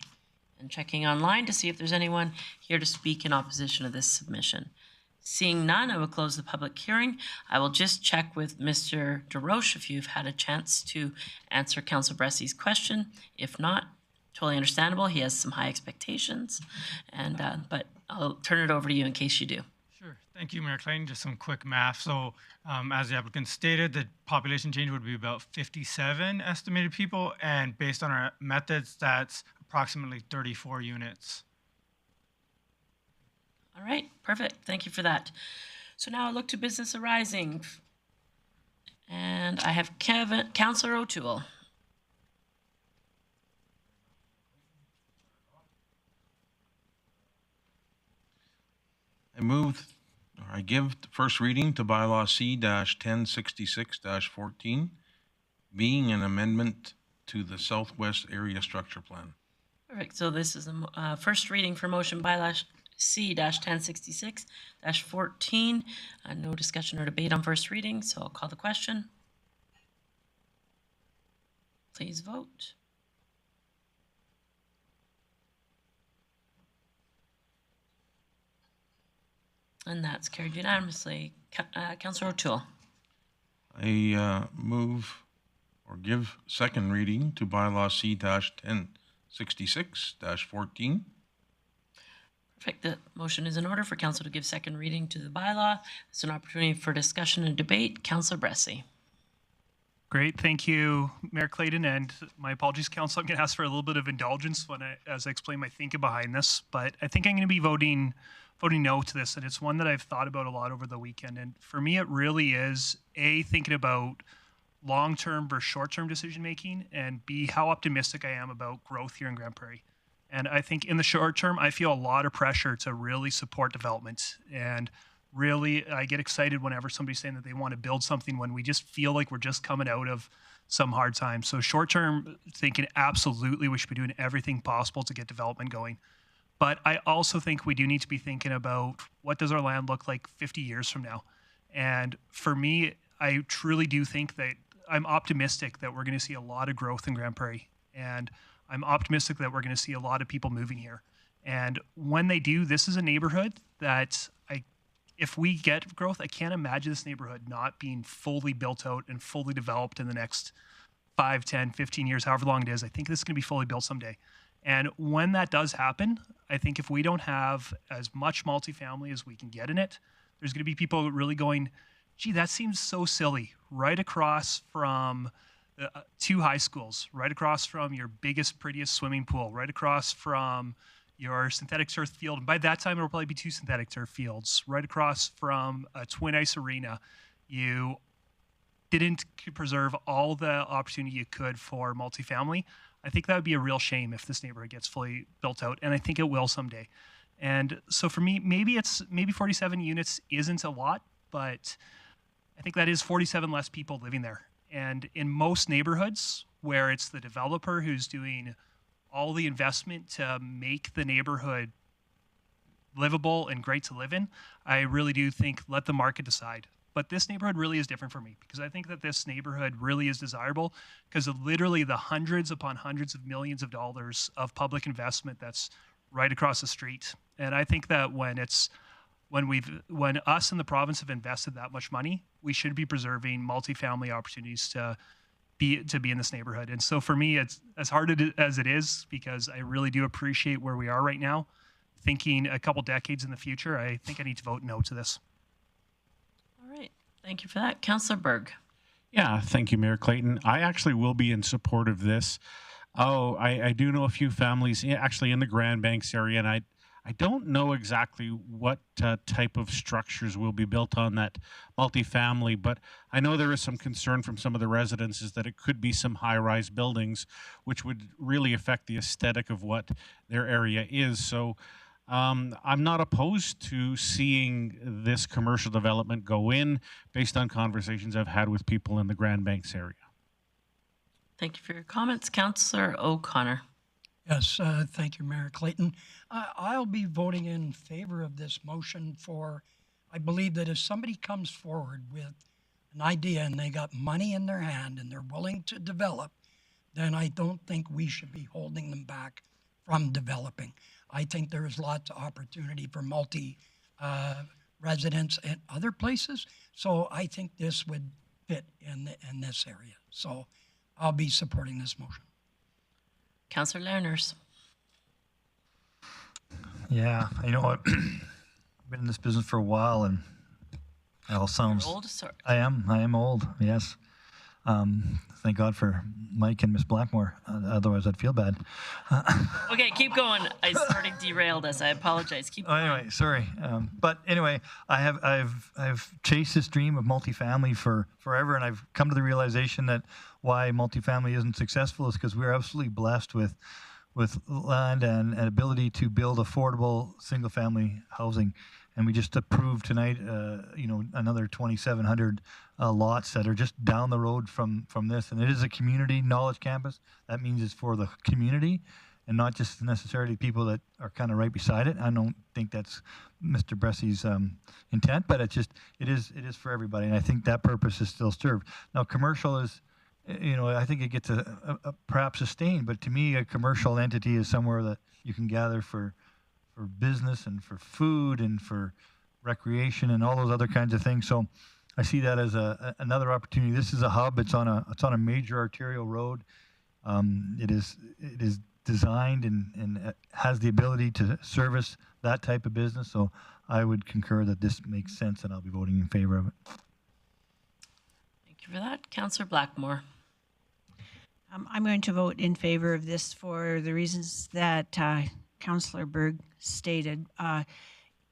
And checking online to see if there's anyone here to speak in opposition of this submission. Seeing none, I will close the public hearing. I will just check with Mr. DeRoche if you've had a chance to answer Councillor Bressy's question. If not, totally understandable. He has some high expectations, and but I'll turn it over to you in case you do. Sure. Thank you, Mayor Clayton. Just some quick math. So as the applicant stated, the population change would be about 57 estimated people, and based on our methods, that's approximately 34 units. All right, perfect. Thank you for that. So now I look to business arising. And I have Councillor O'Toole. I give the first reading to bylaw C-1066-14, being an amendment to the Southwest Area Structure Plan. Perfect. So this is the first reading for motion bylaw C-1066-14. No discussion or debate on first reading, so I'll call the question. Please vote. And that's carried unanimously. Councillor O'Toole. I move or give second reading to bylaw C-1066-14. Perfect. The motion is in order for council to give second reading to the bylaw. It's an opportunity for discussion and debate. Councillor Bressy. Great, thank you, Mayor Clayton, and my apologies, Council. I'm going to ask for a little bit of indulgence as I explain my thinking behind this, but I think I'm going to be voting no to this, and it's one that I've thought about a lot over the weekend. And for me, it really is thinking about long-term versus short-term decision making, and B, how optimistic I am about growth here in Grande Prairie. And I think in the short term, I feel a lot of pressure to really support development. And really, I get excited whenever somebody's saying that they want to build something when we just feel like we're just coming out of some hard times. So short term thinking, absolutely, we should be doing everything possible to get development going. But I also think we do need to be thinking about what does our land look like 50 years from now. And for me, I truly do think that I'm optimistic that we're going to see a lot of growth in Grande Prairie. And I'm optimistic that we're going to see a lot of people moving here. And when they do, this is a neighborhood that if we get growth, I can't imagine this neighborhood not being fully built out and fully developed in the next 5, 10, 15 years, however long it is. I think this is going to be fully built someday. And when that does happen, I think if we don't have as much multifamily as we can get in it, there's going to be people really going, gee, that seems so silly. Right across from 2 high schools, right across from your biggest, prettiest swimming pool, right across from your synthetic turf field. And by that time, it'll probably be 2 synthetic turf fields, right across from a twin ice arena. You didn't preserve all the opportunity you could for multifamily. I think that would be a real shame if this neighborhood gets fully built out, and I think it will someday. And so for me, maybe 47 units isn't a lot, but I think that is 47 less people living there. And in most neighborhoods where it's the developer who's doing all the investment to make the neighborhood livable and great to live in, I really do think let the market decide. But this neighborhood really is different for me because I think that this neighborhood really is desirable because of literally the hundreds upon hundreds of millions of dollars of public investment that's right across the street. And I think that when us in the province have invested that much money, we should be preserving multifamily opportunities to be in this neighborhood. And so for me, it's as hard as it is because I really do appreciate where we are right now. Thinking a couple decades in the future, I think I need to vote no to this. All right. Thank you for that. Councillor Berg. Yeah, thank you, Mayor Clayton. I actually will be in support of this. I do know a few families actually in the Grand Banks area, and I don't know exactly what type of structures will be built on that multifamily, but I know there is some concern from some of the residents is that it could be some high-rise buildings, which would really affect the aesthetic of what their area is. So I'm not opposed to seeing this commercial development go in based on conversations I've had with people in the Grand Banks area. Thank you for your comments. Councillor O'Connor. Yes, thank you, Mayor Clayton. I'll be voting in favor of this motion I believe that if somebody comes forward with an idea and they got money in their hand and they're willing to develop, then I don't think we should be holding them back from developing. I think there is lots of opportunity for residents in other places. So I think this would fit in this area. So I'll be supporting this motion. Councillor Lerners. Yeah, you know what? I've been in this business for a while, and it all sounds. You're old, sorry. I am old. Yes. Thank God for Mike and Miss Blackmore. Otherwise, I'd feel bad. Okay, keep going. I sort of derailed us. I apologize. Keep going. Anyway, sorry. But anyway, I've chased this dream of multifamily for forever, and I've come to the realization that why multifamily isn't successful is because we're absolutely blessed with land and ability to build affordable single-family housing. And we just approved tonight, another 2,700 lots that are just down the road from this. And it is a community knowledge campus. That means it's for the community and not just necessarily people that are kind of right beside it. I don't think that's Mr. Bressy's intent, but it is for everybody. And I think that purpose is still served. Now, commercial is, I think it gets perhaps sustained, but to me, a commercial entity is somewhere that you can gather for business and for food and for recreation and all those other kinds of things. So I see that as another opportunity. This is a hub. It's on a major arterial road. It is designed and has the ability to service that type of business. So I would concur that this makes sense, and I'll be voting in favor of it. Thank you for that. Councillor Blackmore. I'm going to vote in favor of this for the reasons that Councillor Berg stated.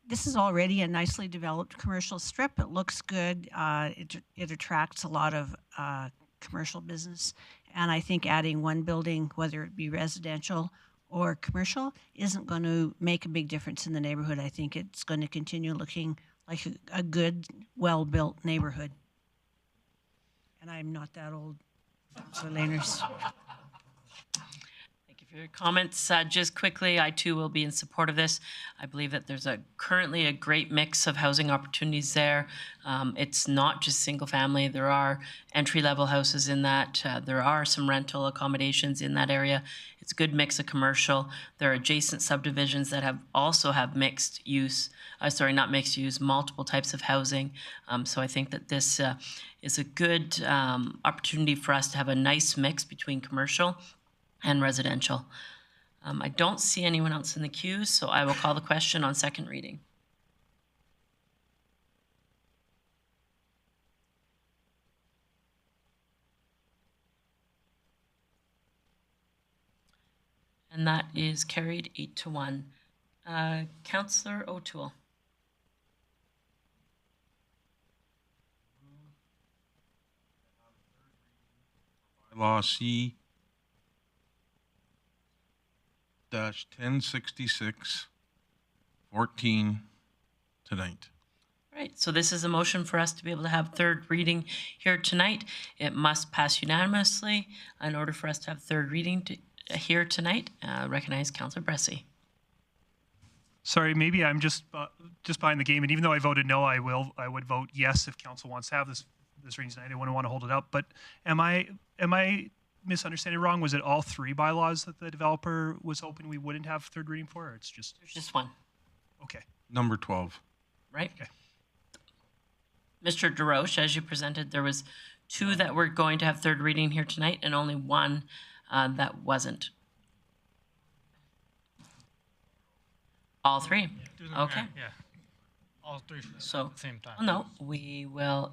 This is already a nicely developed commercial strip. It looks good. It attracts a lot of commercial business. And I think adding one building, whether it be residential or commercial, isn't going to make a big difference in the neighborhood. I think it's going to continue looking like a good, well-built neighborhood. And I'm not that old, Councillor Lerners. Thank you for for your comments. Just quickly, I too will be in support of this. I believe that there's currently a great mix of housing opportunities there. It's not just single family. There are entry-level houses in that. There are some rental accommodations in that area. It's a good mix of commercial. There are adjacent subdivisions that also have mixed use. Not mixed use, multiple types of housing. So I think that this is a good opportunity for us to have a nice mix between commercial and residential. I don't see anyone else in the queue, so I will call the question on second reading. And that is carried 8-1. Councillor O'Toole. Law C -1066 14 tonight. Right, so this is a motion for us to be able to have third reading here tonight. It must pass unanimously in order for us to have third reading here tonight. Recognize Councillor Bressy. Sorry, maybe I'm just behind the game, and even though I voted no, I would vote yes if council wants to have this reading tonight. I wouldn't want to hold it up. But am I misunderstanding wrong? Was it all three bylaws that the developer was hoping we wouldn't have third reading for, or it's just There's just one. Okay. Number 12. Right? Okay. Mr. DeRoche, as you presented, there was 2 that were going to have third reading here tonight and only 1 that wasn't. All 3? Okay. Yeah. All 3 So, at the same time. no, we will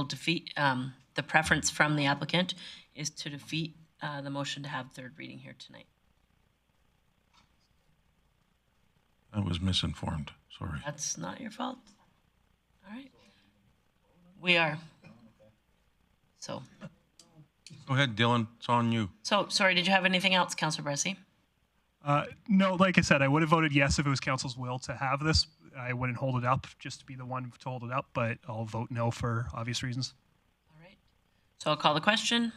defeat, the preference from the applicant is to defeat the motion to have third reading here tonight. I was misinformed. Sorry. That's not your fault. All right. We are. So. Go ahead, Dylan. It's on you. So, sorry, did you have anything else, Councillor Bressy? No, like I said, I would have voted yes if it was council's will to have this. I wouldn't hold it up just to be the one to hold it up, but I'll vote no for obvious reasons. All right. So I'll call the question.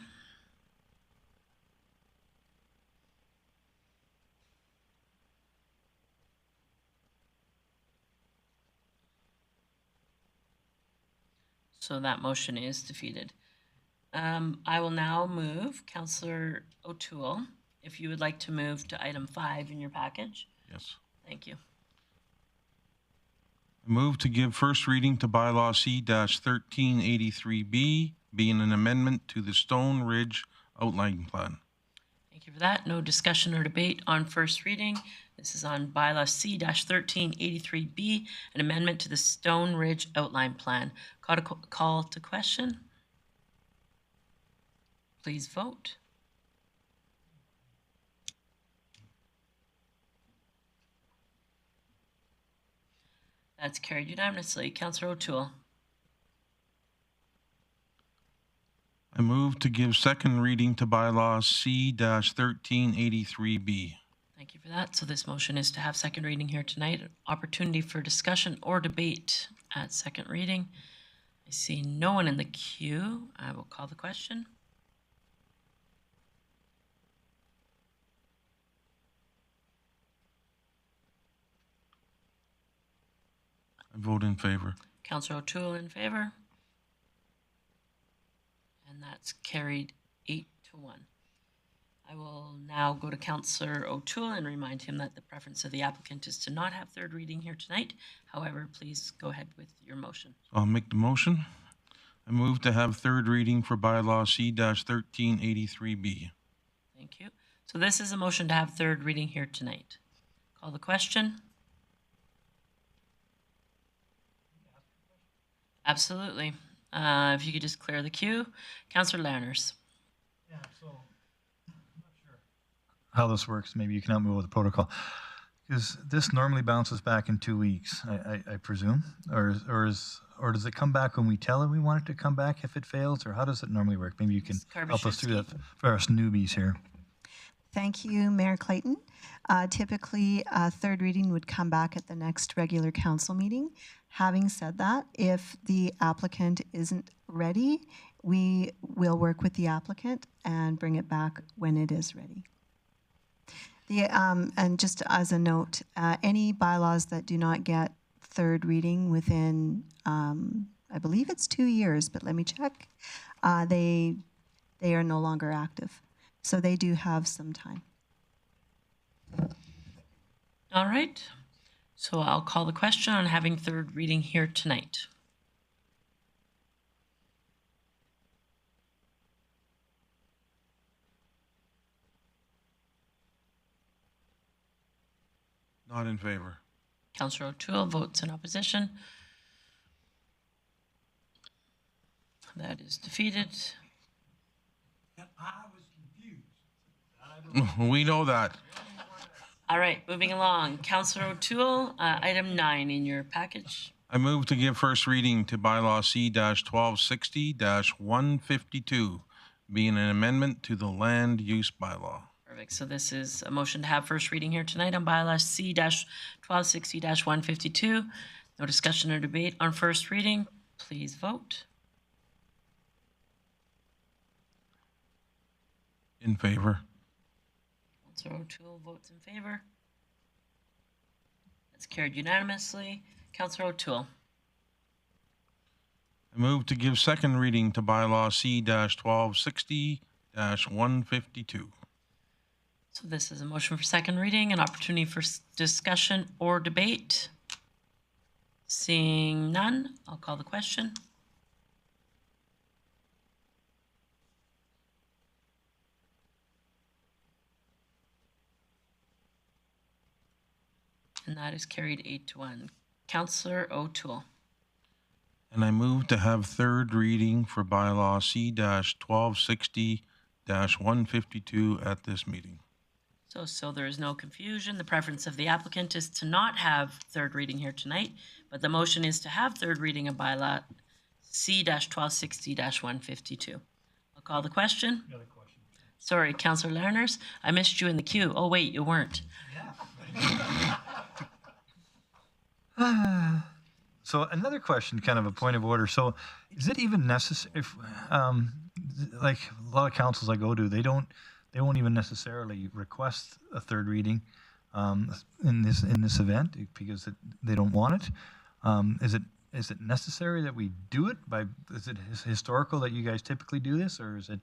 So that motion is defeated. I will now move, Councillor O'Toole, if you would like to move to item 5 in your package. Yes. Thank you. Move to give first reading to bylaw C-1383B, being an amendment to the Stone Ridge Outline Plan. Thank you for that. No discussion or debate on first reading. This is on bylaw C-1383B, an amendment to the Stone Ridge Outline Plan. Call to question. Please vote. That's carried unanimously. Councillor O'Toole. I move to give second reading to bylaw C-1383B. Thank you for that. So this motion is to have second reading here tonight. Opportunity for discussion or debate at second reading. I see no one in the queue. I will call the question. I vote in favor. Councillor O'Toole in favor. And that's carried 8-1. I will now go to Councillor O'Toole and remind him that the preference of the applicant is to not have third reading here tonight. However, please go ahead with your motion. I'll make the motion. I move to have third reading for bylaw C-1383B. Thank you. So this is a motion to have third reading here tonight. Call the question. Absolutely. If you could just clear the queue. Councillor Lanners. Yeah, so I'm not sure how this works. Maybe you can help me with the protocol. Because this normally bounces back in 2 weeks, I presume, or does it come back when we tell it we want it to come back if it fails, or how does it normally work? Maybe you can help us through that for us newbies here. Thank you, Mayor Clayton. Typically, third reading would come back at the next regular council meeting. Having said that, if the applicant isn't ready, we will work with the applicant and bring it back when it is ready. And just as a note, any bylaws that do not get third reading within, I believe it's 2 years, but let me check, they are no longer active. So they do have some time. All right. So I'll call the question on having third reading here tonight. Not in favor. Councillor O'Toole votes in opposition. That is defeated. We know that. All right, moving along. Councillor O'Toole, item 9 in your package. I move to give first reading to bylaw C-1260-152, being an amendment to the land use bylaw. Perfect. So this is a motion to have first reading here tonight on bylaw C-1260-152. No discussion or debate on first reading. Please vote. In favor. Councillor O'Toole votes in favor. That's carried unanimously. Councillor O'Toole. I move to give second reading to bylaw C-1260-152. So this is a motion for second reading, an opportunity for discussion or debate. Seeing none, I'll call the question. And that is carried 8-1. Councillor O'Toole. And I move to have third reading for bylaw C-1260-152 at this meeting. So there is no confusion. The preference of the applicant is to not have third reading here tonight, but the motion is to have third reading of bylaw C-1260-152. I'll call the question. Sorry, Councillor Lerners, I missed you in the queue. Oh, wait, you weren't. So another question, kind of a point of order. So is it even necessary if, like a lot of councils I go to, they won't even necessarily request a third reading in this event because they don't want it. Is it necessary that we do it? Is it historical that you guys typically do this, or is it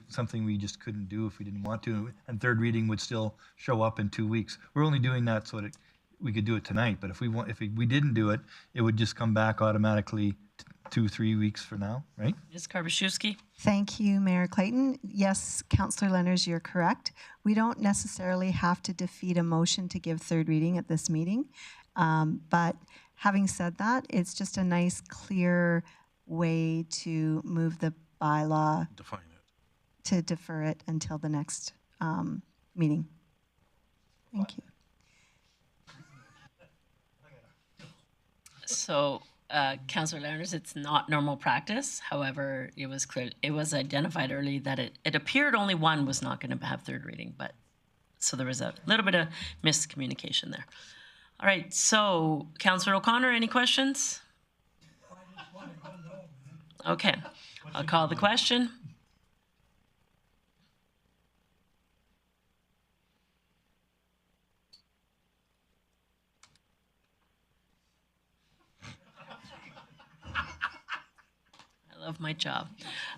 something we just couldn't do if we didn't want to? And third reading would still show up in 2 weeks. We're only doing that so that we could do it tonight. But if we didn't do it, it would just come back automatically 2-3 weeks from now, right? Ms. Karbaschewski. Thank you, Mayor Clayton. Yes, Councillor Lenners, you're correct. We don't necessarily have to defeat a motion to give third reading at this meeting. But having said that, it's just a nice, clear way to move the bylaw. Define it. To defer it until the next meeting. Thank you. So, Councillor Lerners, it's not normal practice. However, it was clear, it was identified early that it appeared only one was not going to have third reading, but so there was a little bit of miscommunication there. All right, so Councillor O'Connor, any questions? Okay, I'll call the question. Of my job.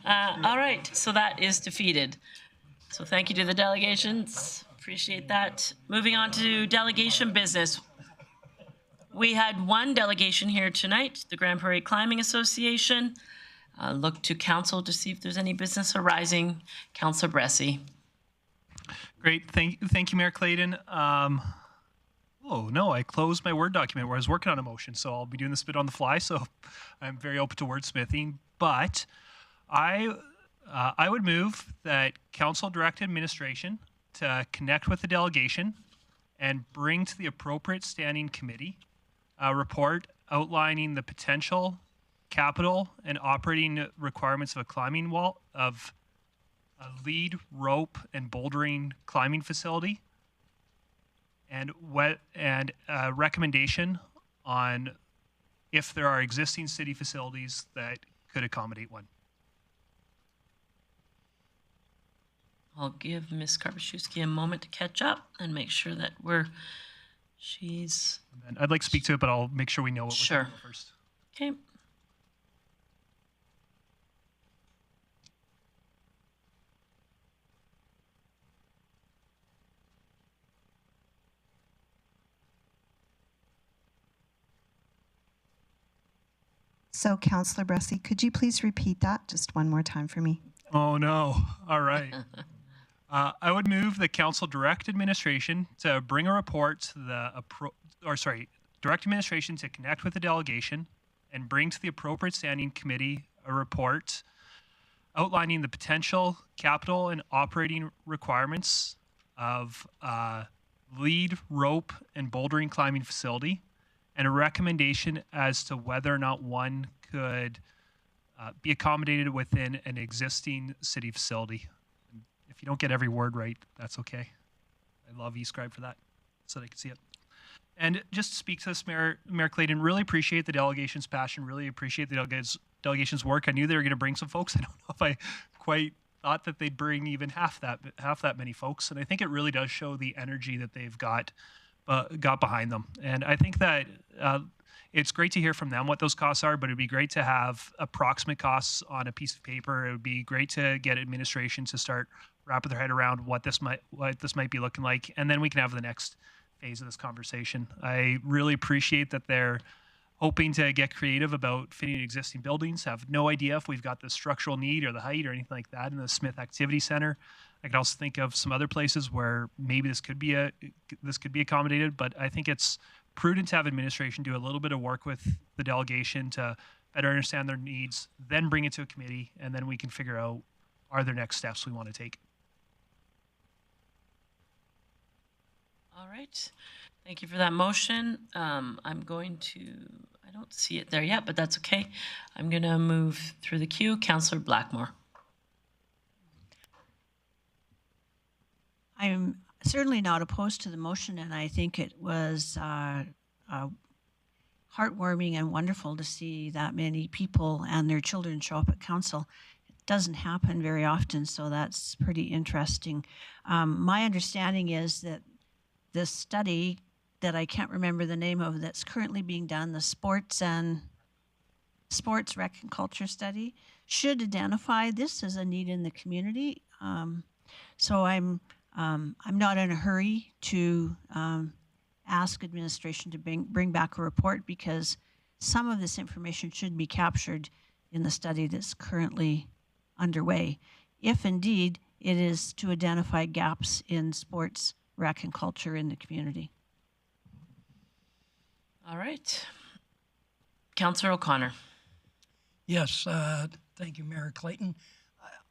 All right, so that is defeated. So thank you to the delegations. Appreciate that. Moving on to delegation business. We had one delegation here tonight, the Grande Prairie Climbing Association. Look to council to see if there's any business arising. Councillor Bressie. Great, thank you, Mayor Clayton. Oh, no, I closed my Word document where I was working on a motion, so I'll be doing this bit on the fly, so I'm very open to wordsmithing. But I would move that council direct administration to connect with the delegation and bring to the appropriate standing committee a report outlining the potential capital and operating requirements of a climbing wall, of a lead, rope, and bouldering climbing facility, and a recommendation on if there are existing city facilities that could accommodate one. I'll give Ms. Karpaszewski a moment to catch up and make sure that she's... And I'd like to speak to it, but I'll make sure we know what we're Sure. talking about first. Okay. So, Councillor Bressy, could you please repeat that just one more time for me? Oh, no. All right. I would move the council direct administration to bring a report to the direct administration to connect with the delegation and bring to the appropriate standing committee a report outlining the potential capital and operating requirements of a lead, rope, and bouldering climbing facility, and a recommendation as to whether or not one could be accommodated within an existing city facility. If you don't get every word right, that's okay. I love eScribe for that, so they can see it. And just to speak to this, Mayor Clayton, really appreciate the delegation's passion, really appreciate the delegation's work. I knew they were going to bring some folks. I don't know if I quite thought that they'd bring even half that many folks. And I think it really does show the energy that they've got behind them. And I think that it's great to hear from them what those costs are, but it'd be great to have approximate costs on a piece of paper. It would be great to get administration to start wrapping their head around what this might be looking like, and then we can have the next phase of this conversation. I really appreciate that they're hoping to get creative about fitting existing buildings. Have no idea if we've got the structural need or the height or anything like that in the Smith Activity Center. I could also think of some other places where maybe this could be accommodated, but I think it's prudent to have administration do a little bit of work with the delegation to better understand their needs, then bring it to a committee, and then we can figure out are there next steps we want to take. All right. Thank you for that motion. I don't see it there yet, but that's okay. I'm going to move through the queue. Councillor Blackmore. I'm certainly not opposed to the motion, and I think it was heartwarming and wonderful to see that many people and their children show up at council. It doesn't happen very often, so that's pretty interesting. My understanding is that this study that I can't remember the name of that's currently being done, the sports rec and culture study, should identify this as a need in the community. So I'm not in a hurry to ask administration to bring back a report, because some of this information should be captured in the study that's currently underway, if indeed it is to identify gaps in sports, rec, and culture in the community. All right. Councillor O'Connor. Yes, thank you, Mayor Clayton.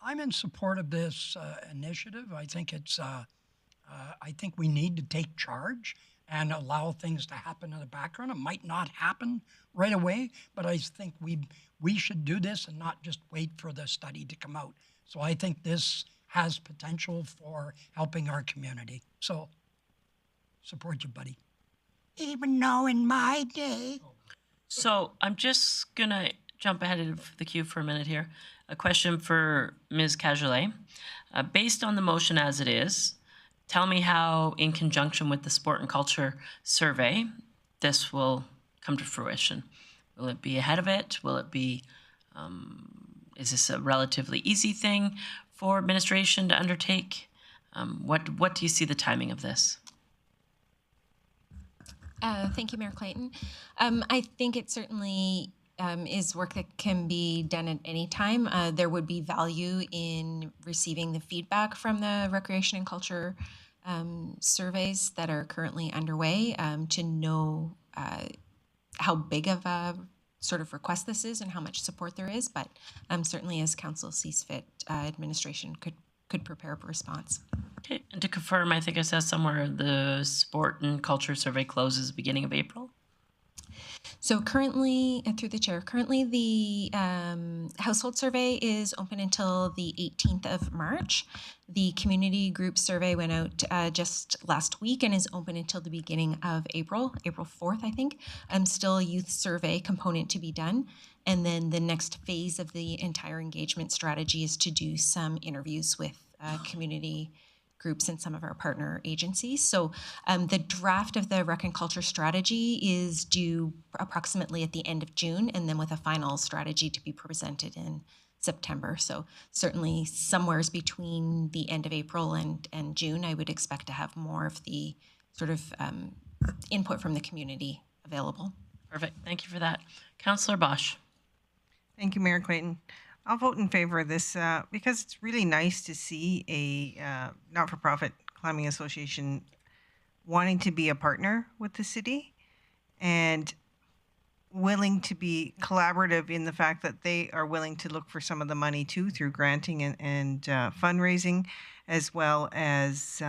I'm in support of this initiative. I think I think we need to take charge and allow things to happen in the background. It might not happen right away, but I think we should do this and not just wait for the study to come out. So I think this has potential for helping our community. So support you, buddy. Even though in my day. So I'm just going to jump ahead of the queue for a minute here. A question for Ms. Cajolet. Based on the motion as it is, tell me how, in conjunction with the sport and culture survey, this will come to fruition. Will it be ahead of it? Will it be, is this a relatively easy thing for administration to undertake? What do you see the timing of this? Thank you, Mayor Clayton. I think it certainly is work that can be done at any time. There would be value in receiving the feedback from the recreation and culture surveys that are currently underway to know how big of a sort of request this is and how much support there is. But certainly as council sees fit, administration could prepare a response. Okay, and to confirm, I think I saw somewhere the sport and culture survey closes beginning of April. So currently, through the chair, the household survey is open until the 18th of March. The community group survey went out just last week and is open until the beginning of April 4th, I think. Still a youth survey component to be done. And then the next phase of the entire engagement strategy is to do some interviews with community groups and some of our partner agencies. So the draft of the Rec and Culture strategy is due approximately at the end of June, and then with a final strategy to be presented in September. So certainly somewheres between the end of April and June, I would expect to have more of the sort of input from the community available. Perfect. Thank you for that. Councillor Bosch. Thank you, Mayor Clayton. I'll vote in favor of this because it's really nice to see a not-for-profit climbing association wanting to be a partner with the city and willing to be collaborative in the fact that they are willing to look for some of the money too through granting and fundraising, as well as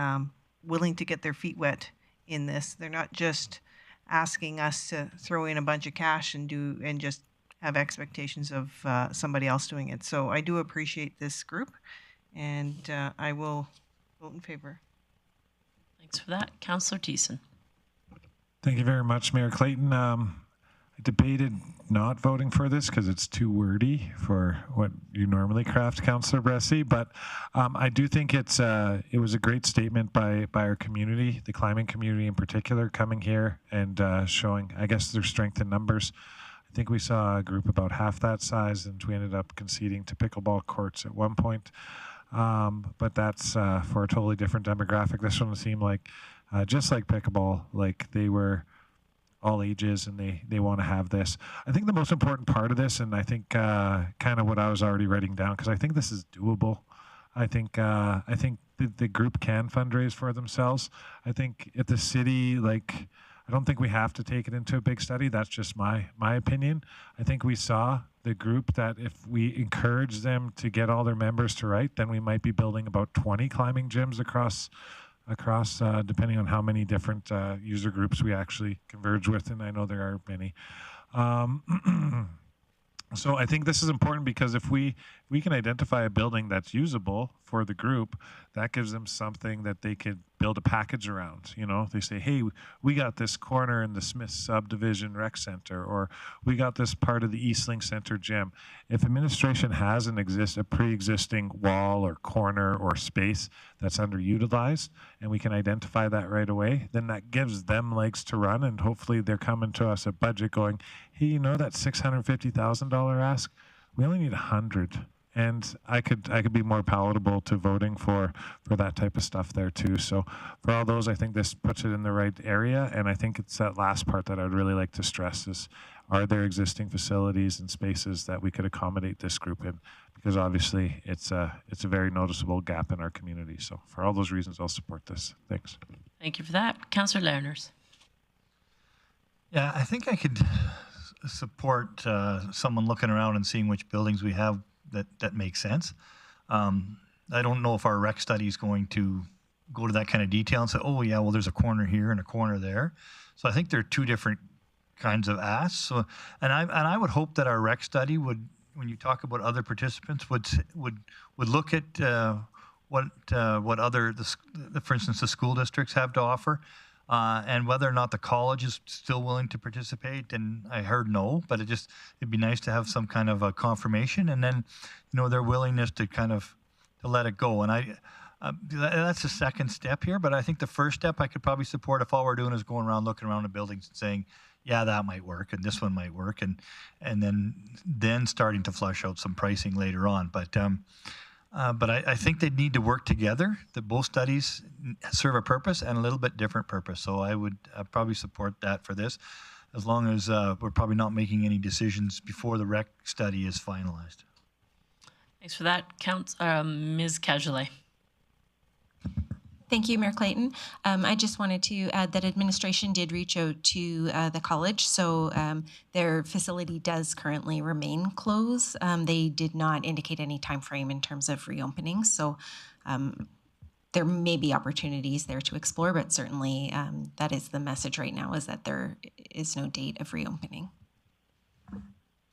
willing to get their feet wet in this. They're not just asking us to throw in a bunch of cash and just have expectations of somebody else doing it. So I do appreciate this group, and I will vote in favor. Thanks for that. Councillor Thiessen. Thank you very much, Mayor Clayton. I debated not voting for this because it's too wordy for what you normally craft, Councillor Bressie, but I do think it was a great statement by our community, the climbing community in particular, coming here and showing, I guess, their strength in numbers. I think we saw a group about half that size, and we ended up conceding to pickleball courts at one point. But that's for a totally different demographic. This one seemed like, just like pickleball, like they were all ages and they want to have this. I think the most important part of this, and I think kind of what I was already writing down, because I think this is doable. I think the group can fundraise for themselves. I think at the city, like, I don't think we have to take it into a big study. That's just my opinion. I think we saw the group that if we encourage them to get all their members to write, then we might be building about 20 climbing gyms across depending on how many different user groups we actually converge with, and I know there are many. So I think this is important because if we can identify a building that's usable for the group, that gives them something that they could build a package around. You know, they say, hey, we got this corner in the Smith Subdivision Rec Center, or we got this part of the Eastlink Center gym. If administration has a pre-existing wall or corner or space that's underutilized, and we can identify that right away, then that gives them legs to run, and hopefully they're coming to us at budget going, hey, you know that $650,000 ask? We only need 100. And I could be more palatable to voting for that type of stuff there too. So for all those, I think this puts it in the right area. And I think it's that last part that I'd really like to stress is, are there existing facilities and spaces that we could accommodate this group in? Because obviously it's a very noticeable gap in our community. So for all those reasons, I'll support this. Thanks. Thank you for that. Councillor Lerners. Yeah, I think I could support someone looking around and seeing which buildings we have that makes sense. I don't know if our rec study is going to go to that kind of detail and say, oh yeah, well there's a corner here and a corner there. So I think there are two different kinds of asks. So, and I would hope that our rec study would, when you talk about other participants, would look at what other, for instance, the school districts have to offer. And whether or not the college is still willing to participate, and I heard no, but it'd be nice to have some kind of a confirmation, and then, you know, their willingness to kind of to let it go. And that's the second step here, but I think the first step I could probably support if all we're doing is going around looking around the buildings and saying, yeah, that might work, and this one might work, and then starting to flush out some pricing later on. But I think they need to work together. That both studies serve a purpose and a little bit different purpose. So I would probably support that for this, as long as we're probably not making any decisions before the rec study is finalized. Thanks for that. Ms. Cajolet. Thank you, Mayor Clayton. I just wanted to add that administration did reach out to the college, so their facility does currently remain closed. They did not indicate any time frame in terms of reopening, so there may be opportunities there to explore, but certainly that is the message right now, is that there is no date of reopening.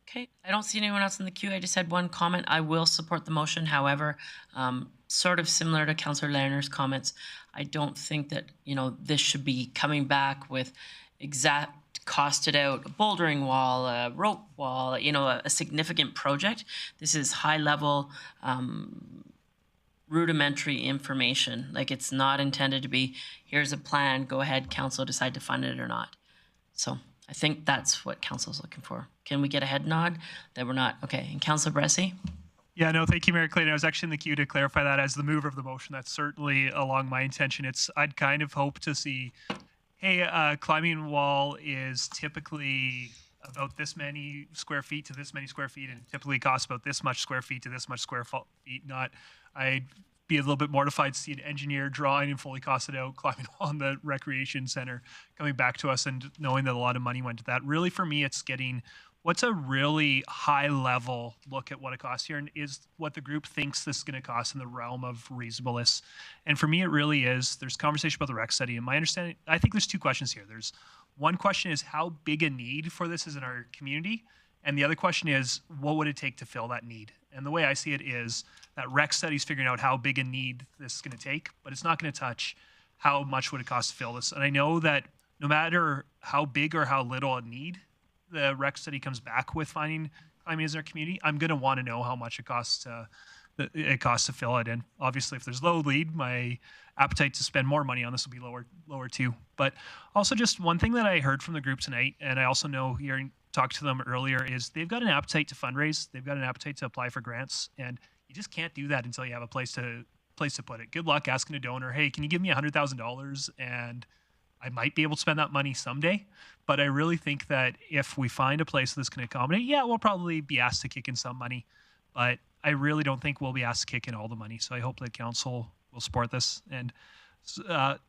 Okay, I don't see anyone else in the queue. I just had one comment. I will support the motion. However, sort of similar to Councillor Lerner's comments, I don't think that, you know, this should be coming back with exact costed out bouldering wall, a rope wall, you know, a significant project. This is high level rudimentary information. Like, it's not intended to be, here's a plan, go ahead, council, decide to fund it or not. So I think that's what council's looking for. Can we get a head nod that we're not? Okay, and Councilor Bressie? Yeah, no, thank you, Mayor Clayton. I was actually in the queue to clarify that as the mover of the motion. That's certainly along my intention. I'd kind of hope to see, hey, climbing wall is typically about this many square feet to this many square feet, and typically costs about this much square feet to this much square feet. Not, I'd be a little bit mortified to see an engineer drawing and fully costed out climbing on the recreation center coming back to us and knowing that a lot of money went to that. Really, for me, it's getting what's a really high level look at what it costs here, and is what the group thinks this is going to cost in the realm of reasonableness. And for me, it really is. There's conversation about the rec study, and my understanding, I think there's two questions here. There's one question is how big a need for this is in our community, and the other question is what would it take to fill that need? And the way I see it is that rec study is figuring out how big a need this is going to take, but it's not going to touch how much would it cost to fill this. And I know that no matter how big or how little a need the rec study comes back with finding climbing in our community, I'm going to want to know how much it costs to fill it. And obviously, if there's low lead, my appetite to spend more money on this will be lower too. But also, just one thing that I heard from the group tonight, and I also know hearing talked to them earlier, is they've got an appetite to fundraise. They've got an appetite to apply for grants, and you just can't do that until you have a place to put it. Good luck asking a donor, hey, can you give me $100,000 and I might be able to spend that money someday. But I really think that if we find a place that's going to accommodate, yeah, we'll probably be asked to kick in some money, but I really don't think we'll be asked to kick in all the money. So I hope that council will support this. And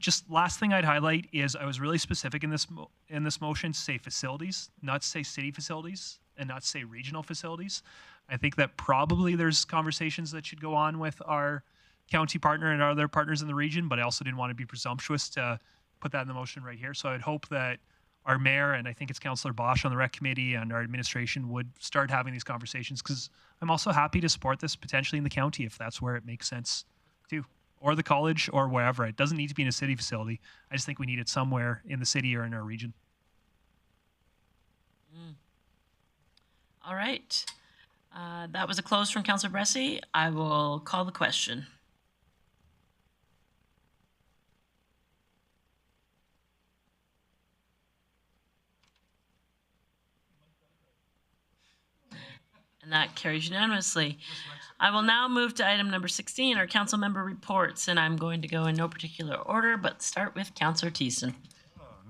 just last thing I'd highlight is I was really specific in this motion to say facilities, not to say city facilities, and not to say regional facilities. I think that probably there's conversations that should go on with our county partner and our other partners in the region, but I also didn't want to be presumptuous to put that in the motion right here. So I'd hope that our mayor, and I think it's Councillor Bosch on the rec committee, and our administration would start having these conversations, because I'm also happy to support this potentially in the county if that's where it makes sense too, or the college or wherever. It doesn't need to be in a city facility. I just think we need it somewhere in the city or in our region. All right. That was a close from Councillor Bressie. I will call the question. And that carries unanimously. I will now move to item number 16, our council member reports, and I'm going to go in no particular order, but start with Councillor Thiessen.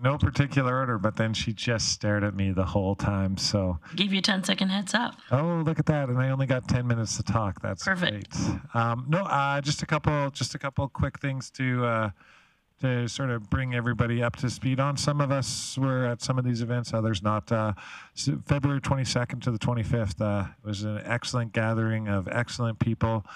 No particular order, but then she just stared at me the whole time, so. Give you a 10-second heads up. Oh, look at that, and I only got 10 minutes to talk. That's perfect. Great. Just a couple quick things to sort of bring everybody up to speed on. Some of us were at some of these events, others not. February 22nd to the 25th was an excellent gathering of excellent people,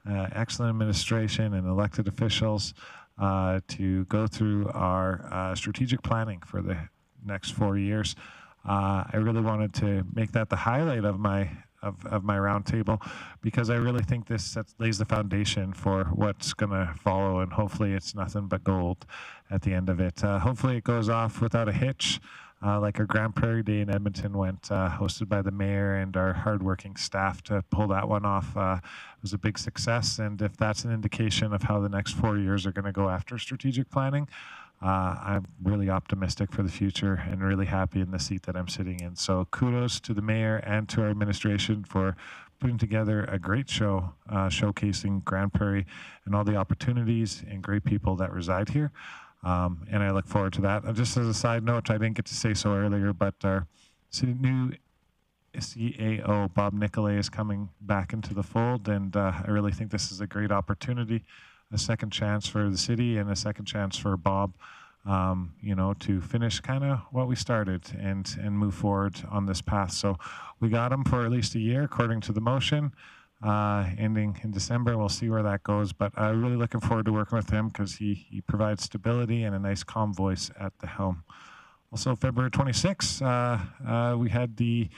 excellent administration and elected officials to go through our strategic planning for the next 4 years. I really wanted to make that the highlight of my roundtable, because I really think this lays the foundation for what's going to follow, and hopefully it's nothing but gold at the end of it. Hopefully it goes off without a hitch, like our Grande Prairie Day in Edmonton went, hosted by the mayor and our hardworking staff to pull that one off. It was a big success, and if that's an indication of how the next 4 years are going to go after strategic planning, I'm really optimistic for the future and really happy in the seat that I'm sitting in. So kudos to the mayor and to our administration for putting together a great show, showcasing Grande Prairie and all the opportunities and great people that reside here. And I look forward to that. And just as a side note, I didn't get to say so earlier, but our new CAO, Bob Nicolay, is coming back into the fold, and I really think this is a great opportunity, a second chance for the city and a second chance for Bob, to finish kind of what we started and move forward on this path. So we got him for at least a year, according to the motion, ending in December. We'll see where that goes, but I'm really looking forward to working with him, because he provides stability and a nice calm voice at the helm. Also, February 26th, we had the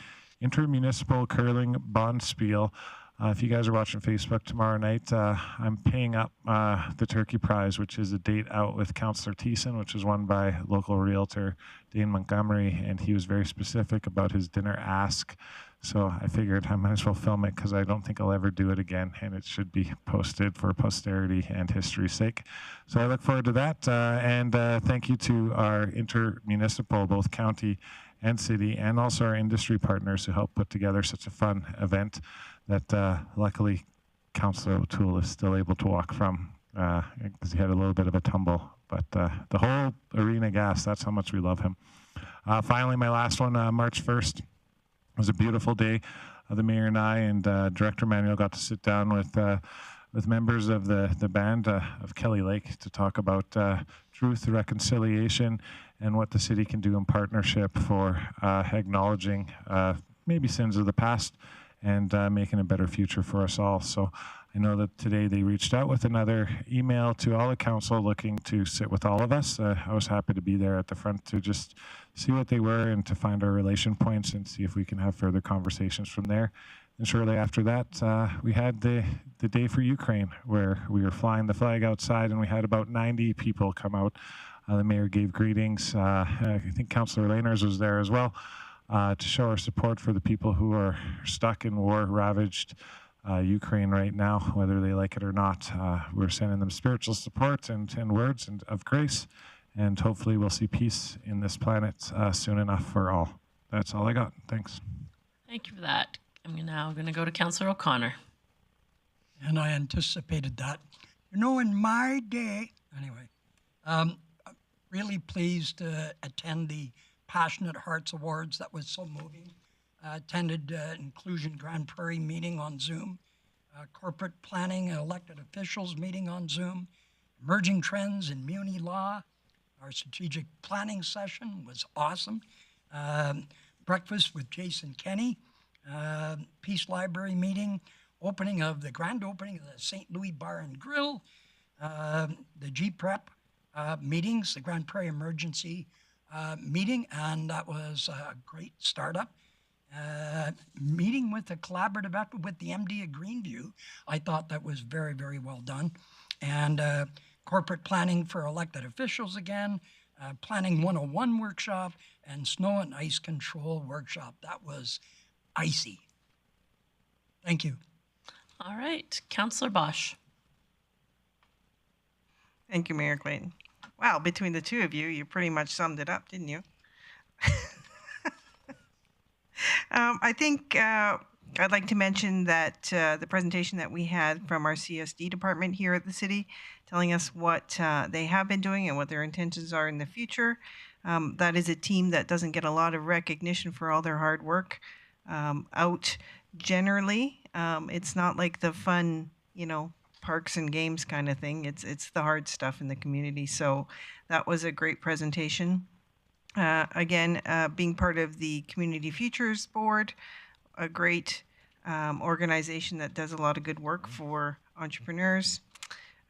intermunicipal curling bond spiel. If you guys are watching Facebook tomorrow night, I'm paying up the turkey prize, which is a date out with Councillor Thiessen, which was won by local realtor Dane Montgomery, and he was very specific about his dinner ask. So I figured I might as well film it because I don't think I'll ever do it again, and it should be posted for posterity and history's sake. So I look forward to that, and thank you to our intermunicipal, both county and city, and also our industry partners who helped put together such a fun event that luckily Councillor O'Toole is still able to walk from because he had a little bit of a tumble. But the whole arena gas, that's how much we love him. Finally, my last one, March 1st. It was a beautiful day. The mayor and I and Director Manuel got to sit down with members of the band of Kelly Lake to talk about truth, reconciliation, and what the city can do in partnership for acknowledging maybe sins of the past and making a better future for us all. So I know that today they reached out with another email to all the council looking to sit with all of us. I was happy to be there at the front to just see what they were and to find our relation points and see if we can have further conversations from there. And shortly after that, we had the Day for Ukraine, where we were flying the flag outside and we had about 90 people come out. The mayor gave greetings. I think Councillor Lainers was there as well to show our support for the people who are stuck in war-ravaged Ukraine right now, whether they like it or not. We're sending them spiritual support and words of grace, and hopefully we'll see peace in this planet soon enough for all. That's all I got. Thanks. Thank you for that. I'm now going to go to Councillor O'Connor. And I anticipated that. You know, in my day, anyway, I'm really pleased to attend the Passionate Hearts Awards. That was so moving. Attended Inclusion Grande Prairie meeting on Zoom, corporate planning and elected officials meeting on Zoom, emerging trends in muni law. Our strategic planning session was awesome. Breakfast with Jason Kenney, Peace Library meeting, the grand opening of the St. Louis Bar and Grill, the GPREP meetings, the Grande Prairie Emergency meeting, and that was a great startup. Meeting with a collaborative effort with the MD of Greenview, I thought that was very, very well done. And corporate planning for elected officials again, Planning 101 workshop, and snow and ice control workshop. That was icy. Thank you. All right, Councillor Bosch. Thank you, Mayor Clayton. Wow, between the two of you, you pretty much summed it up, didn't you? I think I'd like to mention that the presentation that we had from our CSD department here at the city, telling us what they have been doing and what their intentions are in the future. That is a team that doesn't get a lot of recognition for all their hard work out generally. It's not like the fun, parks and games kind of thing. It's the hard stuff in the community. So that was a great presentation. Again, being part of the Community Futures Board, a great organization that does a lot of good work for entrepreneurs.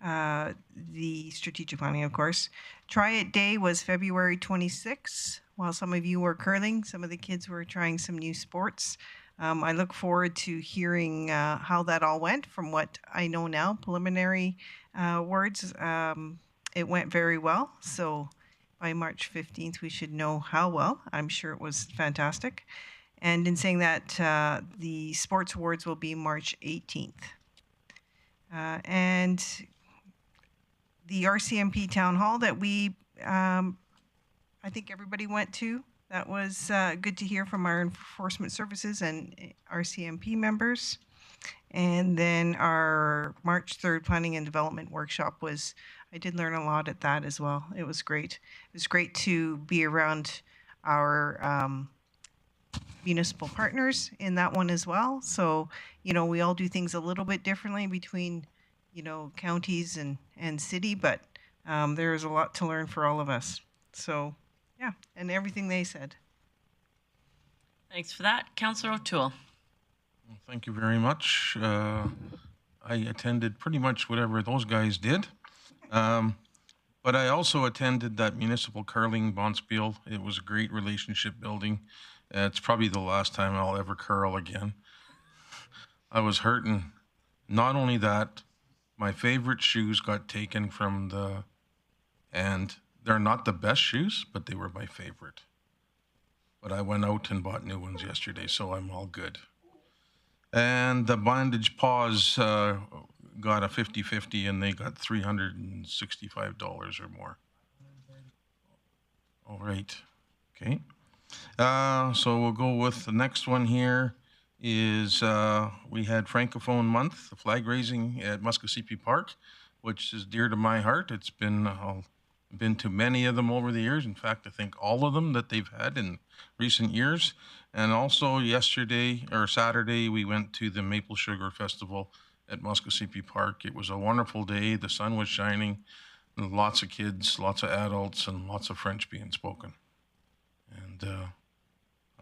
The strategic planning, of course. Try It Day was February 26th. While some of you were curling, some of the kids were trying some new sports. I look forward to hearing how that all went. From what I know now, preliminary words, it went very well. So by March 15th, we should know how well. I'm sure it was fantastic. And in saying that, the sports awards will be March 18th. And the RCMP town hall that I think everybody went to, that was good to hear from our enforcement services and RCMP members. And then our March 3rd planning and development workshop I did learn a lot at that as well. It was great. It was great to be around our municipal partners in that one as well. So, we all do things a little bit differently between, counties and city, but there's a lot to learn for all of us. So, yeah, and everything they said. Thanks for that. Councillor O'Toole. Well, thank you very much. I attended pretty much whatever those guys did. But I also attended that municipal curling bonspiel. It was a great relationship building. It's probably the last time I'll ever curl again. I was hurting. Not only that, my favorite shoes got taken from and they're not the best shoes, but they were my favorite. But I went out and bought new ones yesterday, so I'm all good. And the Bondage Paws got a 50-50 and they got $365 or more. All right. Okay. So we'll go with the next one here is we had Francophone Month, the flag raising at Muskosipi Park, which is dear to my heart. It's been, I've been to many of them over the years. In fact, I think all of them that they've had in recent years. And also yesterday or Saturday, we went to the Maple Sugar Festival at Muskosipi Park. It was a wonderful day. The sun was shining, and lots of kids, lots of adults, and lots of French being spoken. And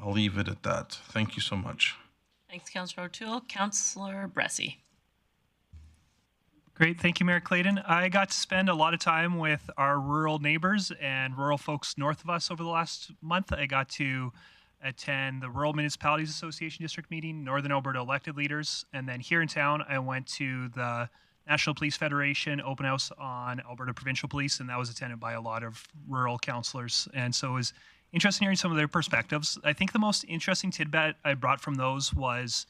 I'll leave it at that. Thank you so much. Thanks, Councillor O'Toole. Councillor Bressie. Great. Thank you, Mayor Clayton. I got to spend a lot of time with our rural neighbors and rural folks north of us over the last month. I got to attend the Rural Municipalities Association district meeting, Northern Alberta elected leaders, and then here in town, I went to the National Police Federation open house on Alberta Provincial Police, and that was attended by a lot of rural councillors. And so it was interesting hearing some of their perspectives. I think the most interesting tidbit I brought from those was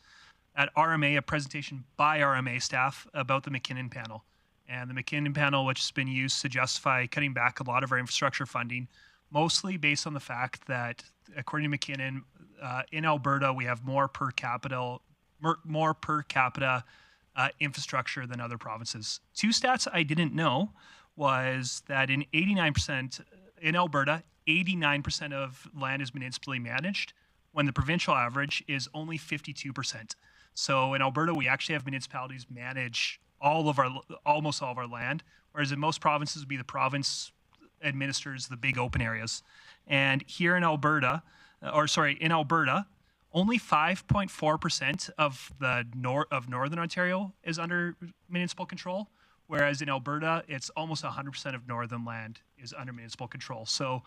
at RMA, a presentation by RMA staff about the McKinnon panel. And the McKinnon panel, which has been used to justify cutting back a lot of our infrastructure funding, mostly based on the fact that, according to McKinnon, in Alberta, we have more per capita infrastructure than other provinces. Two stats I didn't know was that in 89% in Alberta, 89% of land is municipally managed, when the provincial average is only 52%. So in Alberta, we actually have municipalities manage almost all of our land, whereas in most provinces, it would be the province administers the big open areas. And here in Alberta, in Alberta, only 5.4% of Northern Ontario is under municipal control, whereas in Alberta, it's almost 100% of northern land is under municipal control. So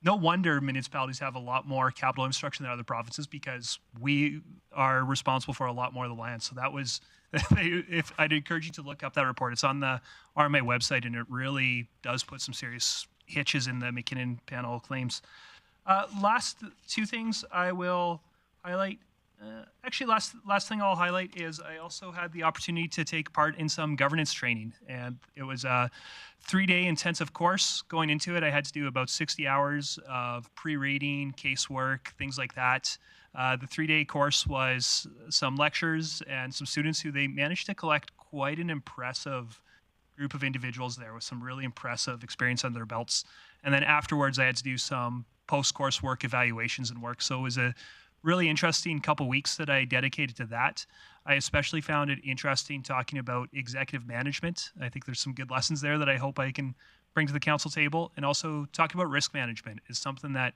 no wonder municipalities have a lot more capital infrastructure than other provinces, because we are responsible for a lot more of the land. So that was, if I'd encourage you to look up that report. It's on the RMA website, and it really does put some serious hitches in the McKinnon panel claims. Last two things I will highlight. Last thing I'll highlight is I also had the opportunity to take part in some governance training, and it was a 3-day intensive course. Going into it, I had to do about 60 hours of pre-reading, casework, things like that. The 3-day course was some lectures and some students who they managed to collect quite an impressive group of individuals there with some really impressive experience under their belts. And then afterwards, I had to do some post-course work evaluations and work. So it was a really interesting couple weeks that I dedicated to that. I especially found it interesting talking about executive management. I think there's some good lessons there that I hope I can bring to the council table. And also talking about risk management is something that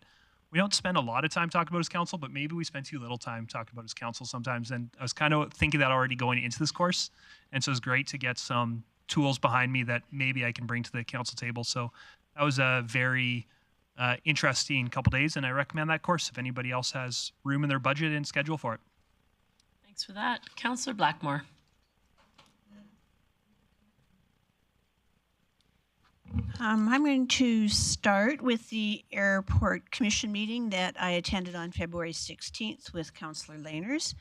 we don't spend a lot of time talking about as council, but maybe we spend too little time talking about as council sometimes. And I was kind of thinking that already going into this course. And so it's great to get some tools behind me that maybe I can bring to the council table. So that was a very interesting couple days, and I recommend that course if anybody else has room in their budget and schedule for it. Thanks for that. Councillor Blackmore. I'm going to start with the Airport Commission meeting that I attended on February 16th with Councillor Lainers.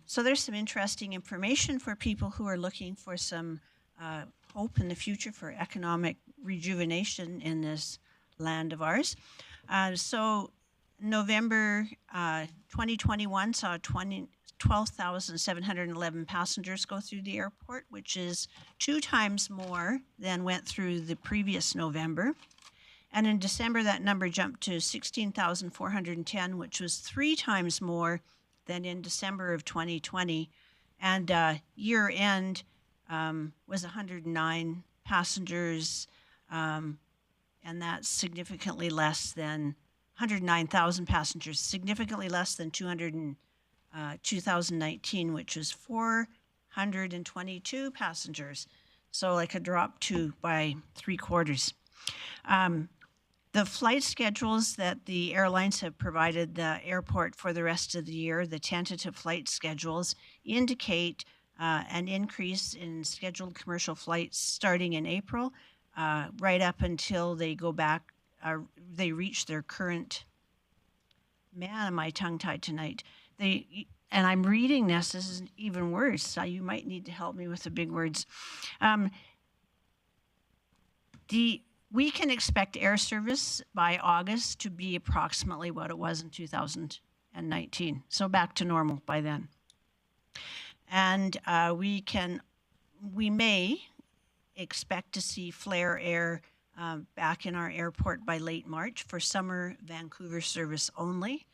So there's some interesting information for people who are looking for some hope in the future for economic rejuvenation in this land of ours. So November 2021 saw 12,711 passengers go through the airport, which is 2 times more than went through the previous November. And in December, that number jumped to 16,410, which was 3 times more than in December of 2020. And year end was 109 passengers, and that's significantly less than 109,000 passengers, significantly less than 2019, which was 422 passengers. So like a drop by 3/4. The flight schedules that the airlines have provided the airport for the rest of the year, the tentative flight schedules, indicate an increase in scheduled commercial flights starting in April, right up until they go back, they reach their current. Man, am I tongue-tied tonight? And I'm reading this. This is even worse. So you might need to help me with the big words. We can expect air service by August to be approximately what it was in 2019. So back to normal by then. And we may expect to see Flair Air back in our airport by late March for summer Vancouver service only.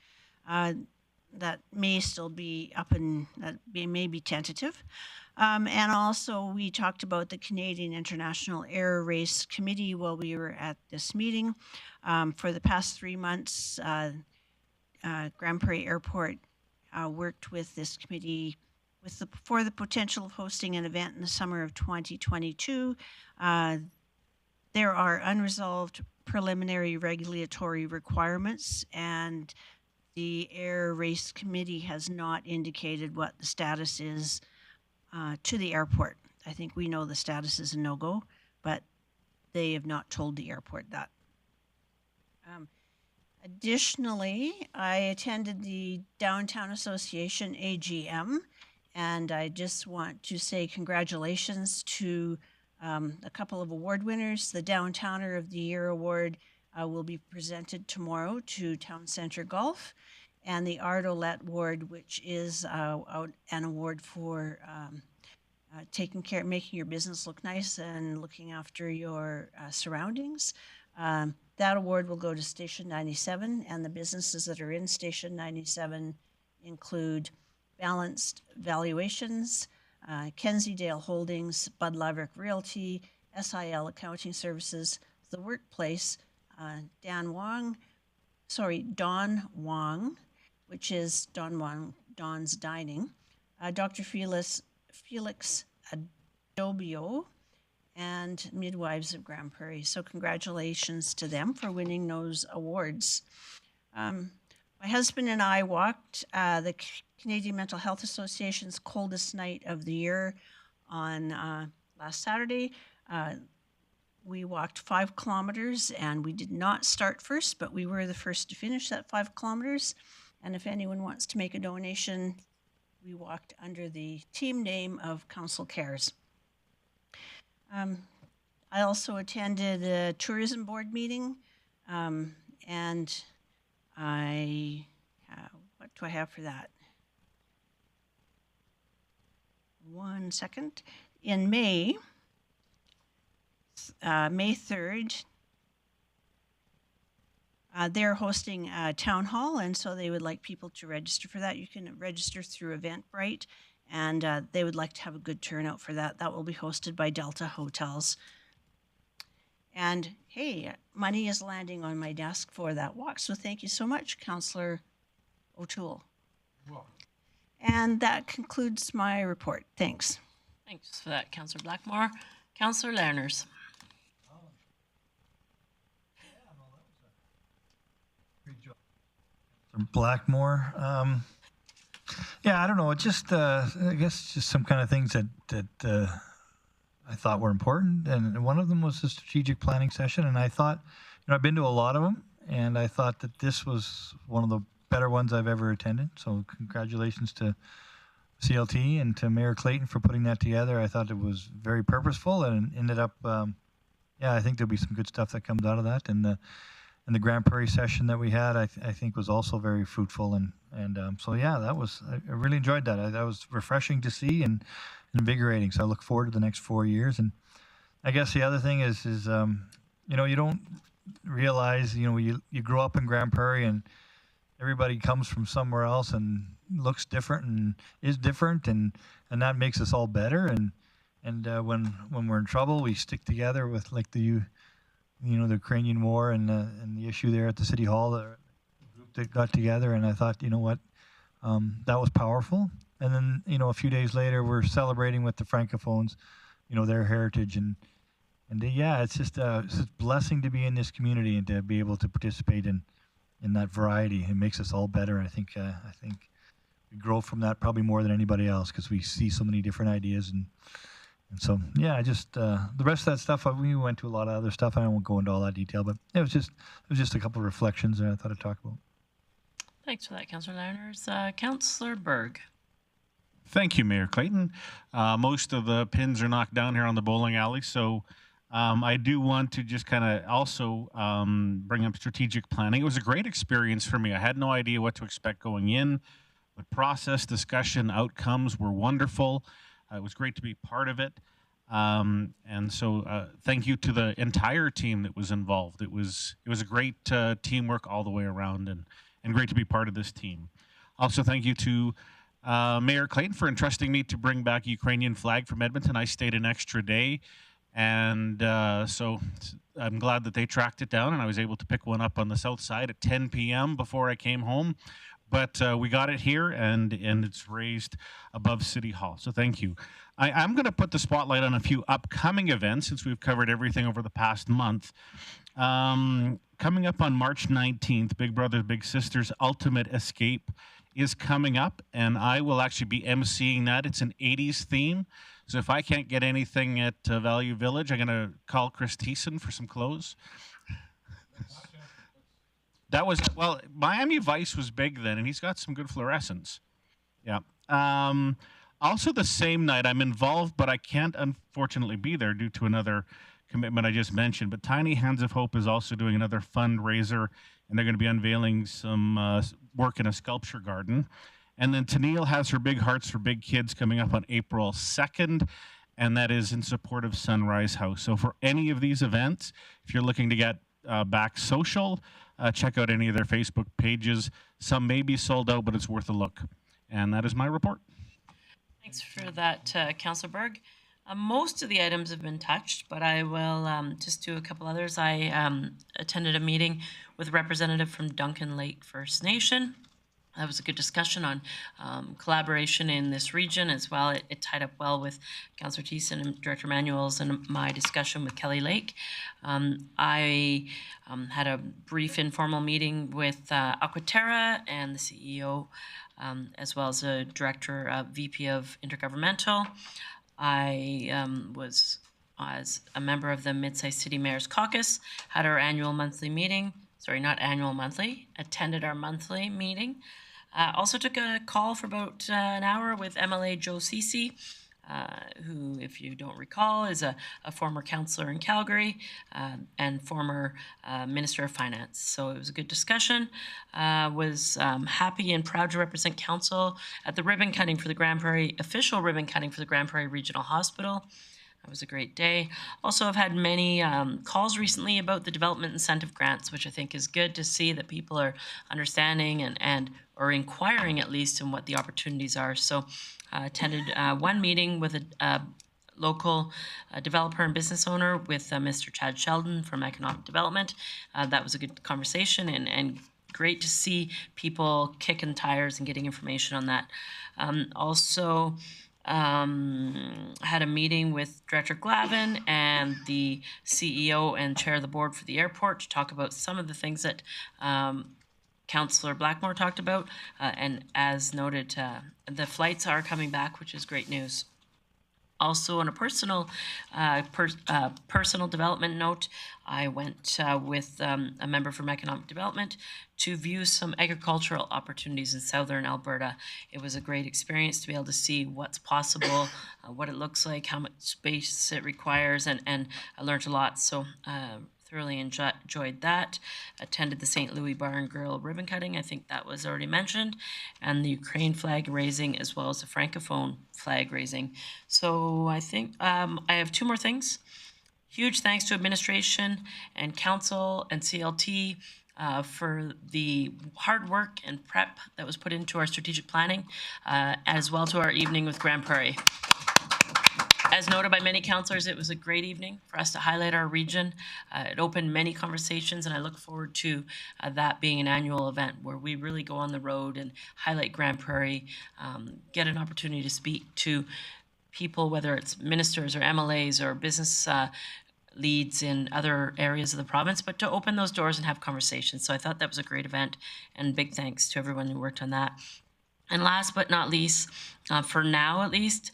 That may still be may be tentative. And also, we talked about the Canadian International Air Race Committee while we were at this meeting. For the past 3 months, Grande Prairie Airport worked with this committee for the potential of hosting an event in the summer of 2022. There are unresolved preliminary regulatory requirements, and the Air Race Committee has not indicated what the status is to the airport. I think we know the status is a no-go, but they have not told the airport that. Additionally, I attended the Downtown Association AGM, and I just want to say congratulations to a couple of award winners. The Downtowner of the Year award will be presented tomorrow to Town Center Golf, and the Art Olette Award, which is an award for taking care, making your business look nice and looking after your surroundings. That award will go to Station 97, and the businesses that are in Station 97 include Balanced Valuations, Kensingdale Holdings, Bud Laverick Realty, SIL Accounting Services, The Workplace, Don Wong, which is Don's Dining, Dr. Felix Adobio, and Midwives of Grande Prairie. So congratulations to them for winning those awards. My husband and I walked the Canadian Mental Health Association's coldest night of the year on last Saturday. We walked 5 kilometers, and we did not start first, but we were the first to finish that 5 kilometers. And if anyone wants to make a donation, we walked under the team name of Council Cares. I also attended a tourism board meeting, and what do I have for that? One second. In May 3rd, they're hosting a town hall, and so they would like people to register for that. You can register through Eventbrite, and they would like to have a good turnout for that. That will be hosted by Delta Hotels. And hey, money is landing on my desk for that walk, so thank you so much, Councillor O'Toole. And that concludes my report. Thanks. Thanks for that, Councillor Blackmore. Councillor Lerners. Blackmore. Yeah, I don't know. It just, I guess, just some kind of things that I thought were important, and one of them was the strategic planning session. And I thought, I've been to a lot of them, and I thought that this was one of the better ones I've ever attended. So congratulations to CLT and to Mayor Clayton for putting that together. I thought it was very purposeful, and ended up, yeah, I think there'll be some good stuff that comes out of that. And the Grande Prairie session that we had, I think was also very fruitful. And so, yeah, I really enjoyed that. That was refreshing to see and invigorating. So I look forward to the next 4 years. And I guess the other thing is you don't realize, you grow up in Grande Prairie and everybody comes from somewhere else and looks different and is different. And that makes us all better. And when we're in trouble, we stick together with like the Ukrainian war and the issue there at the City Hall, the group that got together. And I thought, that was powerful. And then, a few days later, we're celebrating with the Francophones, their heritage. And And yeah, it's just a blessing to be in this community and to be able to participate in that variety. It makes us all better. I think we grow from that probably more than anybody else because we see so many different ideas and so yeah, I just the rest of that stuff. We went to a lot of other stuff. I won't go into all that detail, but it was just a couple of reflections that I thought I'd talk about. Thanks for that, Councillor Lerners. Councillor Berg. Thank you, Mayor Clayton. Most of the pins are knocked down here on the bowling alley, so I do want to just kind of also bring up strategic planning. It was a great experience for me. I had no idea what to expect going in. The process, discussion, outcomes were wonderful. It was great to be part of it. And so thank you to the entire team that was involved. It was a great teamwork all the way around and great to be part of this team. Also, thank you to Mayor Clayton for entrusting me to bring back Ukrainian flag from Edmonton. I stayed an extra day, and so I'm glad that they tracked it down, and I was able to pick one up on the south side at 10 p.m. before I came home. But we got it here, and it's raised above City Hall. So thank you. I'm going to put the spotlight on a few upcoming events since we've covered everything over the past month. Coming up on March 19th, Big Brothers Big Sisters Ultimate Escape is coming up, and I will actually be emceeing that. It's an 80s theme. So if I can't get anything at Value Village, I'm going to call Chris Thiessen for some clothes. That was, well, Miami Vice was big then, and he's got some good fluorescents. Yeah. Also the same night, I'm involved, but I can't unfortunately be there due to another commitment I just mentioned. But Tiny Hands of Hope is also doing another fundraiser, and they're going to be unveiling some work in a sculpture garden. And then Tennille has her Big Hearts for Big Kids coming up on April 2nd, and that is in support of Sunrise House. So for any of these events, if you're looking to get back social, check out any of their Facebook pages. Some may be sold out, but it's worth a look. And that is my report. Thanks for that, Councillor Berg. Most of the items have been touched, but I will just do a couple others. I attended a meeting with a representative from Duncan Lake First Nation. That was a good discussion on collaboration in this region as well. It tied up well with Councillor Thiessen and Director Manuel's and my discussion with Kelly Lake. I had a brief informal meeting with Aquaterra and the CEO, as well as a Director, VP of Intergovernmental. I was, as a member of the Mid-Sized City Mayors Caucus, had our annual monthly meeting. Sorry, not annual, monthly. Attended our monthly meeting. Also took a call for about an hour with MLA Joe Cece, who, if you don't recall, is a former councillor in Calgary and former Minister of Finance. So it was a good discussion. Was happy and proud to represent council at the ribbon cutting for the Grande Prairie, official ribbon cutting for the Grande Prairie Regional Hospital. It was a great day. Also, I've had many calls recently about the development incentive grants, which I think is good to see that people are understanding and or inquiring at least in what the opportunities are. So attended one meeting with a local developer and business owner with Mr. Chad Sheldon from Economic Development. That was a good conversation and great to see people kicking tires and getting information on that. Also, had a meeting with Director Glavin and the CEO and chair of the board for the airport to talk about some of the things that Councillor Blackmore talked about. And as noted, the flights are coming back, which is great news. Also, on a personal development note, I went with a member from Economic Development to view some agricultural opportunities in southern Alberta. It was a great experience to be able to see what's possible, what it looks like, how much space it requires, and I learned a lot. So thoroughly enjoyed that. Attended the St. Louis Bar and Grill ribbon cutting. I think that was already mentioned. And the Ukraine flag raising as well as the Francophone flag raising. So I think I have two more things. Huge thanks to administration and council and CLT for the hard work and prep that was put into our strategic planning, as well to our evening with Grande Prairie. As noted by many councillors, it was a great evening for us to highlight our region. It opened many conversations, and I look forward to that being an annual event where we really go on the road and highlight Grande Prairie, get an opportunity to speak to people, whether it's ministers or MLAs or business leads in other areas of the province, but to open those doors and have conversations. So I thought that was a great event, and big thanks to everyone who worked on that. And last but not least, for now at least,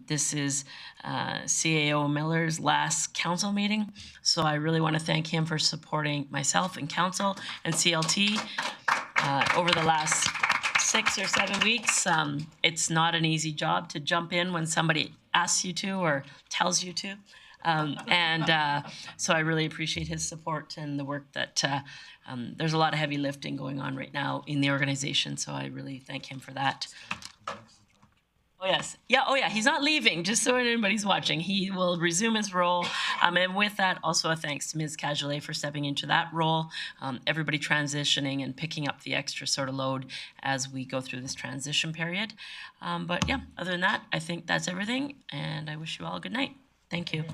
this is CAO Miller's last council meeting. So I really want to thank him for supporting myself and council and CLT over the last 6 or 7 weeks. It's not an easy job to jump in when somebody asks you to or tells you to. So I really appreciate his support and the work that there's a lot of heavy lifting going on right now in the organization. So I really thank him for that. Oh, yes. Yeah. Oh, yeah. He's not leaving, just so anybody's watching. He will resume his role. And with that, also a thanks to Ms. Cajolet for stepping into that role. Everybody transitioning and picking up the extra sort of load as we go through this transition period. But yeah, other than that, I think that's everything. And I wish you all a good night. Thank you.